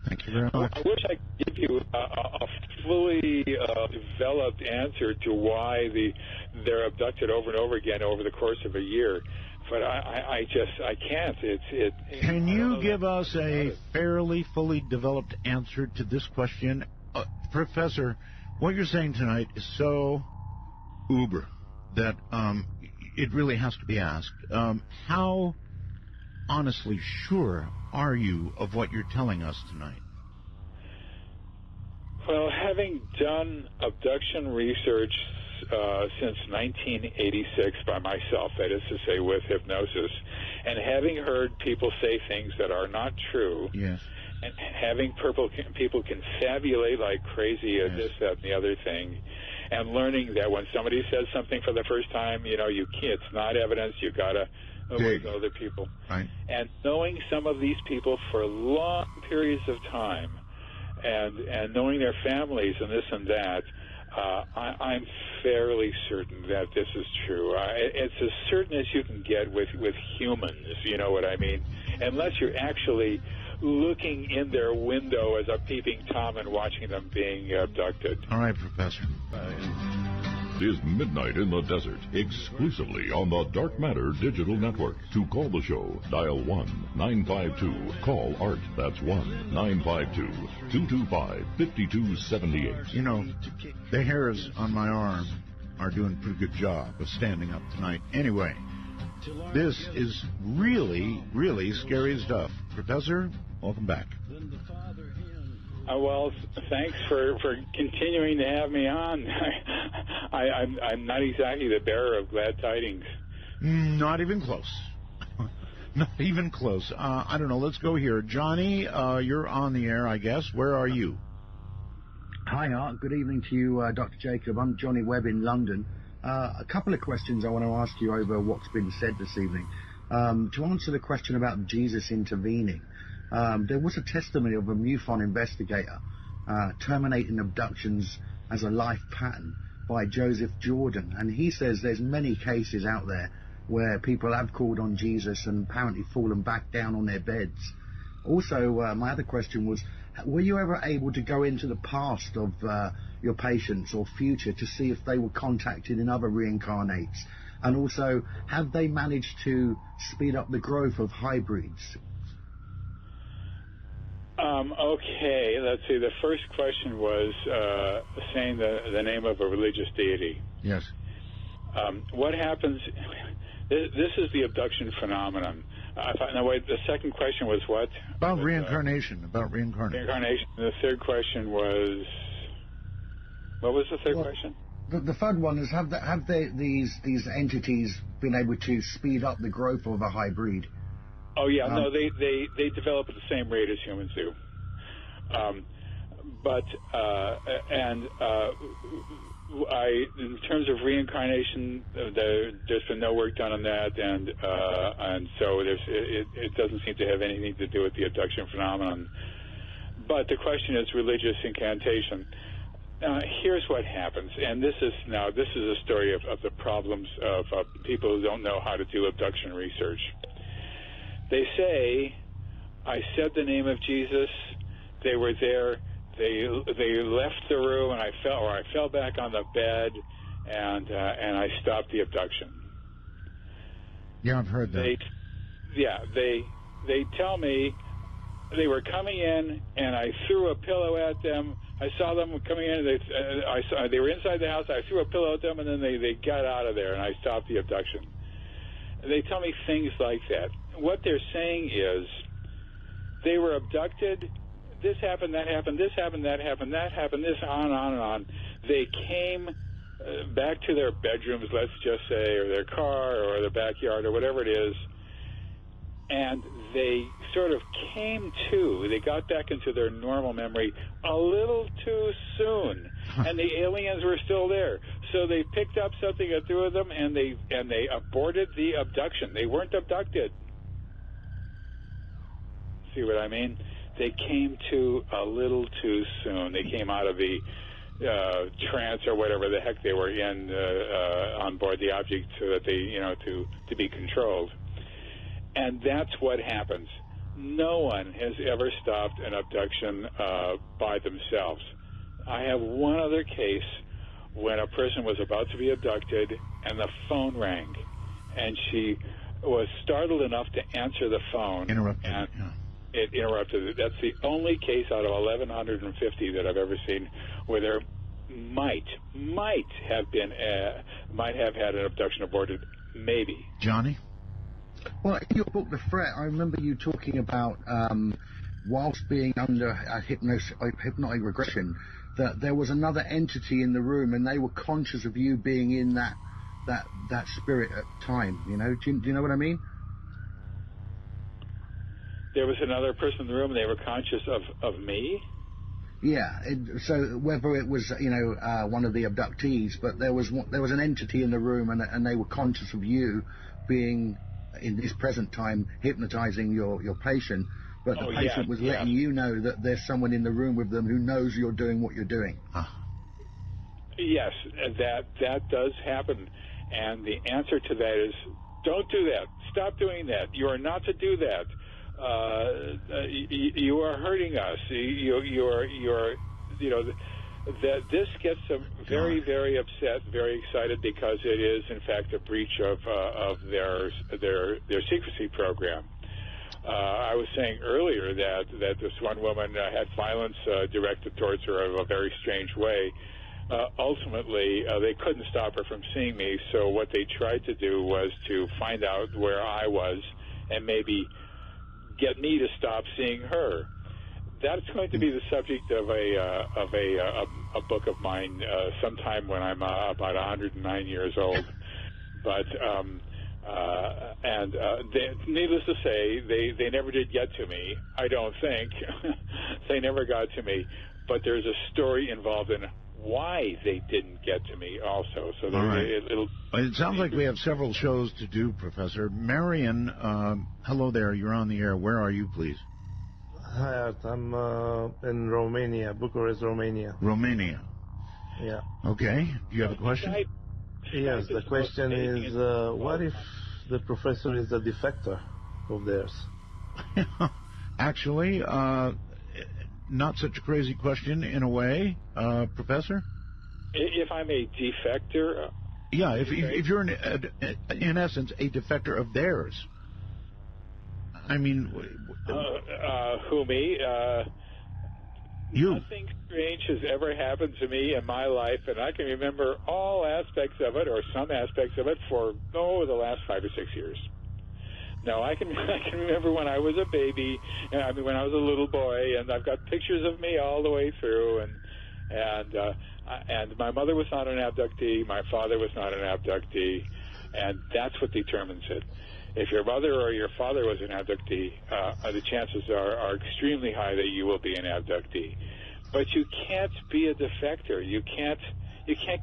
A: Thank you very much.
C: I wish I could give you a fully developed answer to why they're abducted over and over again over the course of a year, but I can't.
A: Can you give us a fairly fully developed answer to this question? Professor, what you're saying tonight is so uber that it really has to be asked. How honestly sure are you of what you're telling us tonight?
C: Well, having done abduction research since 1986 by myself, that is to say with hypnosis, and having heard people say things that are not true,
A: yes,
C: and having people confabulate like crazy at this, that, and the other thing, and learning that when somebody says something for the first time, you can't, it's not evidence, you got to with other people.
A: Right.
C: And knowing some of these people for long periods of time, and knowing their families and this and that, I'm fairly certain that this is true. It's as certain as you can get with humans, you know what I mean? Unless you're actually looking in their window as a peeping Tom and watching them being abducted.
A: All right, Professor.
B: It is Midnight in the Desert, exclusively on the Dark Matter Digital Network. To call the show, dial 1-952-CALL ART. That's 1-952-225-5278.
A: The hairs on my arm are doing a pretty good job of standing up tonight. Anyway, this is really, really scary stuff. Professor, welcome back.
C: Well, thanks for continuing to have me on. I'm not exactly the bearer of glad tidings.
A: Not even close. Not even close. I don't know. Let's go here. Johnny, you're on the air, I guess. Where are you?
K: Hi, Art. Good evening to you, Dr. Jacob. I'm Johnny Webb in London. A couple of questions I want to ask you over what's been said this evening. To answer the question about Jesus intervening, there was a testimony of a MUFON investigator terminating abductions as a life pattern by Joseph Jordan. And he says there's many cases out there where people have called on Jesus and apparently fallen back down on their beds. Also, my other question was, were you ever able to go into the past of your patients or future to see if they were contacted in other reincarnates? And also, have they managed to speed up the growth of hybrids?
C: Okay, let's see. The first question was saying the name of a religious deity.
A: Yes.
C: What happens? This is the abduction phenomenon. No, wait. The second question was what?
A: About reincarnation.
C: Reincarnation. The third question was. What was the third question?
K: The third one is have these entities been able to speed up the growth of a hybrid?
C: Oh yeah, no, they develop at the same rate as humans do. In terms of reincarnation, there's been no work done on that, and so it doesn't seem to have anything to do with the abduction phenomenon. But the question is religious incantation. Here's what happens, and this is a story of the problems of people who don't know how to do abduction research. They say, I said the name of Jesus, they were there, they left the room, and I fell back on the bed, and I stopped the abduction.
A: Yeah, I've heard that.
C: They tell me they were coming in, and I threw a pillow at them. I saw them coming in. They were inside the house. I threw a pillow at them, and then they got out of there, and I stopped the abduction. They tell me things like that. What they're saying is they were abducted. This happened, that happened, this happened, that happened, that happened, this on and on. They came back to their bedrooms, let's just say, or their car or their backyard or whatever it is, and they sort of came to, they got back into their normal memory a little too soon, and the aliens were still there. So they picked up something that threw at them, and they aborted the abduction. They weren't abducted. See what I mean? They came to a little too soon. They came out of the trance or whatever the heck they were in on board the object, so that they, to be controlled. And that's what happens. No one has ever stopped an abduction by themselves. I have one other case when a person was about to be abducted and the phone rang, and she was startled enough to answer the phone. It interrupted it. That's the only case out of 1,150 that I've ever seen where there might have had an abduction aborted. Maybe.
A: Johnny?
K: Well, in your book, The Threat, I remember you talking about, whilst being under a hypnotic regression, that there was another entity in the room, and they were conscious of you being in that spirit at the time. Do you know what I mean?
C: There was another person in the room, and they were conscious of me?
K: Yeah, so whether it was, one of the abductees, but there was an entity in the room, and they were conscious of you being, in this present time, hypnotizing your patient, but the patient was letting you know that there's someone in the room with them who knows you're doing what you're doing.
C: Yes, that does happen, and the answer to that is, don't do that. Stop doing that. You are not to do that. You are hurting us. That this gets them very, very upset, very excited, because it is in fact a breach of their secrecy program. I was saying earlier that this one woman had violence directed towards her in a very strange way. Ultimately, they couldn't stop her from seeing me, so what they tried to do was to find out where I was and maybe get me to stop seeing her. That's going to be the subject of a book of mine sometime when I'm about 109 years old. But needless to say, they never did get to me. I don't think they never got to me. But there's a story involved in why they didn't get to me also. So
A: it sounds like we have several shows to do, Professor. Marion, hello there. You're on the air. Where are you, please?
L: Hi, Art. I'm in Romania, Bucharest, Romania.
A: Romania.
L: Yeah.
A: Okay. Do you have a question?
L: Yes. The question is, what if the professor is a defector of theirs?
A: Actually, not such a crazy question in a way, Professor.
C: If I'm a defector?
A: Yeah, if you're in essence a defector of theirs. I mean,
C: who, me?
A: You.
C: Nothing strange has ever happened to me in my life, and I can remember all aspects of it, or some aspects of it, for the last 5 or 6 years. No, I can remember when I was a baby, when I was a little boy, and I've got pictures of me all the way through, and my mother was not an abductee, my father was not an abductee, and that's what determines it. If your mother or your father was an abductee, the chances are extremely high that you will be an abductee. But you can't be a defector. You can't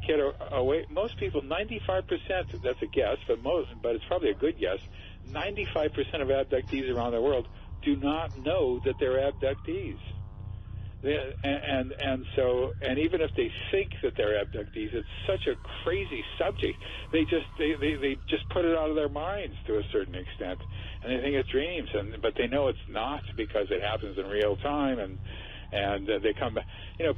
C: get away. Most people, 95%, that's a guess, but it's probably a good guess, 95% of abductees around the world do not know that they're abductees. And even if they think that they're abductees, it's such a crazy subject. They just put it out of their minds to a certain extent, and they think it's dreams. But they know it's not, because it happens in real time. And they come back.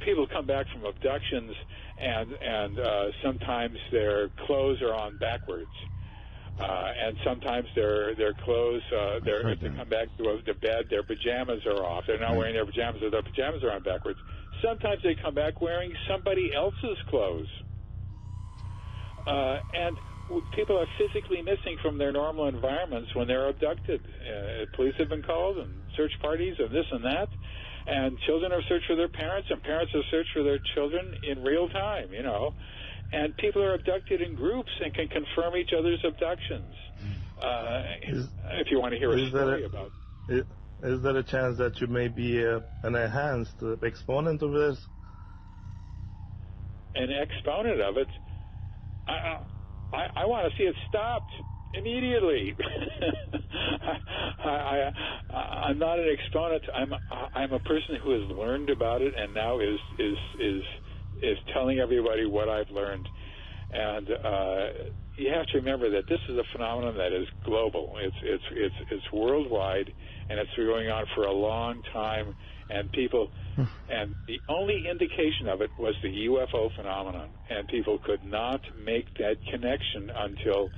C: People come back from abductions, and sometimes their clothes are on backwards. And sometimes their clothes, if they come back to bed, their pajamas are off. They're not wearing their pajamas, or their pajamas are on backwards. Sometimes they come back wearing somebody else's clothes. And people are physically missing from their normal environments when they're abducted. Police have been called, and search parties, and this and that. And children have searched for their parents, and parents have searched for their children in real time, And people are abducted in groups and can confirm each other's abductions. if you want to hear a story about
L: it. Is there a chance that you may be an enhanced exponent of this?
C: An exponent of it? I want to see it stopped immediately. I'm not an exponent. I'm a person who has learned about it and now is telling everybody what I've learned. And you have to remember that this is a phenomenon that is global. It's worldwide, and it's been going on for a long time. And people, and the only indication of it was the UFO phenomenon, and people could not make that connection until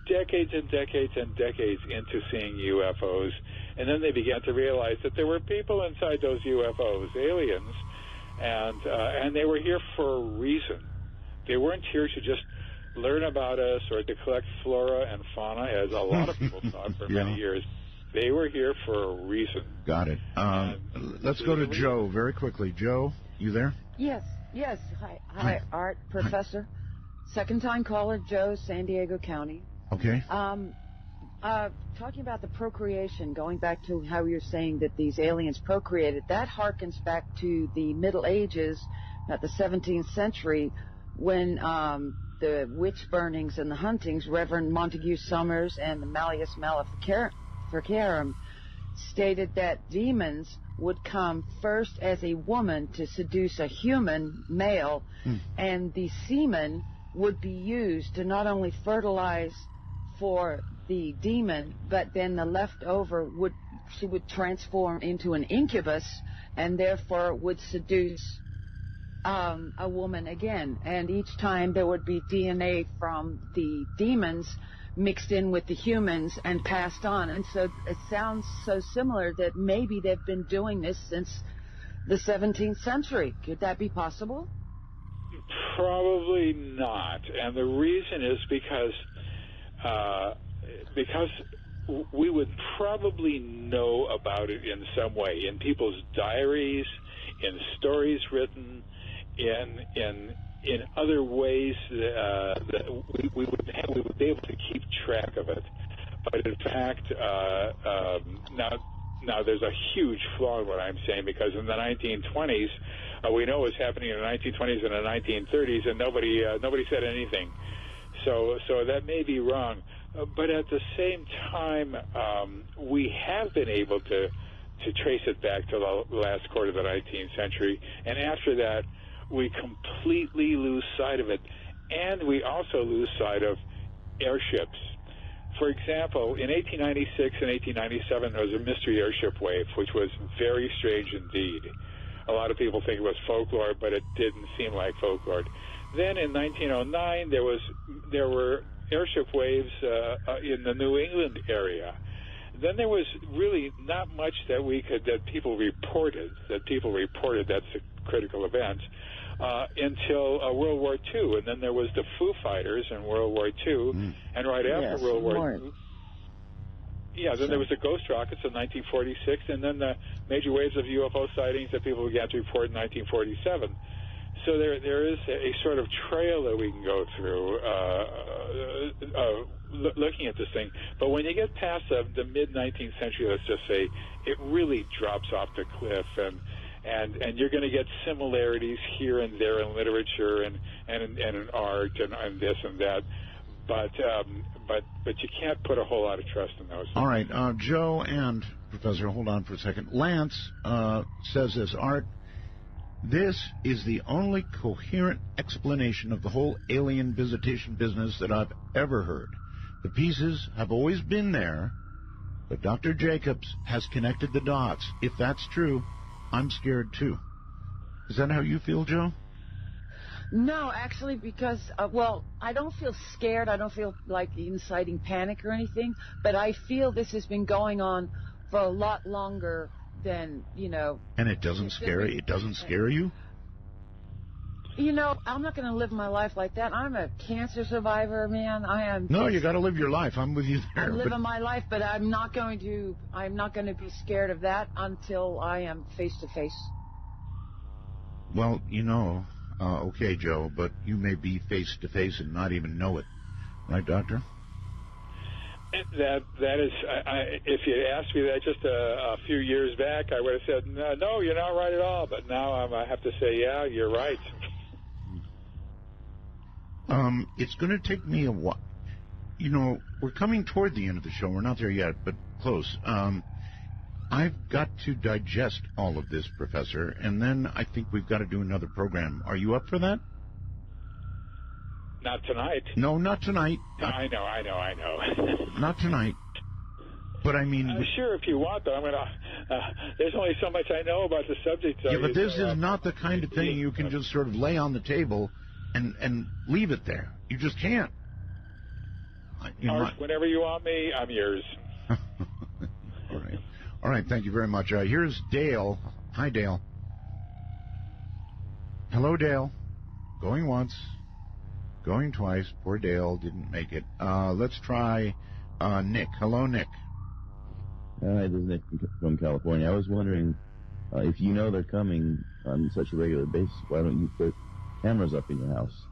C: decades and decades and decades into seeing UFOs. And then they began to realize that there were people inside those UFOs, aliens, and they were here for a reason. They weren't here to just learn about us or to collect flora and fauna, as a lot of people thought for many years. They were here for a reason.
A: Got it. Let's go to Joe very quickly. Joe, you there?
M: Yes. Hi, Art, Professor. Second-time caller, Joe, San Diego County.
A: Okay.
M: Talking about the procreation, going back to how you're saying that these aliens procreated, that harkens back to the Middle Ages, at the 17th century, when the witch burnings and the huntings, Reverend Montague Summers and the Malleus Maleficarum stated that demons would come first as a woman to seduce a human male, and the semen would be used to not only fertilize for the demon, but then the leftover she would transform into an incubus and therefore would seduce a woman again. And each time there would be DNA from the demons mixed in with the humans and passed on. And so it sounds so similar that maybe they've been doing this since the 17th century. Could that be possible?
C: Probably not. And the reason is because we would probably know about it in some way, in people's diaries, in stories written, in other ways that we would be able to keep track of it. But in fact, now there's a huge flaw in what I'm saying, because in the 1920s, we know what's happening in the 1920s and the 1930s, and nobody said anything. So that may be wrong. But at the same time, we have been able to trace it back to the last quarter of the 19th century, and after that, we completely lose sight of it, and we also lose sight of airships. For example, in 1896 and 1897, there was a mystery airship wave, which was very strange indeed. A lot of people think it was folklore, but it didn't seem like folklore. Then in 1909, there were airship waves in the New England area. Then there was really not much that people reported. That's a critical event. Until World War II, and then there was the Foo Fighters in World War II, and right after World War II, then there was the Ghost Rockets in 1946, and then the major waves of UFO sightings that people began to report in 1947. So there is a sort of trail that we can go through looking at this thing. But when you get past the mid-19th century, let's just say, it really drops off the cliff, and you're going to get similarities here and there in literature and in art and this and that, but you can't put a whole lot of trust in those.
A: All right, Joe and Professor, hold on for a second. Lance says this, Art, this is the only coherent explanation of the whole alien visitation business that I've ever heard. The pieces have always been there, but Dr. Jacobs has connected the dots. If that's true, I'm scared too. Is that how you feel, Joe?
M: No, actually, because, I don't feel scared. I don't feel like inciting panic or anything, but I feel this has been going on for a lot longer than,
A: And it doesn't scare you? It doesn't scare you?
M: I'm not going to live my life like that. I'm a cancer survivor, man. I am.
A: No, you got to live your life. I'm with you there.
M: I'm living my life, but I'm not going to be scared of that until I am face to face.
A: Well, okay, Joe, but you may be face to face and not even know it. Right, Doctor?
C: That is, if you asked me that just a few years back, I would have said, no, you're not right at all. But now I have to say, yeah, you're right.
A: It's going to take me a while. You know, we're coming toward the end of the show. We're not there yet, but close. I've got to digest all of this, Professor, and then I think we've got to do another program. Are you up for that?
C: Not tonight.
A: No, not tonight.
C: I know.
A: Not tonight. But I mean...
C: sure, if you want, though. There's only so much I know about the subject.
A: Yeah, but this is not the kind of thing you can just sort of lay on the table and leave it there. You just can't.
C: Whenever you want me, I'm yours.
A: All right, thank you very much. Here's Dale. Hi, Dale. Hello, Dale. Going once. Going twice. Poor Dale didn't make it. Let's try Nick. Hello, Nick.
N: Hi, this is Nick from California. I was wondering if you know they're coming on such a regular basis, why don't you put cameras up in your house?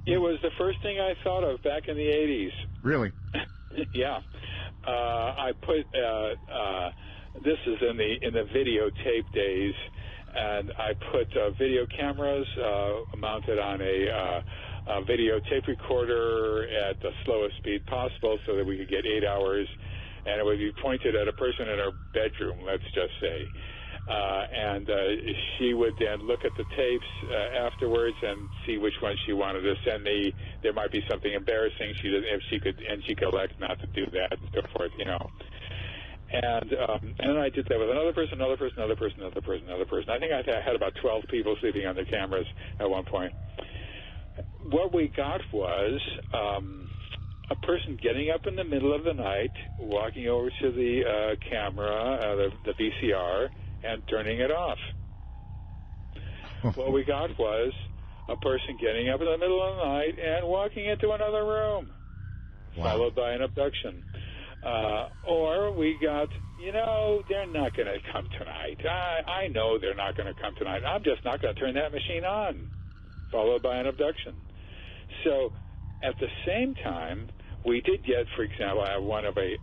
C: It was the first thing I thought of back in the 80s.
A: Really?
C: Yeah. I put this is in the videotape days, and I put video cameras mounted on a videotape recorder at the slowest speed possible so that we could get 8 hours, and it would be pointed at a person in her bedroom, let's just say. And she would then look at the tapes afterwards and see which one she wanted to send me. There might be something embarrassing. She could elect not to do that and so forth, you know. And then I did that with another person. I think I had about 12 people sleeping on their cameras at one point. What we got was a person getting up in the middle of the night, walking over to the camera, the VCR, and turning it off. What we got was a person getting up in the middle of the night and walking into another room, followed by an abduction. Or we got, they're not going to come tonight. I know they're not going to come tonight. I'm just not going to turn that machine on, followed by an abduction. So at the same time, we did get, for example, I have one of a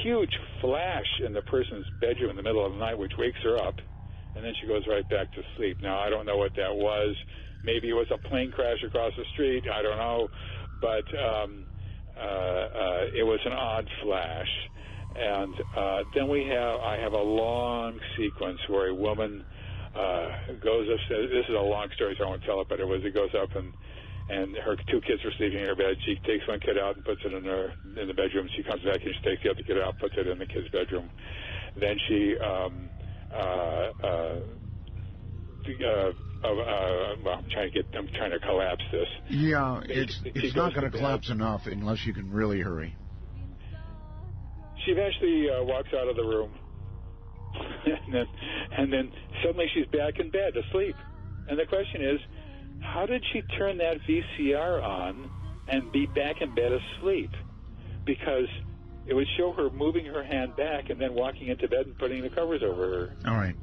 C: huge flash in the person's bedroom in the middle of the night, which wakes her up, and then she goes right back to sleep. Now, I don't know what that was. Maybe it was a plane crash across the street. I don't know. But it was an odd flash. And then I have a long sequence where a woman goes upstairs. This is a long story, so I won't tell it, but it goes up and her two kids are sleeping in her bed. She takes one kid out and puts it in the bedroom. She comes back and she takes the other kid out, puts it in the kid's bedroom. Then she I'm trying to collapse this.
A: Yeah, it's not going to collapse enough unless you can really hurry.
C: She eventually walks out of the room, and then suddenly she's back in bed asleep. And the question is, how did she turn that VCR on and be back in bed asleep? Because it would show her moving her hand back and then walking into bed and putting the covers over her.
A: All right.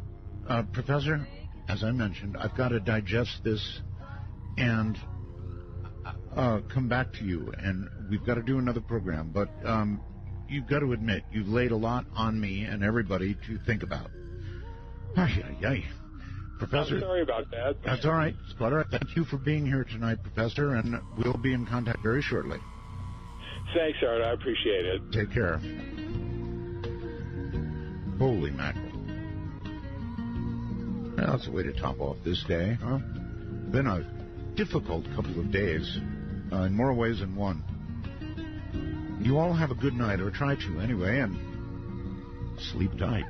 A: Professor, as I mentioned, I've got to digest this and come back to you. And we've got to do another program. But you've got to admit, you've laid a lot on me and everybody to think about. Professor,
C: I'm sorry about that.
A: That's all right. It's quite all right. Thank you for being here tonight, Professor, and we'll be in contact very shortly.
C: Thanks, Art. I appreciate it.
A: Take care. Holy mackerel. Well, that's a way to top off this day, huh? Been a difficult couple of days, in more ways than one. You all have a good night, or try to anyway, and sleep tight.